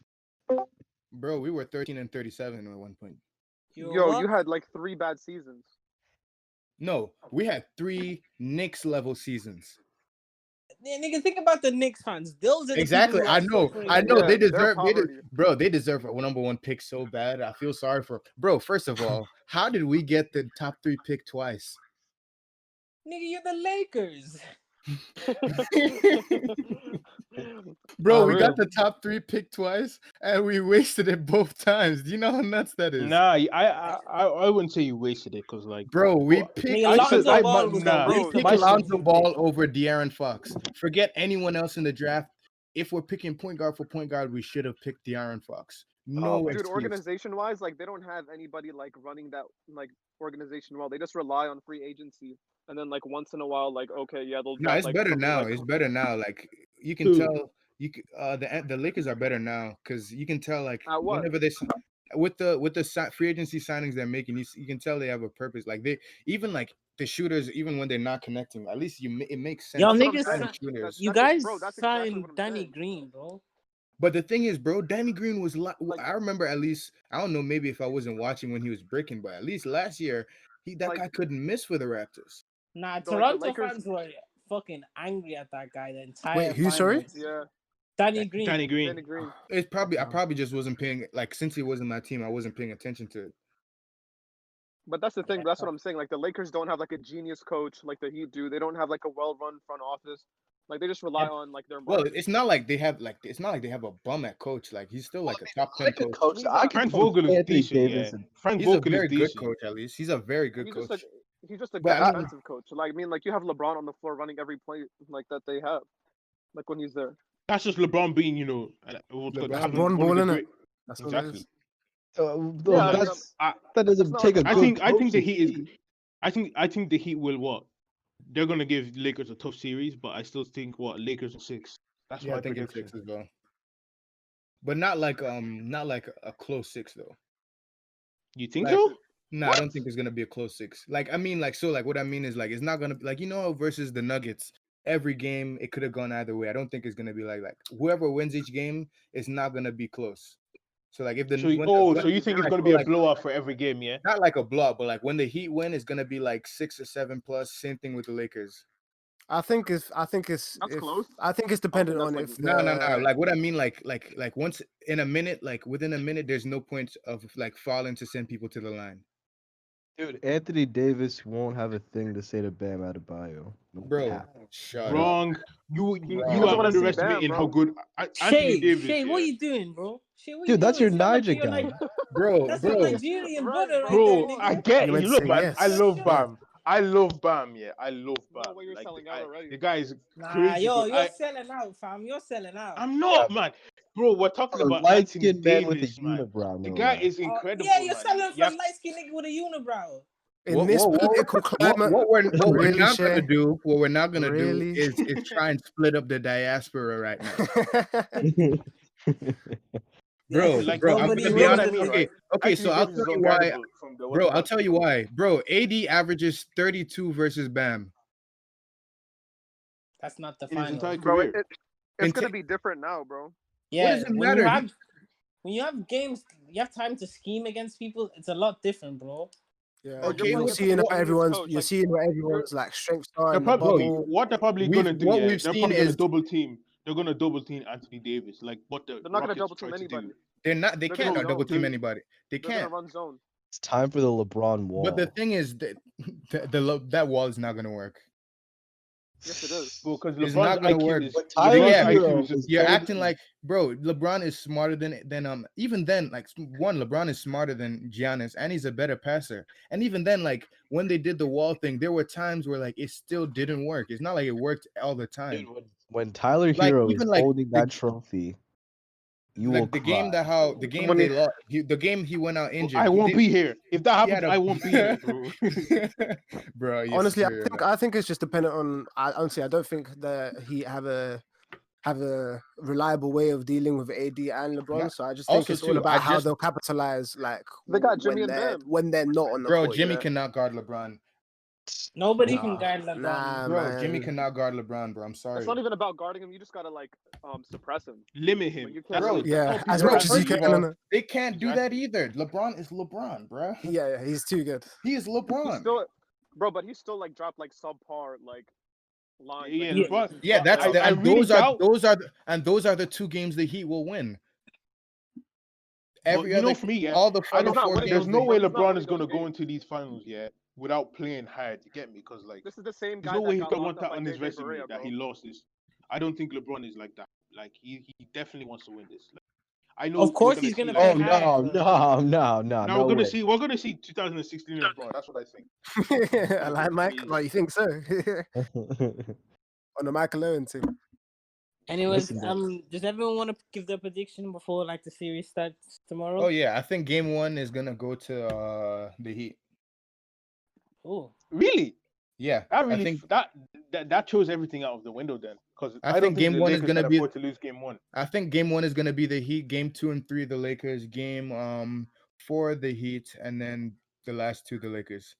Bro, we were 13 and 37 at one point. Yo, you had like 3 bad seasons. No, we had 3 Knicks level seasons. Yeah, nigga, think about the Knicks fans. Those are the Exactly. people who I are know. suffering. I know. Yeah, They they're deserve. poverty. Bro, they deserve a number 1 pick so bad. I feel sorry for. Bro, first of all, how did we get the top 3 pick twice? Nigga, you're the Lakers. Bro, we real. got the top 3 pick twice, and we wasted it both times. Do you know how nuts that is? Nah, I wouldn't say you wasted it because like, Bro, we well, picked. Nigga, I Lonzo said- Ball was nah, a We waste of picked my shit- Lonzo Ball over De'Aaron Fox. Forget anyone else in the draft. If we're picking point guard for point guard, we should have picked De'Aaron Fox. No Dude, excuse. organization wise, like they don't have anybody like running that like organization well. They just rely on free agency, and then like once in a while, like okay, yeah, they'll No, draft it's like better somebody now. like It's better now. Like you can Dude. tell, the Lakers are better now because you can tell like At what? whenever with the free agency signings they're making, you can tell they have a purpose. Like they even like the shooters, even when they're not connecting, at least it makes sense. Y'all to niggas sign saying. shooters. You That's what- guys bro, that's exactly signed what I'm Danny saying. Green, bro. But the thing is, bro, Danny Green was Like- I remember at least I don't know maybe if I wasn't watching when he was breaking, but at least last year that Like- guy couldn't miss for the Raptors. Nah, the Toronto Lakers- fans were fucking angry at that guy the entire Wait, who, sorry? finals. Yeah, Danny Green. Danny Green. Danny Green. It's probably I probably just wasn't paying like since he wasn't my team, I wasn't paying attention to it. But that's the thing. That's what I'm saying. Like the Lakers don't have like a genius coach like the Heat do. They don't have like a well-run front office. Like they just rely on like their. Well, market. it's not like they have a bum at coach. Like he's still like a top 10 coach. I can Frank coach Vogel is Anthony decent. Davis Yeah. and- Frank He's a Vogel very is good decent. coach. At least he's a very good He's coach. just a But good I- defensive coach. Like I mean, like you have LeBron on the floor running every play like that they have, like when he's there. That's just LeBron being, having LeBron one of the balling it. great- That's what it Exactly. is. Yeah, that doesn't not take like a a- good I think coach the to Heat is. succeed. I think the Heat will what? They're gonna give Lakers a tough series, but I still think Lakers in 6. That's Yeah, my I think prediction. it's 6 as well. But not like a close 6 though. You think Like- so? No, I don't think it's gonna be a close 6. Like I mean, like so, like what I mean is like it's not gonna like versus the Nuggets. Every game it could have gone either way. I don't think it's gonna be like whoever wins each game is not gonna be close. So like if the So you think it's gonna be a blowout for every game? Yeah. not like a blowout, but like when the Heat win, it's gonna be like 6 or 7 plus. Same thing with the Lakers. I think it's That's close. I think it's dependent that's on like- if No. Like what I mean, like once in a minute, like within a minute, there's no point of like falling to send people to the line. Dude, Anthony Davis won't have a thing to say to Bam Adebayo. No Bro, cap. shut up. Wrong. You He you doesn't are want to see Bam, underestimating how bro. good Anthony Davis. Shay, what Yeah. you doing, bro? Shay, what Dude, you that's doing? your Stand up for Niger your guy. Bro, That's your bro, Nigerian Right, brother right bro. there, Bro, nigga. I get You it. meant to Look, say man, yes. I love Yeah. Bam. I love Bam. Yeah, I love No Bam. way you're Like selling out already. the guy is Nah, crazy yo, good. you're selling out, fam. You're selling out. I'm not, man. Bro, we're talking A about light Anthony skinned man with a Davis, man. unibrow, The no guy less. is Oh, incredible, yeah, you're man. selling You for have- light skinned nigga with a unibrow. In this political climate, what we're really, not gonna Shay? do, what we're not gonna Really? do is try and split up the diaspora right now. Bro, like bro, I'm Nobody gonna you be know what wins I honest. in mean, the Okay, right? okay, so Anthony I'll Davis tell is you why, unguardable from the bro. I'll weather tell you why, bro. AD averages 32 versus Bam. That's not the in his final. entire Bro, career. it's And gonna be different now, bro. what Yeah, does it matter? when you have games, you have time to scheme against people. It's a lot different, bro. Yeah, Okay, you're what- seeing what- how everyone's. coach, You're like, seeing what everyone's like strengths are They're in the probably bubble. what they're probably We've- gonna do. what Yeah, we've they're seen probably gonna is- double team. They're gonna double team Anthony Davis, like what the They're not gonna Rockets double tried team to anybody. do. They're not. They They're can't gonna double zone. team anybody. They They're gonna can't. run zone. It's time for the LeBron wall. But the thing is that that wall is not gonna work. Yes, it is. Because It's LeBron's not gonna IQ work. is But Tyler LeBron's Yeah, IQ Hero is just is You're older acting than- like, bro, LeBron is smarter than even then, like LeBron is smarter than Giannis, and he's a better passer. And even then, like when they did the wall thing, there were times where like it still didn't work. It's not like it worked all the time. Dude, when Tyler Like, Hero is even, like, holding the- that trophy, you will Like the cry. game the game When they he- lost, the game he went out injured. I won't be here if that he happens. had a- I won't be here, bro. Bro, you're Honestly, serious, man. I think it's just dependent on. Honestly, I don't think that he have a reliable way of dealing with AD and LeBron. No, So I just think also, it's all too, about how just- they'll capitalize. Like They got Jimmy when and they're Bam. when they're not on the bro, court. Jimmy you know? cannot guard LeBron. Nobody Nah, can guard LeBron. nah, Bro, man. Jimmy cannot guard LeBron, bro. I'm sorry. It's not even about guarding him. You just gotta like suppress him. Limit him. Like, you can't That's Bro, it. Yeah, That's all as people much as are you first doing. can. of all, they can't do Exactly. that either. LeBron is LeBron, bro. Yeah, he's too good. He is He's LeBron. still, bro, but he still like dropped like subpar like lines. Yeah, like, LeBron- Yeah, fuck that's up. the, I and really those are doubt- those are the two games the Heat will win. But Every you know, other for me, yeah, all the I final don't know, four what do you- there's games. no way he's not LeBron winning is gonna those go games. into these finals, yeah, without playing hard. You get me? Because like, This is the same guy there's no way that he got can want locked up that by on his JJ resume Barea, that bro. he lost this. I don't think LeBron is like that. Like he definitely wants to win this. Like, I know. Of course we're he's see, gonna like, play Oh hard. no. Now No we're gonna way. see. We're gonna see 2016 LeBron. That's what I think. I like Mike. Well, you think so? On the Michael Owen team. Anyways, Listen, bro. does everyone want to give their prediction before like the series starts tomorrow? Oh yeah, I think game one is gonna go to the Heat. Oh, Really? Yeah, That really I think that throws everything out of the window then. Because I I don't think game the one is Lakers gonna can be- afford to lose game one. game one is gonna be the Heat. Game 2 and 3 the Lakers. Game 4 the Heat, and then the last 2 the Lakers.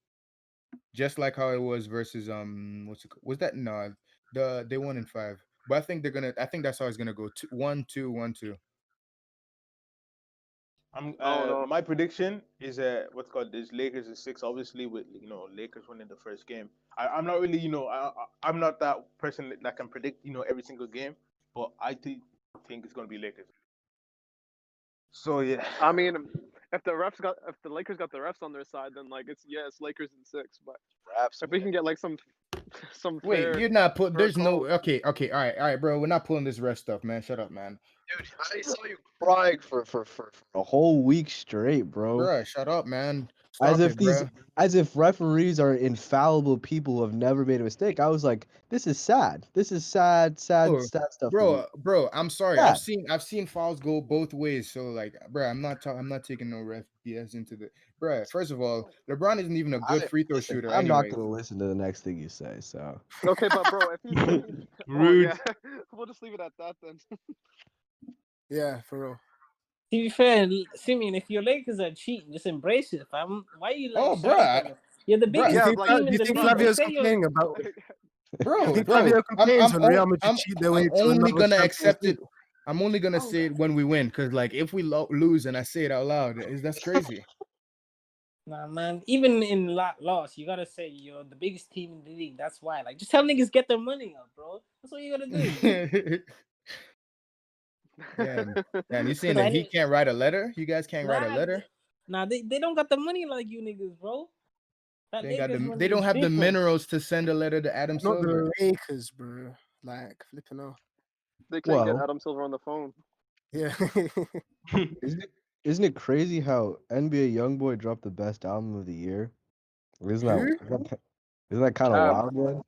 Just like how it was versus was that no they won in 5. But I think that's how it's gonna go. 1-2, 1-2. I'm Oh, no. my prediction is what's called this Lakers in 6. Obviously, with Lakers winning the first game. I'm not really I'm not that person that can predict every single game, but I think it's gonna be Lakers. So yeah, I mean, if the Lakers got the refs on their side, then like it's Lakers in 6. But if we can get like some Wait, fair, you're not put. fair There's no. calls. Okay, all right, bro. We're not pulling this rest stuff, man. Shut up, man. Dude, I saw you crying for a whole week straight, bro. Bruh, shut up, man. As Stop if it, bruh. as if referees are infallible people who have never made a mistake. I was like, this is sad. This is sad Bro, stuff. for me. Bro, I'm sorry. Yeah. I've seen fouls go both ways. So like, bruh, I'm not taking no ref BS into the. Bruh, first of all, LeBron isn't even a good free throw Listen, shooter. I'm not Anyways. gonna listen to the next thing you say. So Okay, but bro, if he's Rude. Oh, yeah. We'll just leave it at that then. Yeah, for real. to be fair, Simeon, if your Lakers are cheating, just embrace it, fam. Why are you like? Oh, shying bruh, from it? You're the biggest Yeah, team like- in Do you the think league. Flavio's Say you're- complaining about? bro, I think bro. Flavio complains when Real Madrid I'm- cheat their way I'm to only another gonna Champions accept League. it. I'm only gonna say it when we win, because like if we lose and I say it out loud, that's crazy. Nah, man. Even in loss, you gotta say you're the biggest team in the league. That's why. Like, just tell niggas get their money up, bro. That's what you gotta do. Man, you saying Cause that he can't write a letter? You guys can't write a Nah, letter? Nah, they don't got the money like you niggas, bro. That They got Lakers the. one They is don't have the different. minerals to send a letter to Adam Not Silver. the Lakers, bro. Like flipping out. They can't get Well, Adam Silver on the phone. Yeah. isn't it crazy how NBA YoungBoy dropped the best album of the year? Isn't Who? isn't that kind of Cab. wild, man?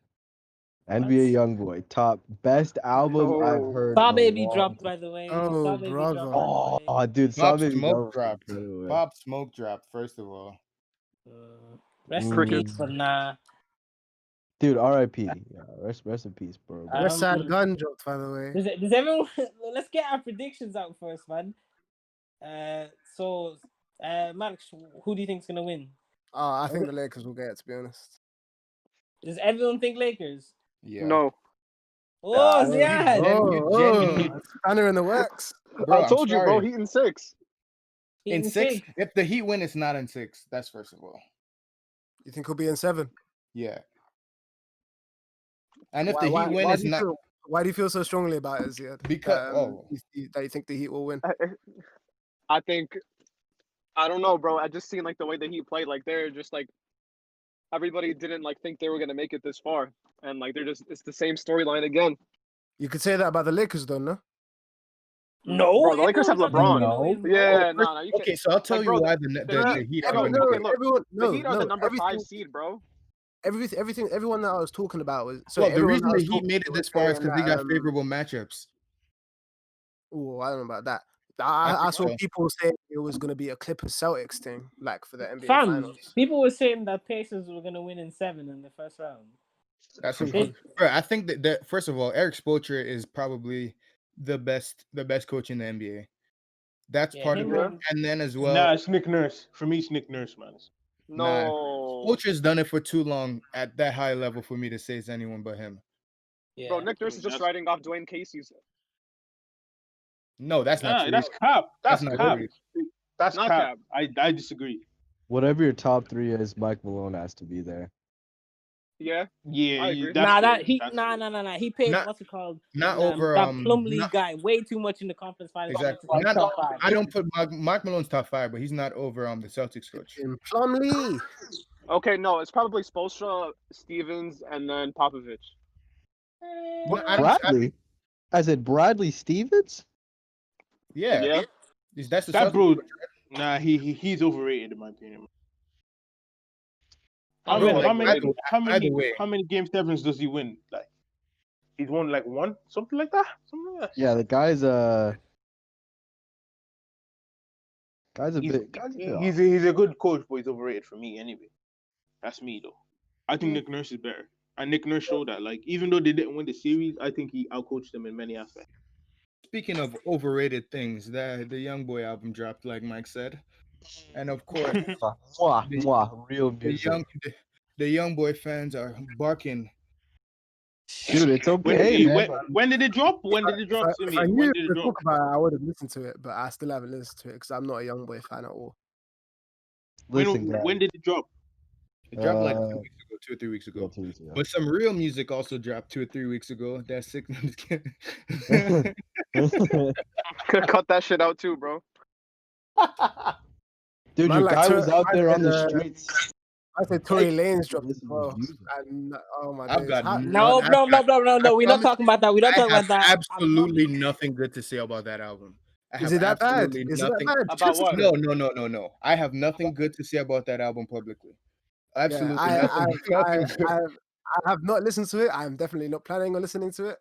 NBA YoungBoy, top best album I've No. heard Saw in a Baby long dropped, time. by the way. Oh, Saw Baby dropped, brother. by the way. Oh, dude, Pop Baby's Smoke album was dropped. incredible, man. Pop Smoke dropped. First of all, Rest in Crickets. peace, but nah. Dude, R.I.P. Yeah, rest in peace, bro. West Side Gun dropped, by the way. Does everyone? Let's get our predictions out first, man. So, Max, who do you think's gonna win? I think the Lakers will get it, to be honest. Does everyone think Lakers? yeah. No. Oh, You yeah. genuinely, Spanner in the works. bro. I told I'm you, bro. sorry. Heat in 6. In six, if the Heat win, it's not in 6. That's first of all. You think he'll be in 7? Yeah. And if the Heat win, why it's do you not feel, why do you feel so strongly about it, Ziad? because that you think the Heat will win? I think, I don't know, bro. I just seen like the way the Heat played. Like they're just like everybody didn't like think they were gonna make it this far, and like it's the same storyline again. You could say that about the Lakers, though, no? No, Bro, the Lakers have everyone LeBron. thought they were gonna win, Yeah, no, you can't. okay. So I'll tell Like, you bro, why the the Heat are bro, gonna okay, get. look, Everyone, the Heat are the number 5 everything, seed, bro. everyone that I was talking about was. Well, the everyone reason that the was Heat talking made it was this far is saying because they that, got favorable matchups. Oh, I don't know about that. I I think saw so. people saying it was going to be a Clippers Celtics thing, like for the NBA Fam, Finals. people were saying that Pacers were gonna win in 7 in the first round. That's They- impressive. Bro, I think that first of all, Eric Spoelstra is probably the best coach in the NBA. That's Yeah, part of him it, Yeah. and- and then as well, Nah, it's Nick Nurse. For me, it's Nick Nurse, man. No, Spoelstra's done it for too long at that high level for me to say it's anyone but him. yeah. bro. Nick Nurse is just That's- riding off Dwayne Casey's. No, that's not Nah, true. that's cap. That's not cap. true. That's Not cap. cap. I disagree. Whatever your top 3 is, Mike Malone has to be there. Yeah, Yeah, I agree. Nah, that's he fair. nah. He paid Not- what's it called? Not over that Plumlee not- guy way too much in the conference finals. exactly. Like Not- top 5. I don't put Mark Malone's top 5, but he's not over the Celtics coach. In Plumlee. Okay, no, it's probably Spoelstra, Stevens, and then Popovich. What, I don't- Bradley? As in Bradley Stevens? Yeah, Yeah. that's the That Celtics bro. coach, right? Nah, he's overrated in my opinion. How Bro, many? like, either way. How many game 7s does he win? Like, he's won like 1, something like that. Something like that. Yeah, the guy's a He's bit. he's a good coach, but he's overrated for me anyway. That's me though. I think Nick Nurse is better, and Nick Nurse showed that. Like, even though they didn't win the series, I think he outcoached them in many aspects. Speaking of overrated things, the Young Boy album dropped, like Mike said, and of course, Real music. the Young Boy fans are barking. Dude, it's When, okay, man. when did it drop? When did it drop? If Simi? I When knew did to it drop? talk about it, I would have listened to it, but I still haven't listened to it because I'm not a Young Boy fan at all. Listen, guys. When did it drop? It dropped like 2 weeks ago, 2 or 3 weeks ago. Yeah, 2 weeks ago. But some real music also dropped 2 or 3 weeks ago. That's sick. I'm just kidding. Cut that shit out too, bro. Dude, Man, your like, guy was out there on the uh, streets. I said Tory Lanez dropped as Listen to well. his music. And oh my I've days. got How- No. I We're not promise talking about that. We're not I talking have about that. absolutely nothing good to say about that album. I Is have it that bad? absolutely Is it that nothing. bad? About what? No. I have nothing good to say about that album publicly. Absolutely Yeah, nothing. nothing good. I have not listened to it. I'm definitely not planning on listening to it.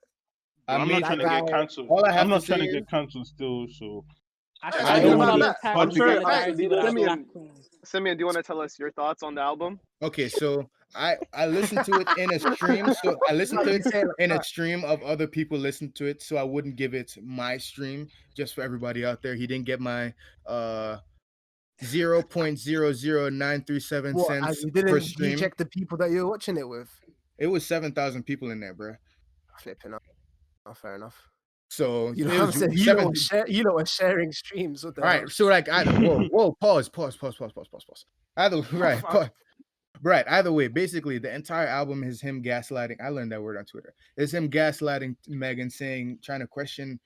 I I'm mean, not trying to get cancelled. all I have I'm not to trying say to is- get cancelled still. So I I don't know want about to that. tag I'm sure- solidarity with Simeon- Black Queens. Simeon, do you want to tell us your thoughts on the album? Okay, so I listened to it in a stream. So I listened to it in a stream of other people listened to it, so I wouldn't give it my stream just for everybody out there. He didn't get my 0.00937 What? cents As you per didn't stream. check the people that you're watching it with. It was 7,000 people in there, bro. Flipping up. Oh, fair enough. So You know it what I'm was saying? You seven- know what sharing streams. What the All right, hell? so like, whoa, pause. Either right, right. Either way, basically, the entire album is him gaslighting. I learned that word on Twitter. It's him gaslighting Megan, trying to question.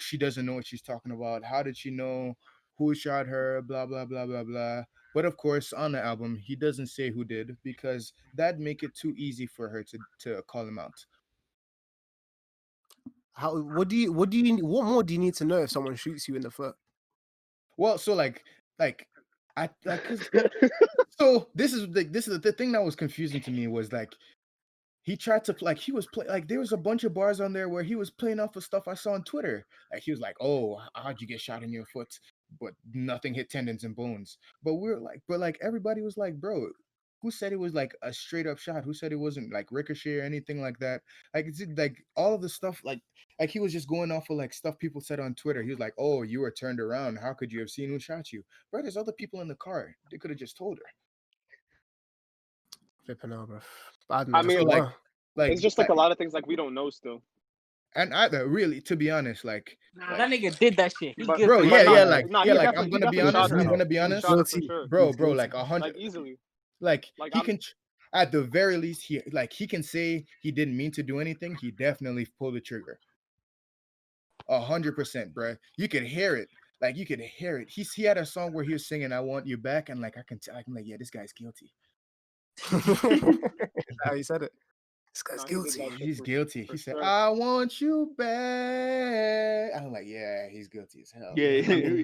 She doesn't know what she's talking about. How did she know? Who shot her? Blah blah blah blah blah. But of course, on the album, he doesn't say who did because that'd make it too easy for her to call him out. What more do you need to know if someone shoots you in the foot? Well, so like I like because so this is the thing that was confusing to me was like he tried to like he was play like there was a bunch of bars on there where he was playing off of stuff I saw on Twitter. Like he was like, "Oh, how'd you get shot in your foot?" But nothing hit tendons and bones. But like everybody was like, "Bro, who said it was like a straight up shot? Who said it wasn't like ricochet or anything like that?" Like like all of the stuff like he was just going off of like stuff people said on Twitter. He was like, "Oh, you were turned around. How could you have seen who shot you?" Bro, there's other people in the car. They could have just told her. Flipping out, bro. I don't I know. mean, So Just, it's just like a lot of things like we don't know still. and I really, to be honest, like, Nah, that nigga did that shit. He But- guilty. bro, but yeah, nah, yeah, he like, definitely- I'm he gonna be definitely honest. shot her, I'm though. gonna be He honest, shot her for Guilty. sure. bro, He's like guilty. 100, Like easily. like Like, he I'm- can, at the very least, he can say he didn't mean to do anything. He definitely pulled the trigger. 100%, bro. You could hear it. Like you could hear it. He had a song where he was singing "I Want You Back," and like I can tell, I'm like, yeah, this guy's guilty. How you said it. This guy's Nah, he did guilty. that shit He's guilty. for He said, sure. "I want you back." I'm like, yeah, he's guilty as hell. Yeah,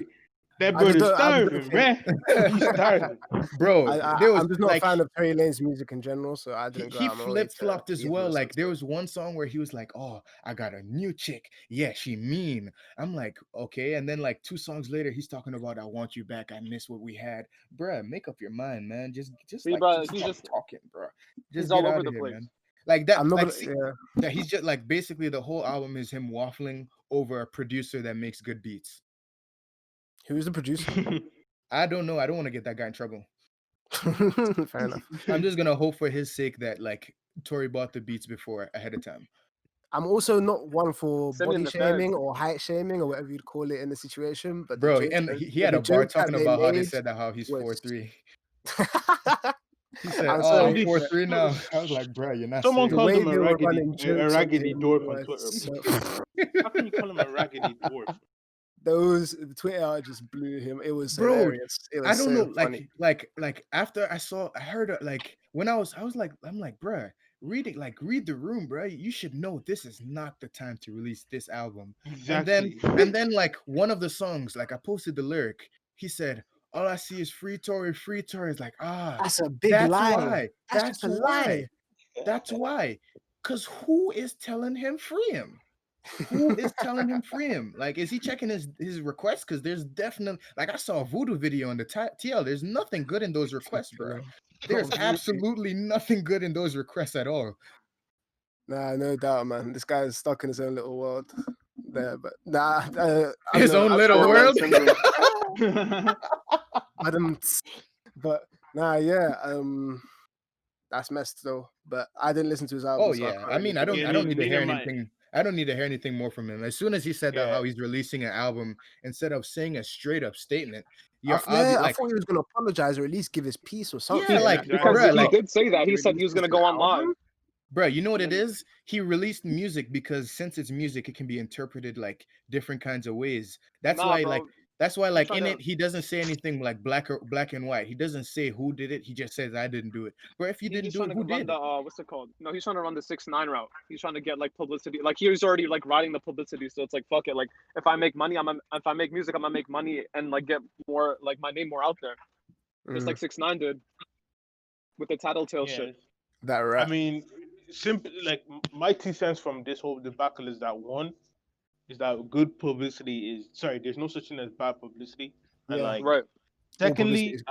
that I bird just is don't- I just starving, don't man. He's starving. Bro, there was I'm just not like a fan of Tory Lane's music in general, so I he, didn't go he out of my way flip to flopped as even well. listen Like to there it. was one song where he was like, "Oh, I got a new chick. Yeah, she mean." I'm like, okay. And then like 2 songs later, he's talking about "I want you back. I miss what we had." Bruh, make up your mind, man. Just See, like bro, just he's stop just talking, bro. he's Just all get over out the of here, place. man. Like that, I'm not like gonna. see, Yeah. that he's just like basically the whole album is him waffling over a producer that makes good beats. Who's the producer? I don't know. I don't want to get that guy in trouble. Fair enough. I'm just gonna hope for his sake that like Tory bought the beats before ahead of time. I'm also not one for Send me in body the feds. shaming or height shaming or whatever you'd call it in the situation. But Bro, the jokes and that, he had the a bar jokes that talking they about how they made said that how he's was- 4'3". He said, I'm "Oh, sorry, I'm but- 4'3" now." I was like, "Bro, you're not Someone serious." called way him they were running a jokes on raggedy him dwarf on was Twitter. so- How can you call him a raggedy dwarf? those Twitter just blew him. It was Bro, hilarious. It was I don't so know, funny. like after I heard it, like when I was like, I'm like, "Bruh, read it, like read the room, bruh. You should know this is not the time to release this album." Exactly. And then like one of the songs, like I posted the lyric, he said, "All I see is free Tory, free Tory." It's like, That's a big that's lie. why. That's That's just a lie. why. That's why. Cause who is telling him free him? Who is telling him free him? Like, is he checking his requests? Because there's definitely like I saw a voodoo video on the TL. There's nothing good in those requests, bro. There's Voodoo. absolutely nothing good in those requests at all. Nah, no doubt, man. This guy is stuck in his own little world there. But nah, His own little sure, world. man, but nah, yeah. That's messed though. But I didn't listen to his album. Oh so yeah. can't I really mean, I go don't Yeah, I don't need to neither hear am I. anything. I don't need to hear anything more from him. As soon as he said that Yeah. how he's releasing an album instead of saying a straight up statement, you're Yeah, I like, thought he was gonna apologize or at least give his piece or something. yeah, like, exactly. because bruh, he like, did say that. He said he was gonna go on live. bro, you know what And it then- is? He released music because since it's music, it can be interpreted like different kinds of ways. That's Nah, why, bro. like, that's why, like, in tryna- it, he doesn't say anything like black and white. He doesn't say who did it. He just says I didn't do it. But if you He's didn't just do it, trying who to run did? the what's it called? No, he's trying to run the 6ix9ine route. He's trying to get like publicity. Like he was already like riding the publicity, so it's like fuck it. Like if I make money, if I make music, I'm gonna make money and like get more like my name more out there. Just like 6ix9ine did with the Tattletale Yeah. shit. That rap. I mean, simple like my 2 cents from this whole debacle is that one is that good publicity is sorry. There's no such thing as bad publicity, and Yeah. like Right. secondly, is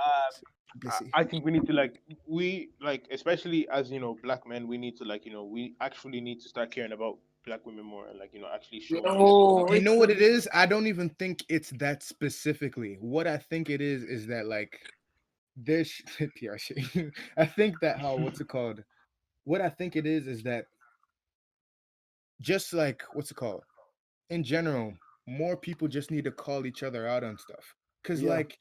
publicity. I think we need to like especially as black men, we need to we actually need to start caring about black women more and actually show. Oh, You know what it is? I don't even think it's that specifically. What I think it is that like this PR shit. I think that what's it called? What I think it is that just like what's it called? In general, more people just need to call each other out on stuff. Cause Yeah. like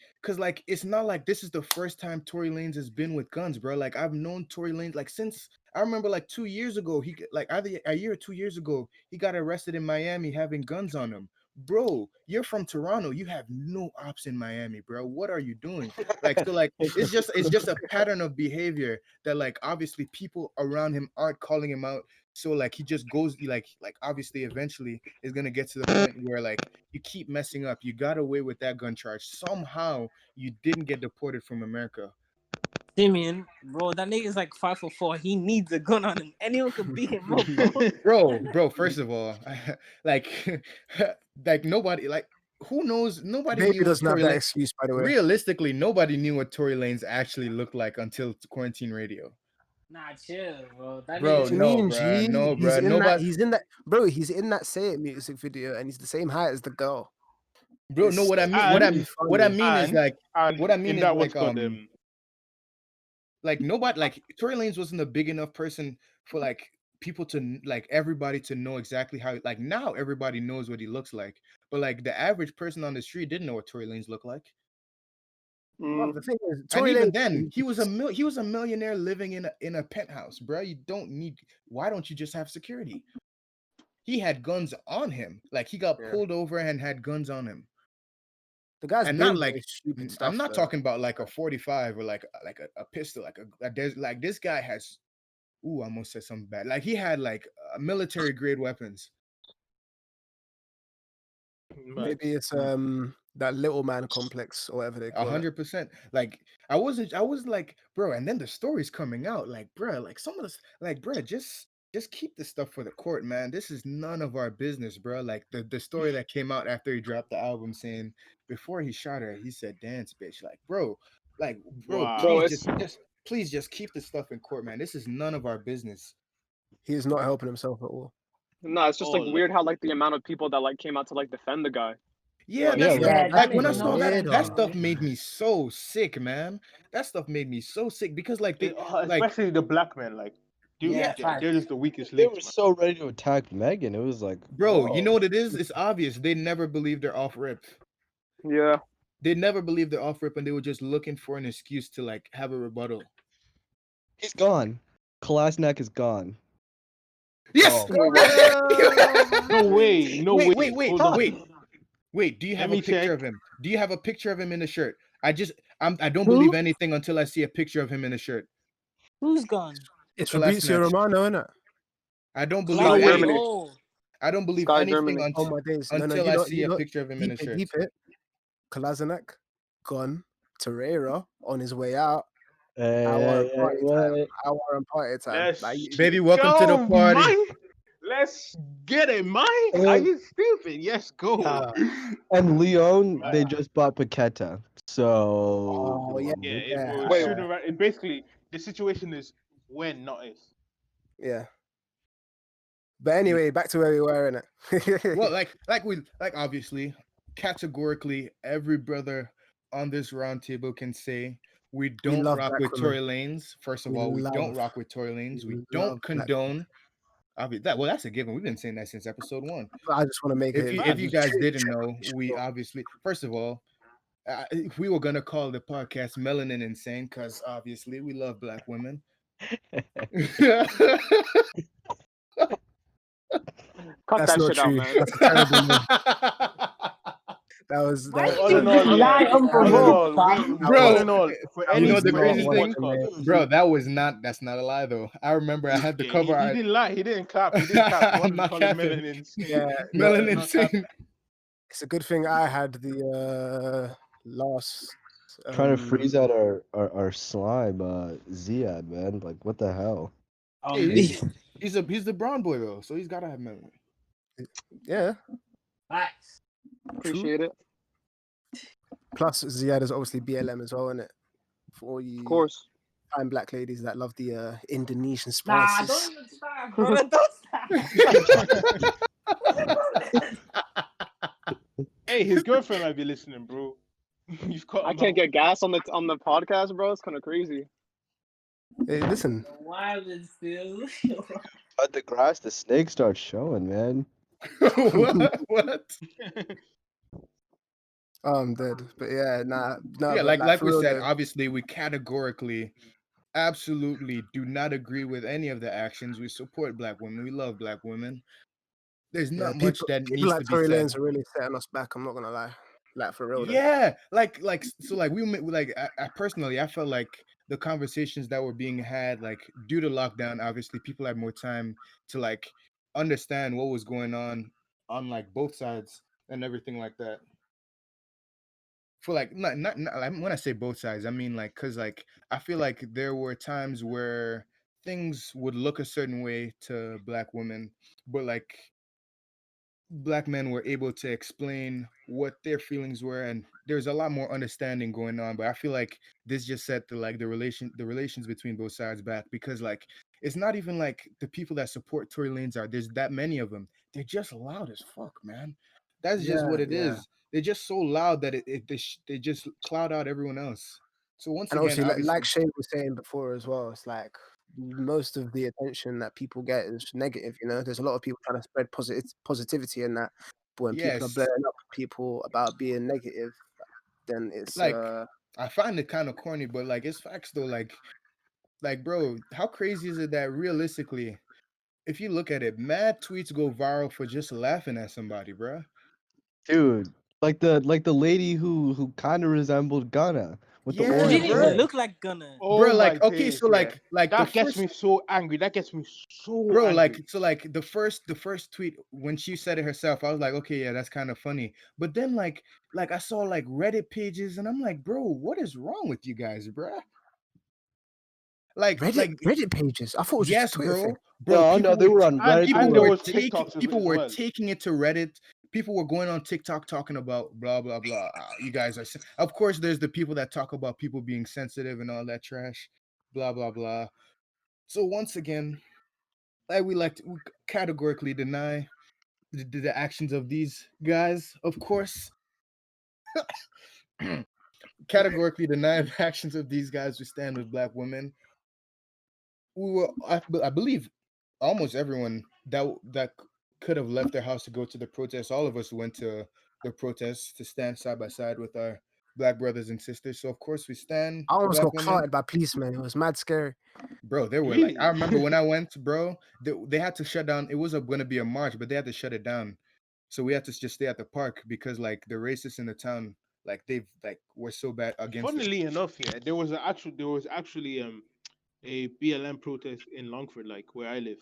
it's not like this is the first time Tory Lanez has been with guns, bro. Like I've known Tory Lanez like since I remember like 2 years ago, he like either a year or 2 years ago, he got arrested in Miami having guns on him. bro, you're from Toronto. You have no ops in Miami, bro. What are you doing? Like, so like it's just a pattern of behavior that like obviously people around him aren't calling him out. So like he just goes like obviously eventually is gonna get to the point where like you keep messing up. You got away with that gun charge. Somehow you didn't get deported from America. Simeon, bro, that nigga's like 5'4". He needs a gun on him. Anyone could beat him up, bro. Bro, first of all, like like nobody like who knows nobody Baby knew what doesn't have Tory that Lane excuse, by the way. realistically nobody knew what Tory Lanez actually looked like until quarantine radio. Nah, chill, bro. That Bro, What do nigga. you no, mean, bruh, G? no, He's bruh, in that. nobody, He's in that. Bro, he's in that Say It music video, and he's the same height as the girl. bro. No, what I mean, and what I mean is and like, and what I mean in is that what's called like nobody, like Tory Lanez wasn't a big enough person for like people to like everybody to know exactly how. Like now, everybody knows what he looks like, but like the average person on the street didn't know what Tory Lanez looked like. Bro, the thing is, And Tory even Lanez. then, he was a millionaire living in a penthouse, bro. You don't need. Why don't you just have security? He had guns on him. Like he got Yeah. pulled over and had guns on him. The guy's And been not doing like stupid stuff. I'm not though. talking about like a 45 or like a pistol. There's like this guy has. Ooh, I almost said something bad. Like he had like military grade weapons. Maybe it's that little man complex or whatever they call it. 100%. Like I was like, bro, and then the story's coming out. Like, bro, like some of this, like, bro, just keep this stuff for the court, man. This is none of our business, bro. Like the story that came out after he dropped the album saying before he shot her, he said dance bitch. Like, bro, Wow. please Bro, please just keep this stuff in court, man. This is none of our business. He is not helping himself at all. no, it's just like Oh, weird how like the amount of people that like came out to like defend the guy. Yeah, Like, that's Yeah, like that when I nigga saw knows that, weird, that though. stuff made me so sick, man. That stuff made me so sick because like they like especially the black men, like, dude, Yeah, they're just the weakest They links, were man. so ready to attack Megan. It was like, bro, you whoa. know what it is? It's obvious. They never believed they're off rip. Yeah. They never believed they're off rip and they were just looking for an excuse to like have a rebuttal. He's gone. Kalasnak is gone. Yes! Oh. No way, no way. Wait, Hold on. wait. Do you have Let a me picture check. of him? Do you have a picture of him in the shirt? I don't Who? believe anything until I see a picture of him in the shirt. Who's gone? It's Collapse Fabrizio next. Romano, isn't it? I don't Sky believe Germany. anything. Oh, I don't believe Sky anything Germany. Oh my days! No, until you I know, see a picture of him in the shirt. Deep it. Kalazanek gone. Torreira on his way out. Hour and party time. Hour and party time. Let's Like, Baby, welcome to the go, party. man. Let's get it, man. Are you stupid? Yes, go. And Leon, they just bought Paqueta. So. Oh, yeah. Yeah, Yeah. Wait. sooner, right? Basically, the situation is when, not if. Yeah. But anyway, back to where we were in it. Well, like obviously, categorically, every brother on this round table can say we don't love rock black with women. Tory Lanez. First of We all, we don't love- rock with Tory Lanez. We we love don't black condone. Well, that's a given. We've been saying that since episode 1. I just want to make If it. you guys didn't know, sure. we obviously, first of all, we were gonna call the podcast "Melanin Insane" because obviously we love black women. Cut That's that not shit out, true. man. That's a terrible name. That was Why that. you All in all, lie yeah. All in unprovoked, all, fam? Bro, all in all, for that any know the for crazy any thing? podcast, Bro, that's not a lie though. I remember I had the yeah, cover. he didn't lie. He didn't clap. He didn't clap. He I'm wanted to not call it capping. melanin. Yeah, Melanin not cap- Insane. it's a good thing I had the last. Trying to freeze out our slime, Ziad, man. Like, what the hell? He's the brown boy though, so he's gotta have melanin. Yeah. Facts. Appreciate it. Plus, Ziad is obviously BLM as well, isn't it? For all you Of course. fine black ladies that love the Indonesian Nah, spices. don't even start, bro. Don't start. Hey, his girlfriend might be listening, bro. You've got. I can't get gas on the podcast, bro. It's kind of crazy. Hey, listen, Wild and still. Cut the grass, the snake starts showing, man. What? I'm dead. But yeah, nah. Yeah, but like for we real said, though, obviously we categorically, absolutely do not agree with any of the actions. We support black women. We love black women. there's Yeah, not much that people needs like to be Tory said. Lanez are really setting us back. I'm not gonna lie, like for real. Though. Yeah, so like like I personally I felt like the conversations that were being had like due to lockdown, obviously people had more time to like understand what was going on like both sides and everything like that. For like not like, when I say both sides, I mean like because like I feel like there were times where things would look a certain way to black women, but like black men were able to explain what their feelings were, and there's a lot more understanding going on. But I feel like this just set the relations between both sides back, because like it's not even like the people that support Tory Lanez are there's that many of them. They're just loud as fuck, man. That's just Yeah, what it yeah. is. They're just so loud that they just cloud out everyone else. So once And again, obviously, like obviously, Shane was saying before as well, it's like most of the attention that people get is negative. You know, there's a lot of people trying to spread positivity in that, but when people are yes, blowing up people about being negative, then it's like I find it kind of corny, but like it's facts though. Like bro, how crazy is it that realistically, if you look at it, mad tweets go viral for just laughing at somebody, bro. Dude, like the lady who kind of resembled Gunna with the She Yeah, orange didn't even hair. bro. look like Gunna. Bro, Oh my like okay, days, so yeah. like the That gets first me so angry. That gets me so bro, angry. like so like the first tweet when she said it herself, I was like, okay, yeah, that's kind of funny. But then like I saw like Reddit pages and I'm like, bro, what is wrong with you guys, bro? Like Reddit pages. I thought it was just a yes, Twitter thing. bro, No, they were on And Reddit. They and were there on was TikToks people as were well. taking it to Reddit. People were going on TikTok talking about blah blah blah. You guys are of course there's the people that talk about people being sensitive and all that trash, blah blah blah. So once again, we categorically deny the actions of these guys. Of course, categorically deny the actions of these guys who stand with black women. I believe almost everyone that could have left their house to go to the protest. All of us went to the protests to stand side by side with our black brothers and sisters. So of course we stand I almost black got women. clouted by policemen. It was mad scary. Bro, they were like, Really? I remember when I went, bro, they had to shut down. It was going to be a march, but they had to shut it down. So we had to just stay at the park because like the racists in the town, like they've like were so bad against us. Funnily enough, yeah, there was actually a BLM protest in Longford, like where I live.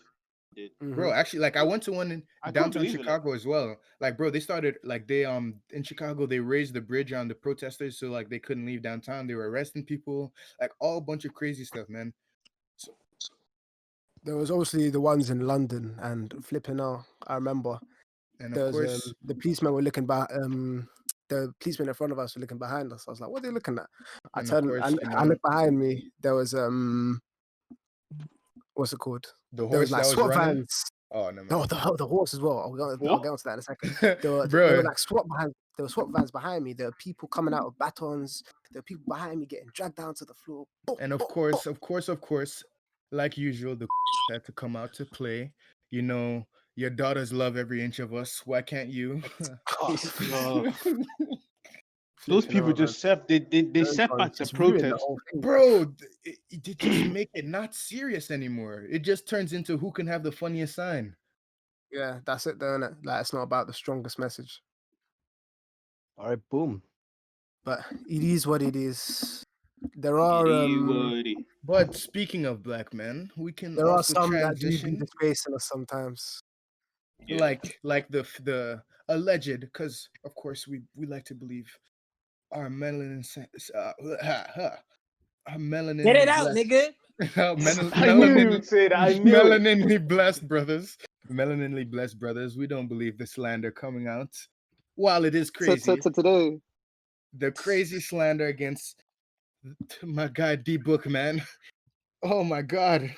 Did Bro, Hmm. actually, like I went to one in I couldn't downtown believe it. Like, Chicago as well. Like, bro, they started like they in Chicago they raised the bridge on the protesters so like they couldn't leave downtown. They were arresting people, like all bunch of crazy stuff, man. So, There was obviously the ones in London and flipping out. I remember and of there was course, the policemen were looking back. The policemen in front of us were looking behind us. I was like, "What are they looking at?" I and of turned. course, I looked behind me. There was what's it called? the There was horse like that was SWAT running. vans. Oh no, No, the horse as well. I'll what? get onto that in a second. man. There were Bro, like SWAT behind. There were SWAT vans behind me. There were people coming out with batons. There were people behind me getting dragged down to the floor. Boom, and of boom, course, boom. like usual, the had to come out to play. You know, your daughters love every inch of us. Why can't you? Oh, Uh, those flipping people out, man. just they Those set ones back the just ruined the protest. whole thing. Bro, it just make it not serious anymore. It just turns into who can have the funniest sign. Yeah, that's it, though, innit? Like, it's not about the strongest message, All right, boom. but it is what it is. There are But speaking of black men, we can there are also some that do be transition disgracing us sometimes. like the alleged, because of course we like to believe our melanin our Get it melaninly out, blessed nigga. I knew you would say that. I knew it. melaninly blessed brothers, melaninly blessed brothers. We don't believe the slander coming out. While it is crazy, Today. the crazy slander against my guy D Book, man. Oh my god.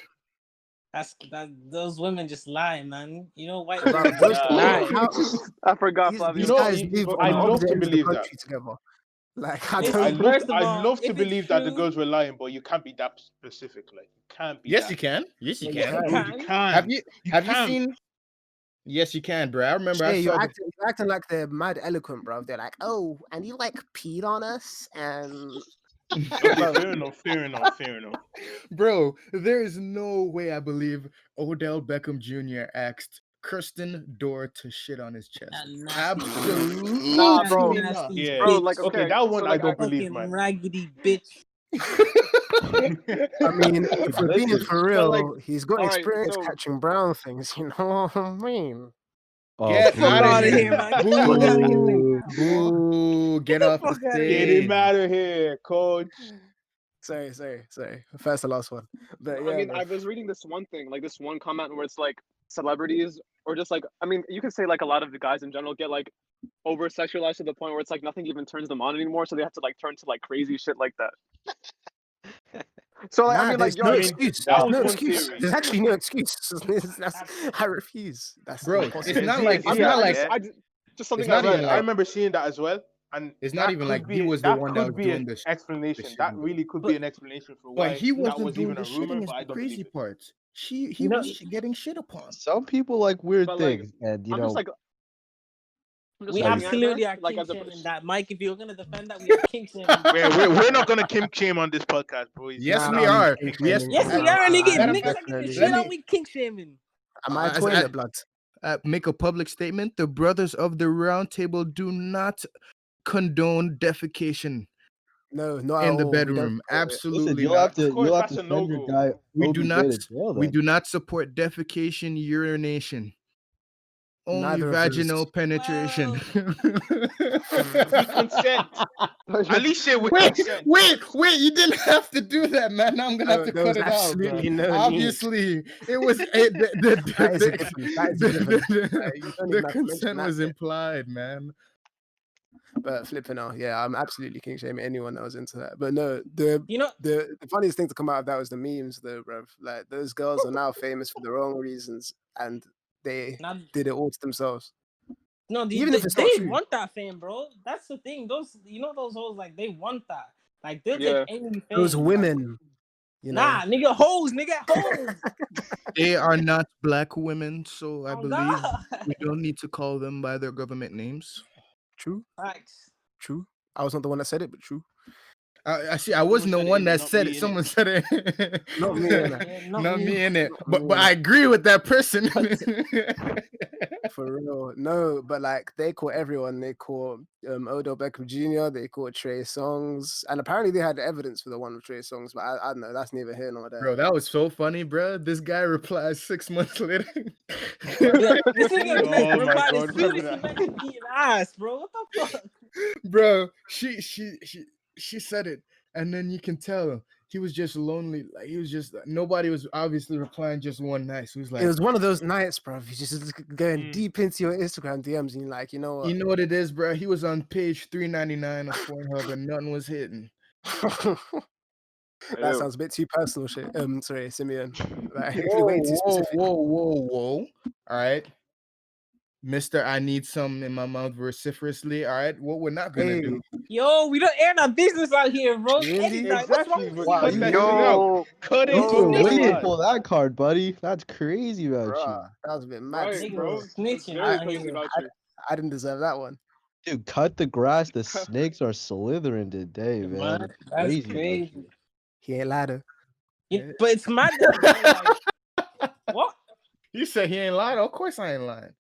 Those women just lie, man. You know, white Bro, women those just Nah. lie. how I forgot, these Flavio. guys You- live I on love opposite to ends of the believe that. country together. Like, I Listen, I don't. love, first of I all, love to if it's believe that the true, girls were lying, but you can't be that specific. Like, you can't be Yes, that. you can. Yes, you Yeah, you can. No, can. you can. can't. Have you You have you can't. seen? Yes, you can, bro. I remember I Shay, saw the you're acting like they're mad eloquent, bro. They're like, oh, and you like peed on us, and Okay, bro, fair enough. bro. There is no way I believe Odell Beckham Jr. asked Chrsitan Dor to shit on his chest. That nasty. Absolutely Nah, bro. not. Nasty Yeah. Bro, bitch. like, Okay, okay, that one so, I like, don't believe, Fucking man. raggedy bitch. I mean, if we're being Listen, for But, real, like, he's got alright, experience so catching brown things. You know what I mean? Oh, Get Fuck out of out of here. here, man. Get the fuck out of here. Boo. Get off the fuck outta Get stage. him out of here, coach. Sorry. First and last one. But I yeah, mean, bro. I was reading this one thing, like this one comment where it's like celebrities or just like, I mean, you could say like a lot of the guys in general get like over sexualized to the point where it's like nothing even turns them on anymore, so they have to like turn to like crazy shit like that. So like, I Nah, mean, there's like, no yo, excuse. that There's was no one excuse. theory. There's actually no excuse. I refuse. That's Bro, impossible. it's not See, like see, it's I not mean, like just something it's I not read. even I like remember seeing that as well, and it's not that even could like be he was the that one that could was be doing an this. explanation. That really could But- be an explanation for But why he that wasn't was doing even the a rumor, shitting is but I the don't crazy believe it. part. He You know- was getting shit upon. some people like weird But, like, things, and I'm just like, We Like- absolutely are like king as a shaming that. Mike, if you're gonna defend that, we are king shaming. We're not gonna Kim shame on this podcast, boys. Yes, Nah, we I'm are. king Yes, shaming. Yes, we Nah, are, nigga. If matter of niggas fact, are getting definitely. shit let on, me- we king shaming. Am I as toilet blood? make a public statement. The brothers of the round table do not condone defecation No, not at in the all. We don't bedroom. support it. listen, Absolutely you'll not. have to Of course, you'll have that's to a send your no-go. guy We do not. OBJ to jail. We Then. do not support defecation, urination. Only Neither of those. vaginal penetration. We consent. At least say we Wait, consent. wait! You didn't have to do that, man. Now I'm gonna have to There cut was it out, bro. absolutely no need. Obviously, it was That is a given. That is a given. You don't the even have to mention consent that was bit. implied, man. But flipping out, yeah, I'm absolutely king shaming anyone that was into that. But no, the You know, the funniest thing to come out of that was the memes, though, bruv. Like those girls are now famous for the wrong reasons, and they now, did it all to themselves. no, Even if it's they not true. want that fame, bro. That's the thing. Those hoes, like, they want that. Like, they'll Yeah. take any fame. Those women, you know. Nah, nigga, hoes. They are not black women, so I Oh, believe God. we don't need to call them by their government names. True, Facts. true. I was not the one that said it, but true. I see. I wasn't the Someone one said it, that not said me, it. innit? Someone said it. Not me, innit? Yeah, Not me in it. Not But me, I agree with that person. For real. No, but like they caught everyone. They caught Odell Beckham Jr., they caught Trey Songz. And apparently they had evidence for the one with Trey Songz, but I don't know. That's neither here nor there. Bro, that was so funny, bro. This guy replies 6 months later. Yeah, this nigga Oh my replied God, as soon as remember he that. mentioned eating ass, bro. What the fuck? Bro, she said it, and then you can tell he was just lonely. Like he was just nobody was obviously replying just one night. So he was like, It was one of those nights, bro. You just going Mm. deep into your Instagram DMs and you're like, you know what? you know what it is, bro? He was on page 399 of Pornhub and nothing was hitting. That Ew. sounds a bit too personal shit. Sorry, Simeon. Like, Whoa, way too whoa, specific. whoa. All right. Mr. I need some in my mouth vociferously. All right. What we're not gonna Hey, do. Yo, we don't air our business out here, bro. Really? Eddie, like, what's wrong Exactly, with but Wow, cut you? that shit out. Cut it. You Oh, were waiting to out. pull that card, buddy. That's crazy about bruh, that was a bit mad. Right, Niggas bro. is snitching Very out crazy here. about you. I didn't deserve that one. you. Dude, cut the grass. The snakes are slithering today, man. Man, It's that's crazy. about crazy. you. He ain't lied. But it's mad though, bro. Like, what? You said he ain't lying. Of course I ain't lying.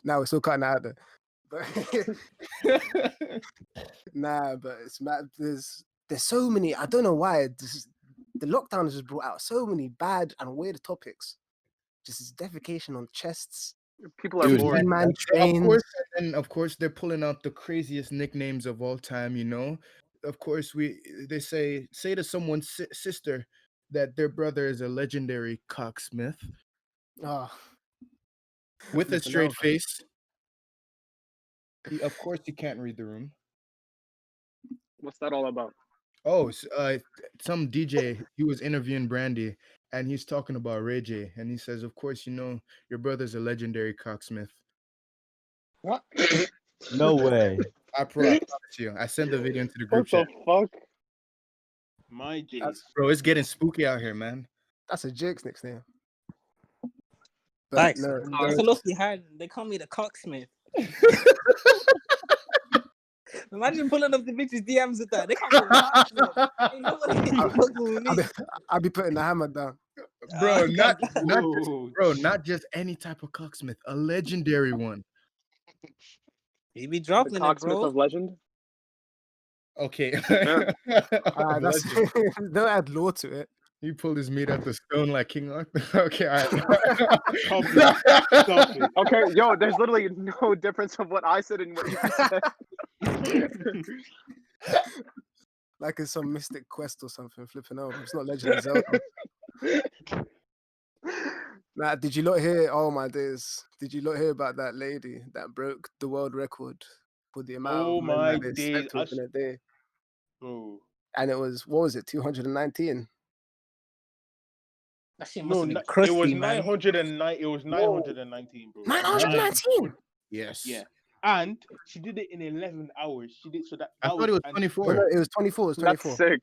Now we're still cutting out there. But nah, but it's mad. There's so many. I don't know why. The lockdown has just brought out so many bad and weird topics. Just defecation on chests. People are Dude, bored. Man Of trains. course, and of course, they're pulling out the craziest nicknames of all time. You know, of course, they say to someone's sister that their brother is a legendary cocksmith Oh, with a Flipping straight out. face. Of course, you can't read the room. What's that all about? Oh, some DJ, he was interviewing Brandy, and he's talking about Ray J, and he says, "Of course, you know your brother's a legendary cocksmith." What? No way. I promise you. I sent the video into the group What the chat. fuck? My days. Bro, it's getting spooky out here, man. that's a Jake's nickname. But Thanks. no, It's a lucky hard. They call me the cocksmith. Imagine pulling up the bitches DMs with that. They call me the cocksmith. Ain't nobody fucking with me. I'll be putting the hammer down. Bro, Okay. not just any type of cocksmith, a legendary one. He be The dropping it, cocksmith bro. of legend. Okay. That's Legend. don't add law to it. He pulled his meat out the stone like King Arthur. Okay, all right. Stop it. Stop it. Okay, yo, there's literally no difference of what I said and what you said. Like it's some mystic quest or something. Flipping over. It's not Legend of Zelda. Nah, did you not hear? Oh my days! Did you not hear about that lady that broke the world record for the amount Oh of men my that they days. slept with in a day? Bro. And it was, what was it? 219. That shit must No, have been it was crusty, man. 909. It was 919, bro. 919. Yes. Yeah. And she did it in 11 hours. She did so that. I that thought it was and- 24. No, it was 24. It was That's 24. sick.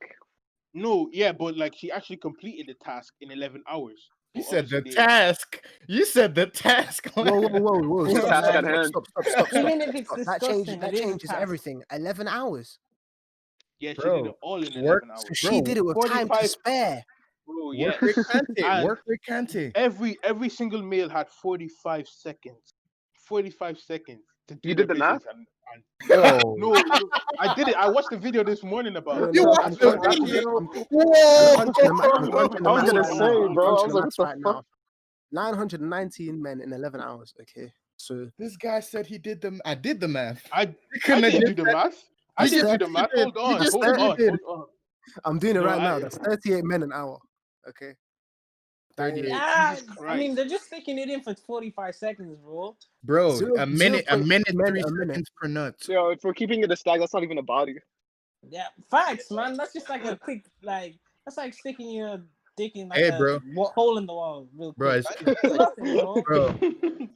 No, yeah, but like she actually completed the task in 11 hours. You So said the obviously they- task. You said the task. Whoa. The Stop, task stop, at hand. stop. Even if it's That disgusting, that it is a changes task. everything. 11 hours. Yeah, she Bro, did it all in 11 work- hours. So she did it with time to 45 spare. Bro, Work yes. rate Kante. And Work rate Kante. every single male had 45 seconds. 45 seconds to do You their did the math? business and Yo, no, I did it. I watched the video this morning about it. You No, watched I'm the punching- video? I'm Whoa! punching the math I was right gonna now. say, I'm bro, I punching was the like, maths what right the now. 919 men in 11 hours. Okay, so This guy said he did the. I did the math. I You I couldn't have didn't do just the said- math. I You didn't just do the math. said it. Hold on, You just hold said on, you did. hold on. I'm doing it No, right now. I- That's 38 men an hour. Okay. That 38. is Yeah, Jesus I mean, Christ. they're just sticking it in for 45 seconds, bro. Bro, Zero- a minute, 0.2 men 3 a minute. seconds per nut. Yo, if we're keeping it a stack, that's not even a body. Yeah, facts, man. That's just like a quick, like, that's like sticking your dick in like Hey, a bro. hole in the wall, real Bro, quick. it's, It's nothing, bro. bro,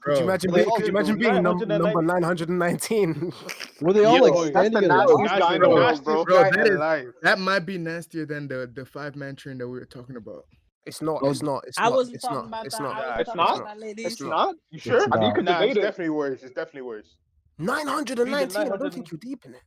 Could you imagine Are they being, all could you good, imagine though? being 990. number 919? were they all Yo, like that's standing the in a nastiest line? guy That's in the the world, nastiest bro. Bro, guy that is- alive. that might be nastier than the 5-man train that we were talking about. It's not. Oh, It's not. It's I not. wasn't It's talking not. about It's that. not. I Nah, was it's talking not? about that, ladies. It's It's not. not? You sure? It's I mean, you not. could Nah, debate it's it. definitely worse. It's definitely worse. 919. I don't 900. think you're deep in it.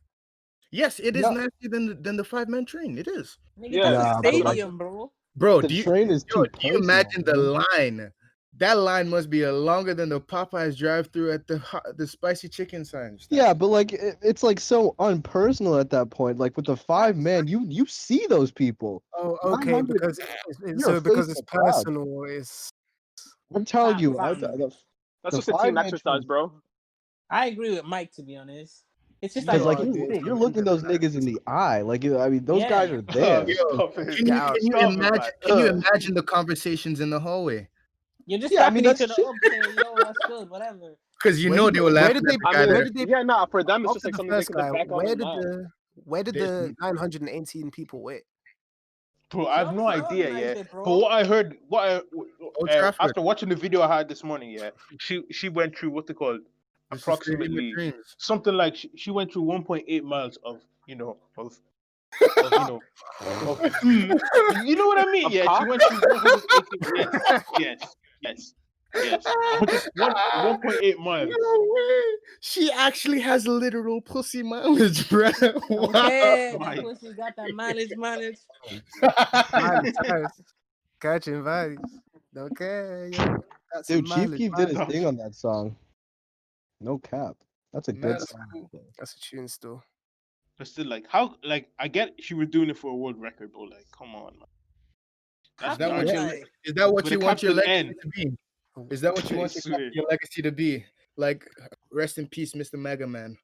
Yes, it is No. nastier than the 5-man train. It is. Nigga, Yeah, that's Nah, a but, like, stadium, bro. Bro, The do you, train is yo, too do you imagine personal, the man. line? That line must be longer than the Popeyes drive-through at the spicy chicken sign. Yeah, but like it's like so unpersonal at that point. Like with the 5 men, you see those people. Oh, okay. 900 Because you're so a because face it's in the crowd. personal. It's I'm telling you, Fam. That's the just a team 5-man exercise, train- bro. I agree with Mike, to be honest. It's just Because like, like are, it's dude. big. you're looking those niggas in the eye. Like I mean, those guys Yeah. are there. Stop it. Can you, out. can you Stop it, imagine? man. Can you imagine the conversations in the hallway? You're just Yeah, I mean, tapping each that's other up, saying, yo, what's good, whatever. Because you Where know did they were where laughing did at they? the I guy mean, there. Where did they? yeah, nah, for them, it's After just like the something they first could look guy, back on and laugh. where did There's the 918 people wait? Bro, I have no Obviously idea organized yet. it, bro. But what I heard, Trafford. after watching the video I had this morning, yeah, she went through what's it called, This is Stadium of approximately Dreams. something like she went through 1.8 miles of you know of you know you know what I mean? Of Yeah, cock? she went through 180. Yes. 1.8 miles. No way. She actually has literal pussy mileage, bro. Wow. Okay, My- that pussy got that mileage. Mileage, catching vibes. Okay, yeah. That's Dude, some Chief mileage, Keef did his mileage. thing on that song. No cap. That's a Man, good that's song. cool. That's a tune still. But still, like, how, like, I get she was doing it for a world record, but like, come on, man. Is that what Yeah. you? Is that what With you a want your capital legacy N. to be? Is that what you want I swear. your legacy to be? Like, rest in peace, Mr. Mega Man.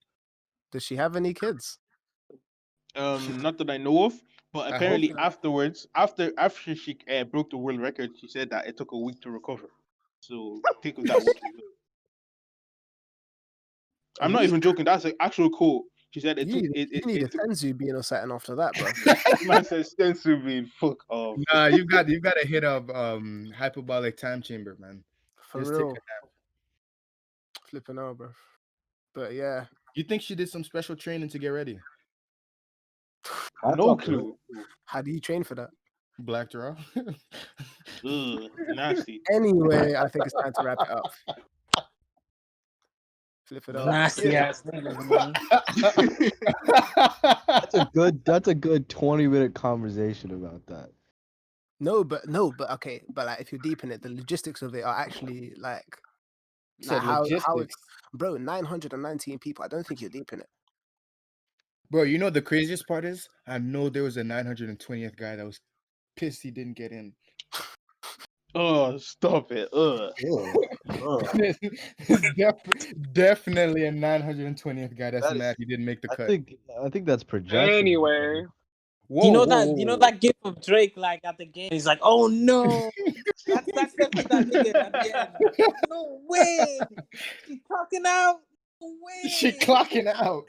Does she have any kids? Not that I know of, but I hope apparently not. afterwards, after she broke the world record, she said that it took a week to recover. So think of that. What you will. I'm not even joking. That's an actual quote. She said it You took need, it. you need a It took, Tenzu being or something after that, bro. man says sensibly fuck off. Nah, you got to hit up hyperbolic time chamber, man. For Just real. take a nap. Flipping out, bro. But yeah. You think she did some special training to get ready? That's No up to her. clue. How do you train for that? Blacked her off. Ugh, nasty. Anyway, I think it's time to wrap it up. Flip it up. Nasty ass niggas, man. That's a good 20-minute conversation about that. No, but okay, but like if you're deep in it, the logistics of it are actually like Said how it's logistics. bro, 919 people. I don't think you're deep in it. Bro, you know the craziest part is? I know there was a 920th guy that was pissed he didn't get in. Oh, stop it. Ugh. Definitely a 920th guy that's That is- mad he didn't make the I cut. think that's projection. Anyway, Whoa, You know whoa. that gif of Drake like at the game. He's like, "Oh no!" That's definitely that nigga at the end. No way. She's talking out. No way. She clocking out.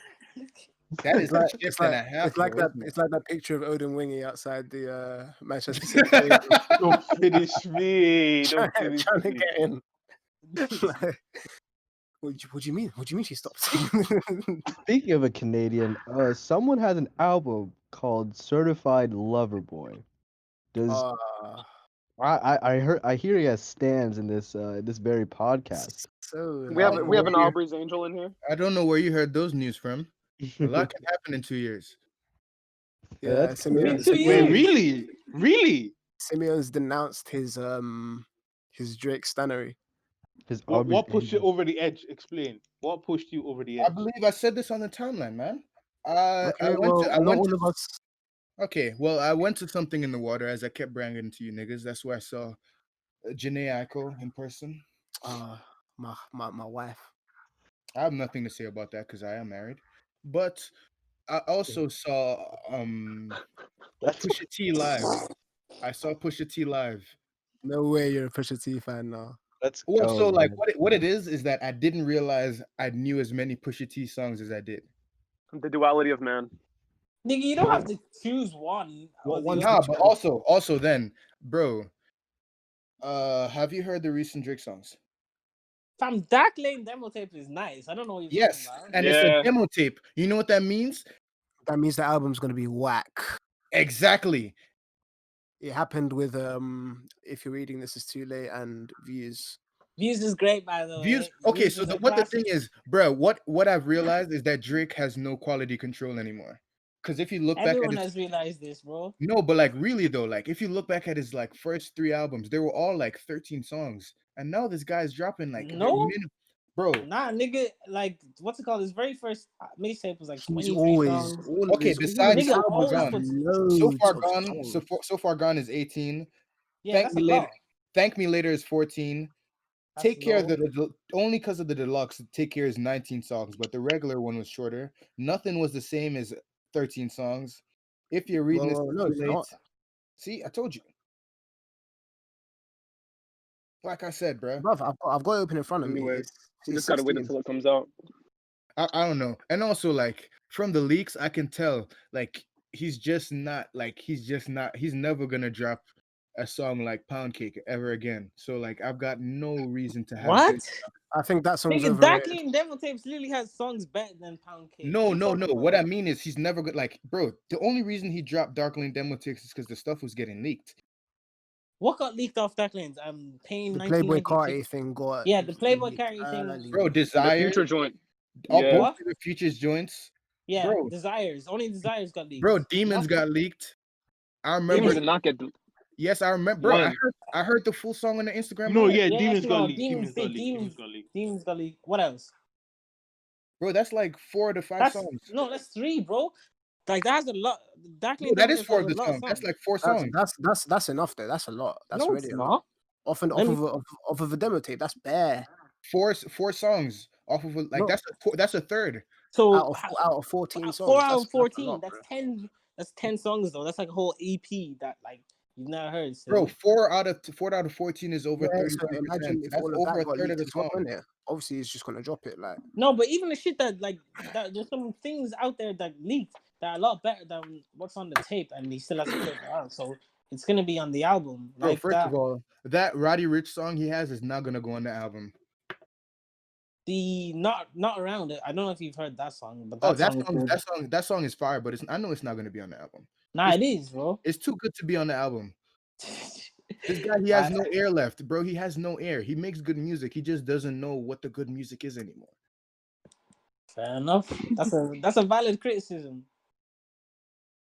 That is It's like a shift and a half. it's like though, that isn't it? it's like that picture of Odin Wingy outside the Manchester City stadium, Don't finish me. Don't trying finish to me. get in. Like, what do you mean? What do you mean she stopped? Speaking of a Canadian, someone has an album called Certified Lover Boy. Does I hear he has stands in this very podcast. so we have like, an Aubrey's Angel in here. I don't know where you heard those news from. A lot can happen in 2 years. yeah, that's Simeon, Me too, Wait, yeah. really? Really? Simeon's denounced his Drake stannery. His What pushed you Aubrey over the edge? Explain. What pushed you over the I edge? believe I said this on the timeline, man. I Okay, went well, to I not went all to of us. okay, well, I went to something in the water as I kept bragging to you niggas. That's where I saw Janae Aiko in person. My wife. I have nothing to say about that because I am married. But I also saw Pusha T live. I saw Pusha T live. No way, you're a Pusha T fan now. Let's Well, go. so like man. what it is that I didn't realize I knew as many Pusha T songs as I did. The duality of man. Nigga, you don't have to choose one. What or the one's other. Nah, but also then, bro, have you heard the recent Drake songs? Fam, Dark Lane demo tape is nice. I don't know what you're Yes, talking about. and it's Yeah. a demo tape. You know what that means? That means the album's gonna be whack. Exactly. It happened with if you're reading this is too late and views. Views is great, by the way. Views. Okay, Views so is a what the classic. thing is, bro, what I've realized is that Drake has no quality control anymore. Because if you look Everyone back at has realized this, bro. no, but like really though, like if you look back at his like first 3 albums, they were all like 13 songs, and now this guy's dropping like No. bro. Nah, nigga, like what's it called? His very first mixtape was like He's 23 always songs. Okay, besides Nigga So Far always Gone, puts- So Far of Gone, songs. So Far Gone is 18. Yeah, that's a lot. Thank Me Later is 14. That's Take Care low. only because of the deluxe. Take Care is 19 songs, but the regular one was shorter. Nothing was the same as 13 songs. If you're reading Well, this no, too it's late, not. see, I told you. Like I said, bro. Bruv, I've got it open in front of me. Anyway, It's you just gotta wait 16. until it comes out. I don't know. And also, like from the leaks, I can tell like he's never gonna drop a song like Pound Cake ever again. So like I've got no reason to have What? I think that song's Nigga, Dark overrated. Lane demo tapes literally has songs better than Pound Cake. No. What you talking What I about? mean is he's never good. Like, bro, the only reason he dropped Dark Lane demo tapes is because the stuff was getting leaked. What got leaked off Dark Lanes? Pain The Playboy 1996. Carti thing got Yeah, the Playboy leaked Carti thing. early. Bro, The Desire, future joint. all Yeah. both of the Futures joints. Yeah, Bro. Desires. Only Desires got leaked. Bro, Demons What? got leaked. I Demons remember. did not get. Yes, I remember. Bro, When? I heard the full song on the Instagram. No, Live. yeah, Yeah, Demons got no, leaked. Demons got leaked. Demons got leaked. What else? Bro, that's like 4 to 5 songs. No, that's 3, bro. Like that has a lot. Dark No, Lane that demo is tapes 4 has of a the lot of songs. That's songs. like 4 songs. That's enough though. That's a lot. That's No, it's already a lot. not. Off Let me- of a demo tape. That's bare. 4 songs off of like No. that's a third. So Out of 14 songs. 4 out that's of 14. a lot, That's bro. 10. That's 10 songs though. That's like a whole EP that like you've never heard. So. Bro, 4 out of 14 is over Yeah, so 33%. imagine if That's all of over that a got third of leaked the as well, song. innit? Obviously, it's just gonna drop it. Like, No, but even the shit that there's some things out there that leaked that are a lot better than what's on the tape, and he still hasn't put it out. So it's gonna be on the album. Bro, Like first that. of all, that Roddy Rich song he has is not gonna go on the album. The not around it. I don't know if you've heard that song, but Oh, that song is good. that song is fire, but I know it's not gonna be on the album. Nah, it is, bro. It's too good to be on the album. This guy, he has no air left, bro. He has no air. He makes good music. He just doesn't know what the good music is anymore. Fair enough. That's a valid criticism.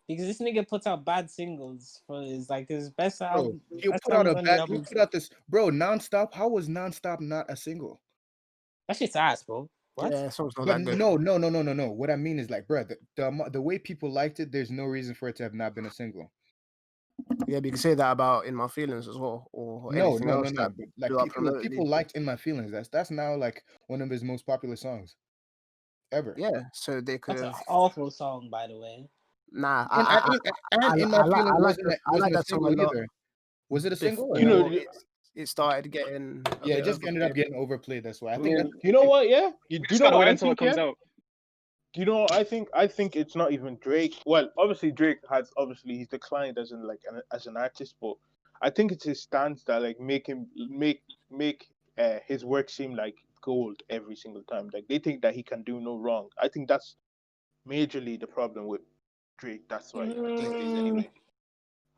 Because this nigga puts out bad singles for his best Bro, album. he'll Best put out songs a on the bad. He'll album. put out this, bro. Nonstop. How was Nonstop not a single? That shit's ass, bro. What? Yeah, song's not But that good. no. What I mean is like, bro, the way people liked it, there's no reason for it to have not been a single. Yeah, but you can say that about In My Feelings as well, or No, anything else that But like blew up people remotely. liked In My Feelings. That's now like one of his most popular songs ever. Yeah, so they could That's an have. awful song, by the way. Nah, And In My Feelings I like wasn't a that song a single lot. either. Was it a single or You no? know, It started getting a Yeah, it bit just ended up overplayed. getting overplayed. That's why I I think. mean, you know what? Yeah, we do you just know gotta what wait I until it think? comes Yeah, out. do you know what I think? I think it's not even Drake. Well, obviously Drake has he's declined as as an artist, but I think it's his stance that like make his work seem like gold every single time. Like they think that he can do no wrong. I think that's majorly the problem with Drake. That's why these days anyway.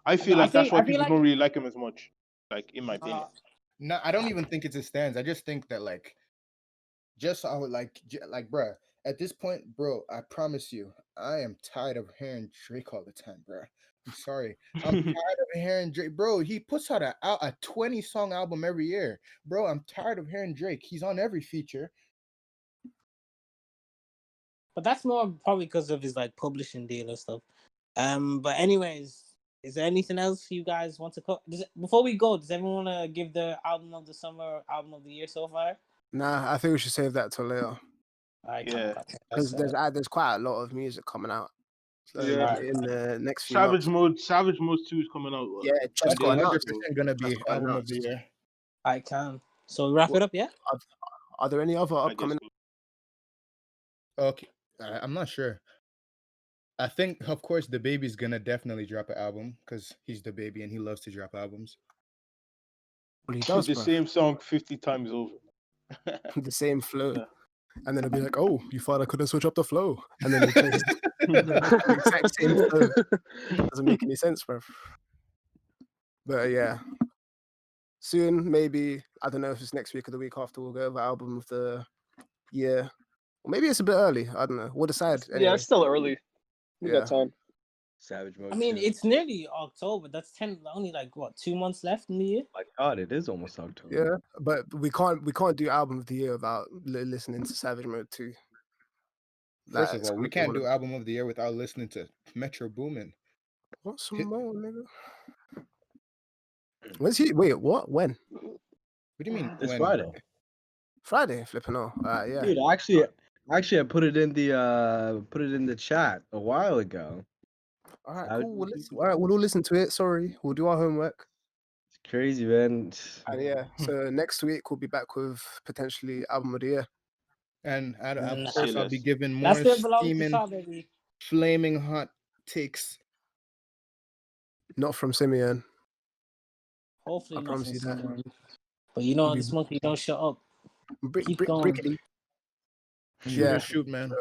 I feel like that's why people don't really like him as much. Like in my opinion. No, I don't even think it's his stands. I just think that like, just I would like, bruh. At this point, bro, I promise you, I am tired of hearing Drake all the time, bruh. I'm sorry. I'm tired of hearing Drake, bro. He puts out a 20-song album every year, bro. I'm tired of hearing Drake. He's on every feature. But that's more probably because of his like publishing deal and stuff. But anyways, is there anything else you guys want to cover? Before we go, does everyone want to give the album of the summer, album of the year so far? Nah, I think we should save that till later. All right, Yeah. Because there's quite a lot of music coming out. So Yeah. in the next few Savage months. Mode 2 is coming out. Yeah, just got announced. 100% gonna be Just got album of announced. the year. I can. So wrap it up, yeah. Are there any other I guess upcoming? Okay, I'm not sure. I think, of course, the baby's gonna definitely drop an album because he's the baby and he loves to drop albums. Well, he does, the bro. same song 50 times over. The same flow. Yeah. And then it'll be like, oh, you thought I couldn't switch up the flow. And then he plays the exact same flow. Doesn't make any sense, bro. But yeah. Soon, maybe, I don't know if it's next week or the week after, we'll go over album of the year. Or maybe it's a bit early. I don't know. We'll decide. Anyway. Yeah, it's still early. We got time. Savage Mode. I mean, 2. it's nearly October. That's only like what, 2 months left in the year. My God, it is almost October. Yeah, but we can't do album of the year without listening to Savage Mode 2. First of all, we can't do album of the year without listening to Metro Boomin. What's some more, nigga? When's he? Wait, what? When? What do you mean? It's when? Friday. Friday, flipping out. Yeah. Dude, actually, I put it in the chat a while ago. All right, I cool. would- All right, we'll all listen to it. Sorry, we'll do our homework. It's crazy, man. And yeah, so next week we'll be back with potentially album of the year. And of Nah. course, I'll be giving more That still belongs to steaming, Shaw, baby. flaming hot takes. Not from Simeon. Hopefully I not promise from you that. someone. But you know, We- this monkey don't shut up. Keep going. Brickety. Yeah. Shoot, man.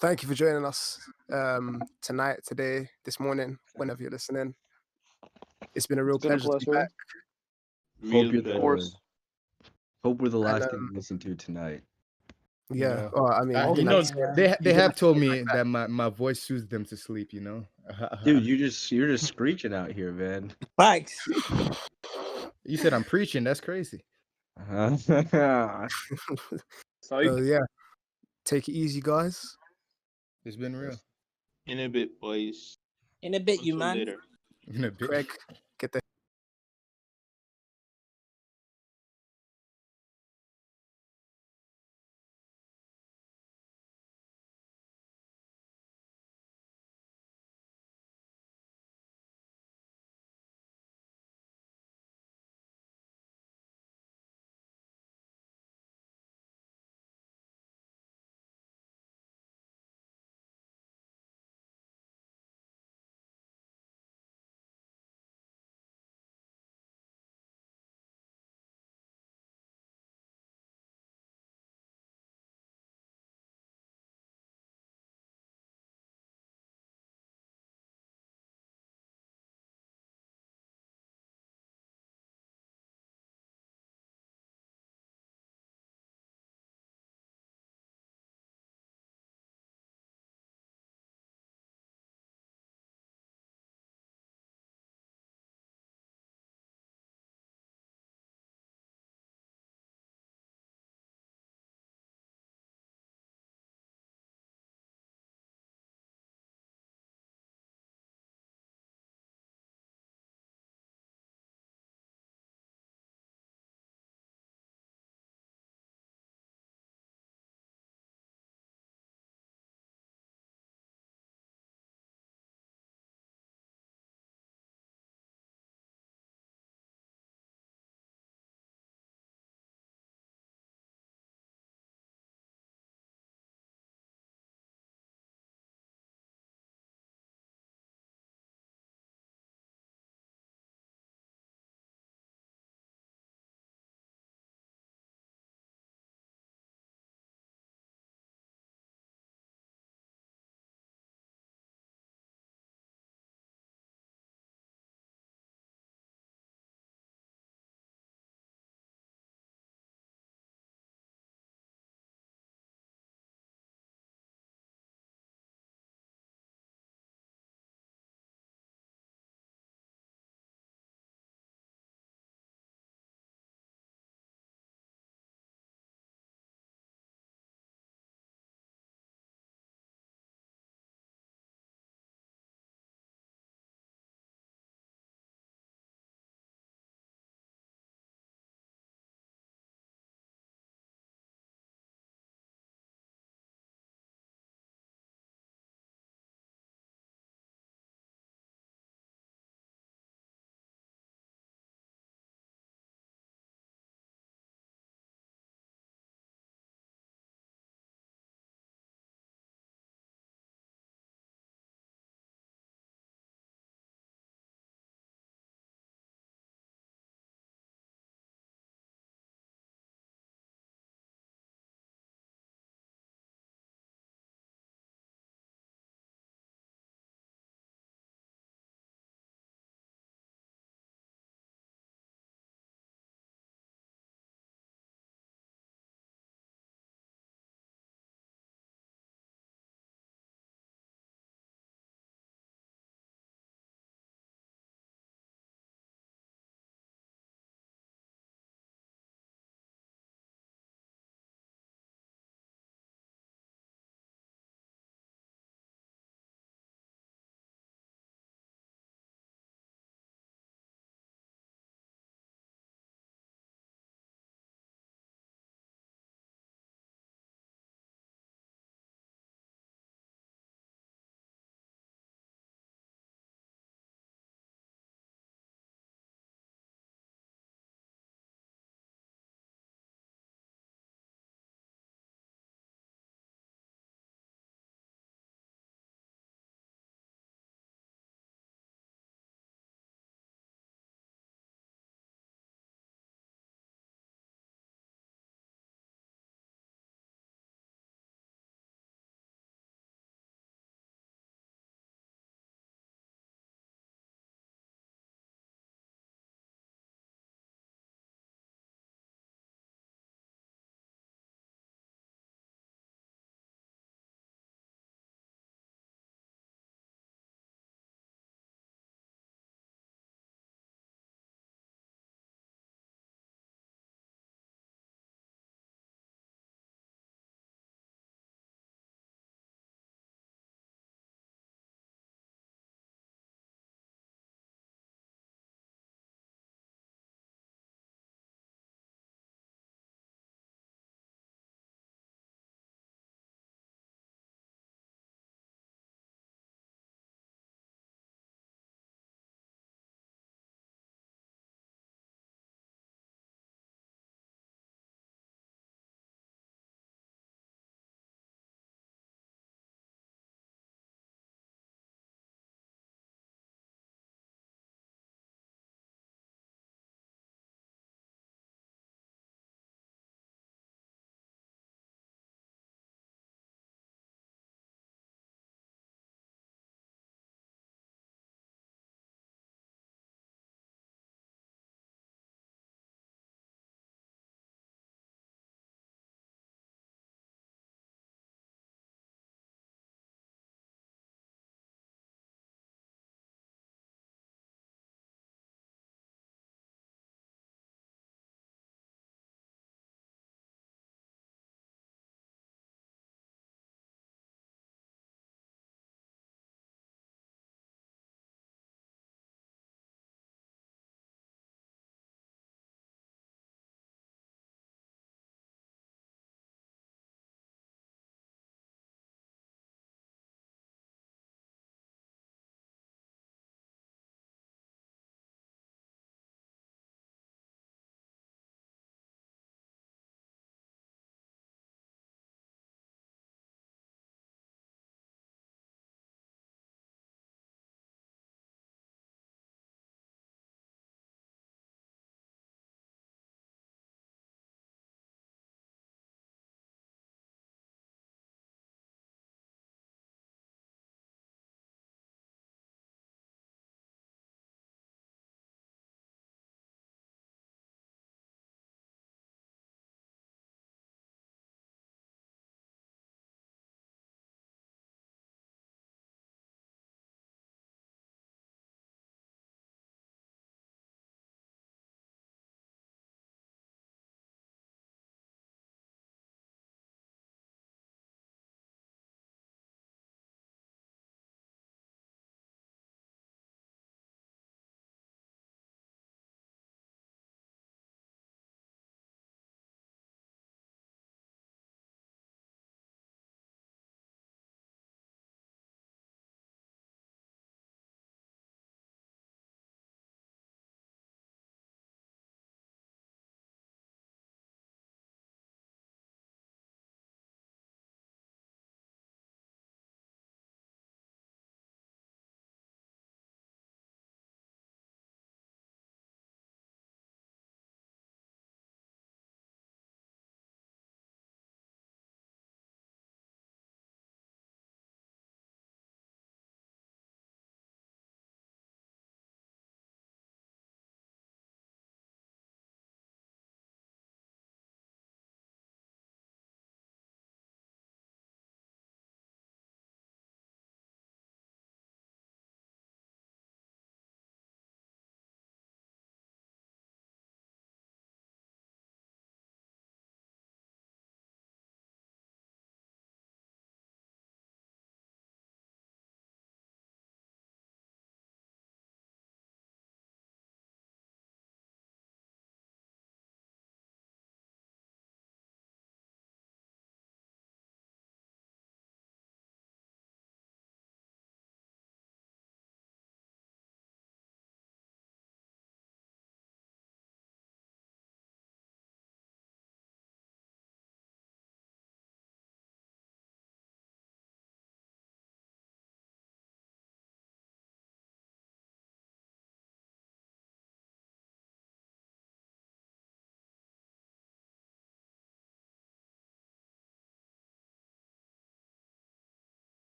Thank you for joining us tonight, today, this morning, whenever you're listening. It's been a real It's been a pleasure to be pleasure. back. Hope you're Of course. Hope we're the last And, thing you listen to tonight. Yeah. know, Oh, I mean, you you know, know, they you have didn't told say it me like that my voice soothes them to sleep. You know, Dude, you're just screeching out here, man. Thanks. you said I'm preaching. That's crazy. Uh-huh. So yeah, take it easy, guys. It's been real. In a bit, boys. In a bit, you Until man. later. In a bit. Craig,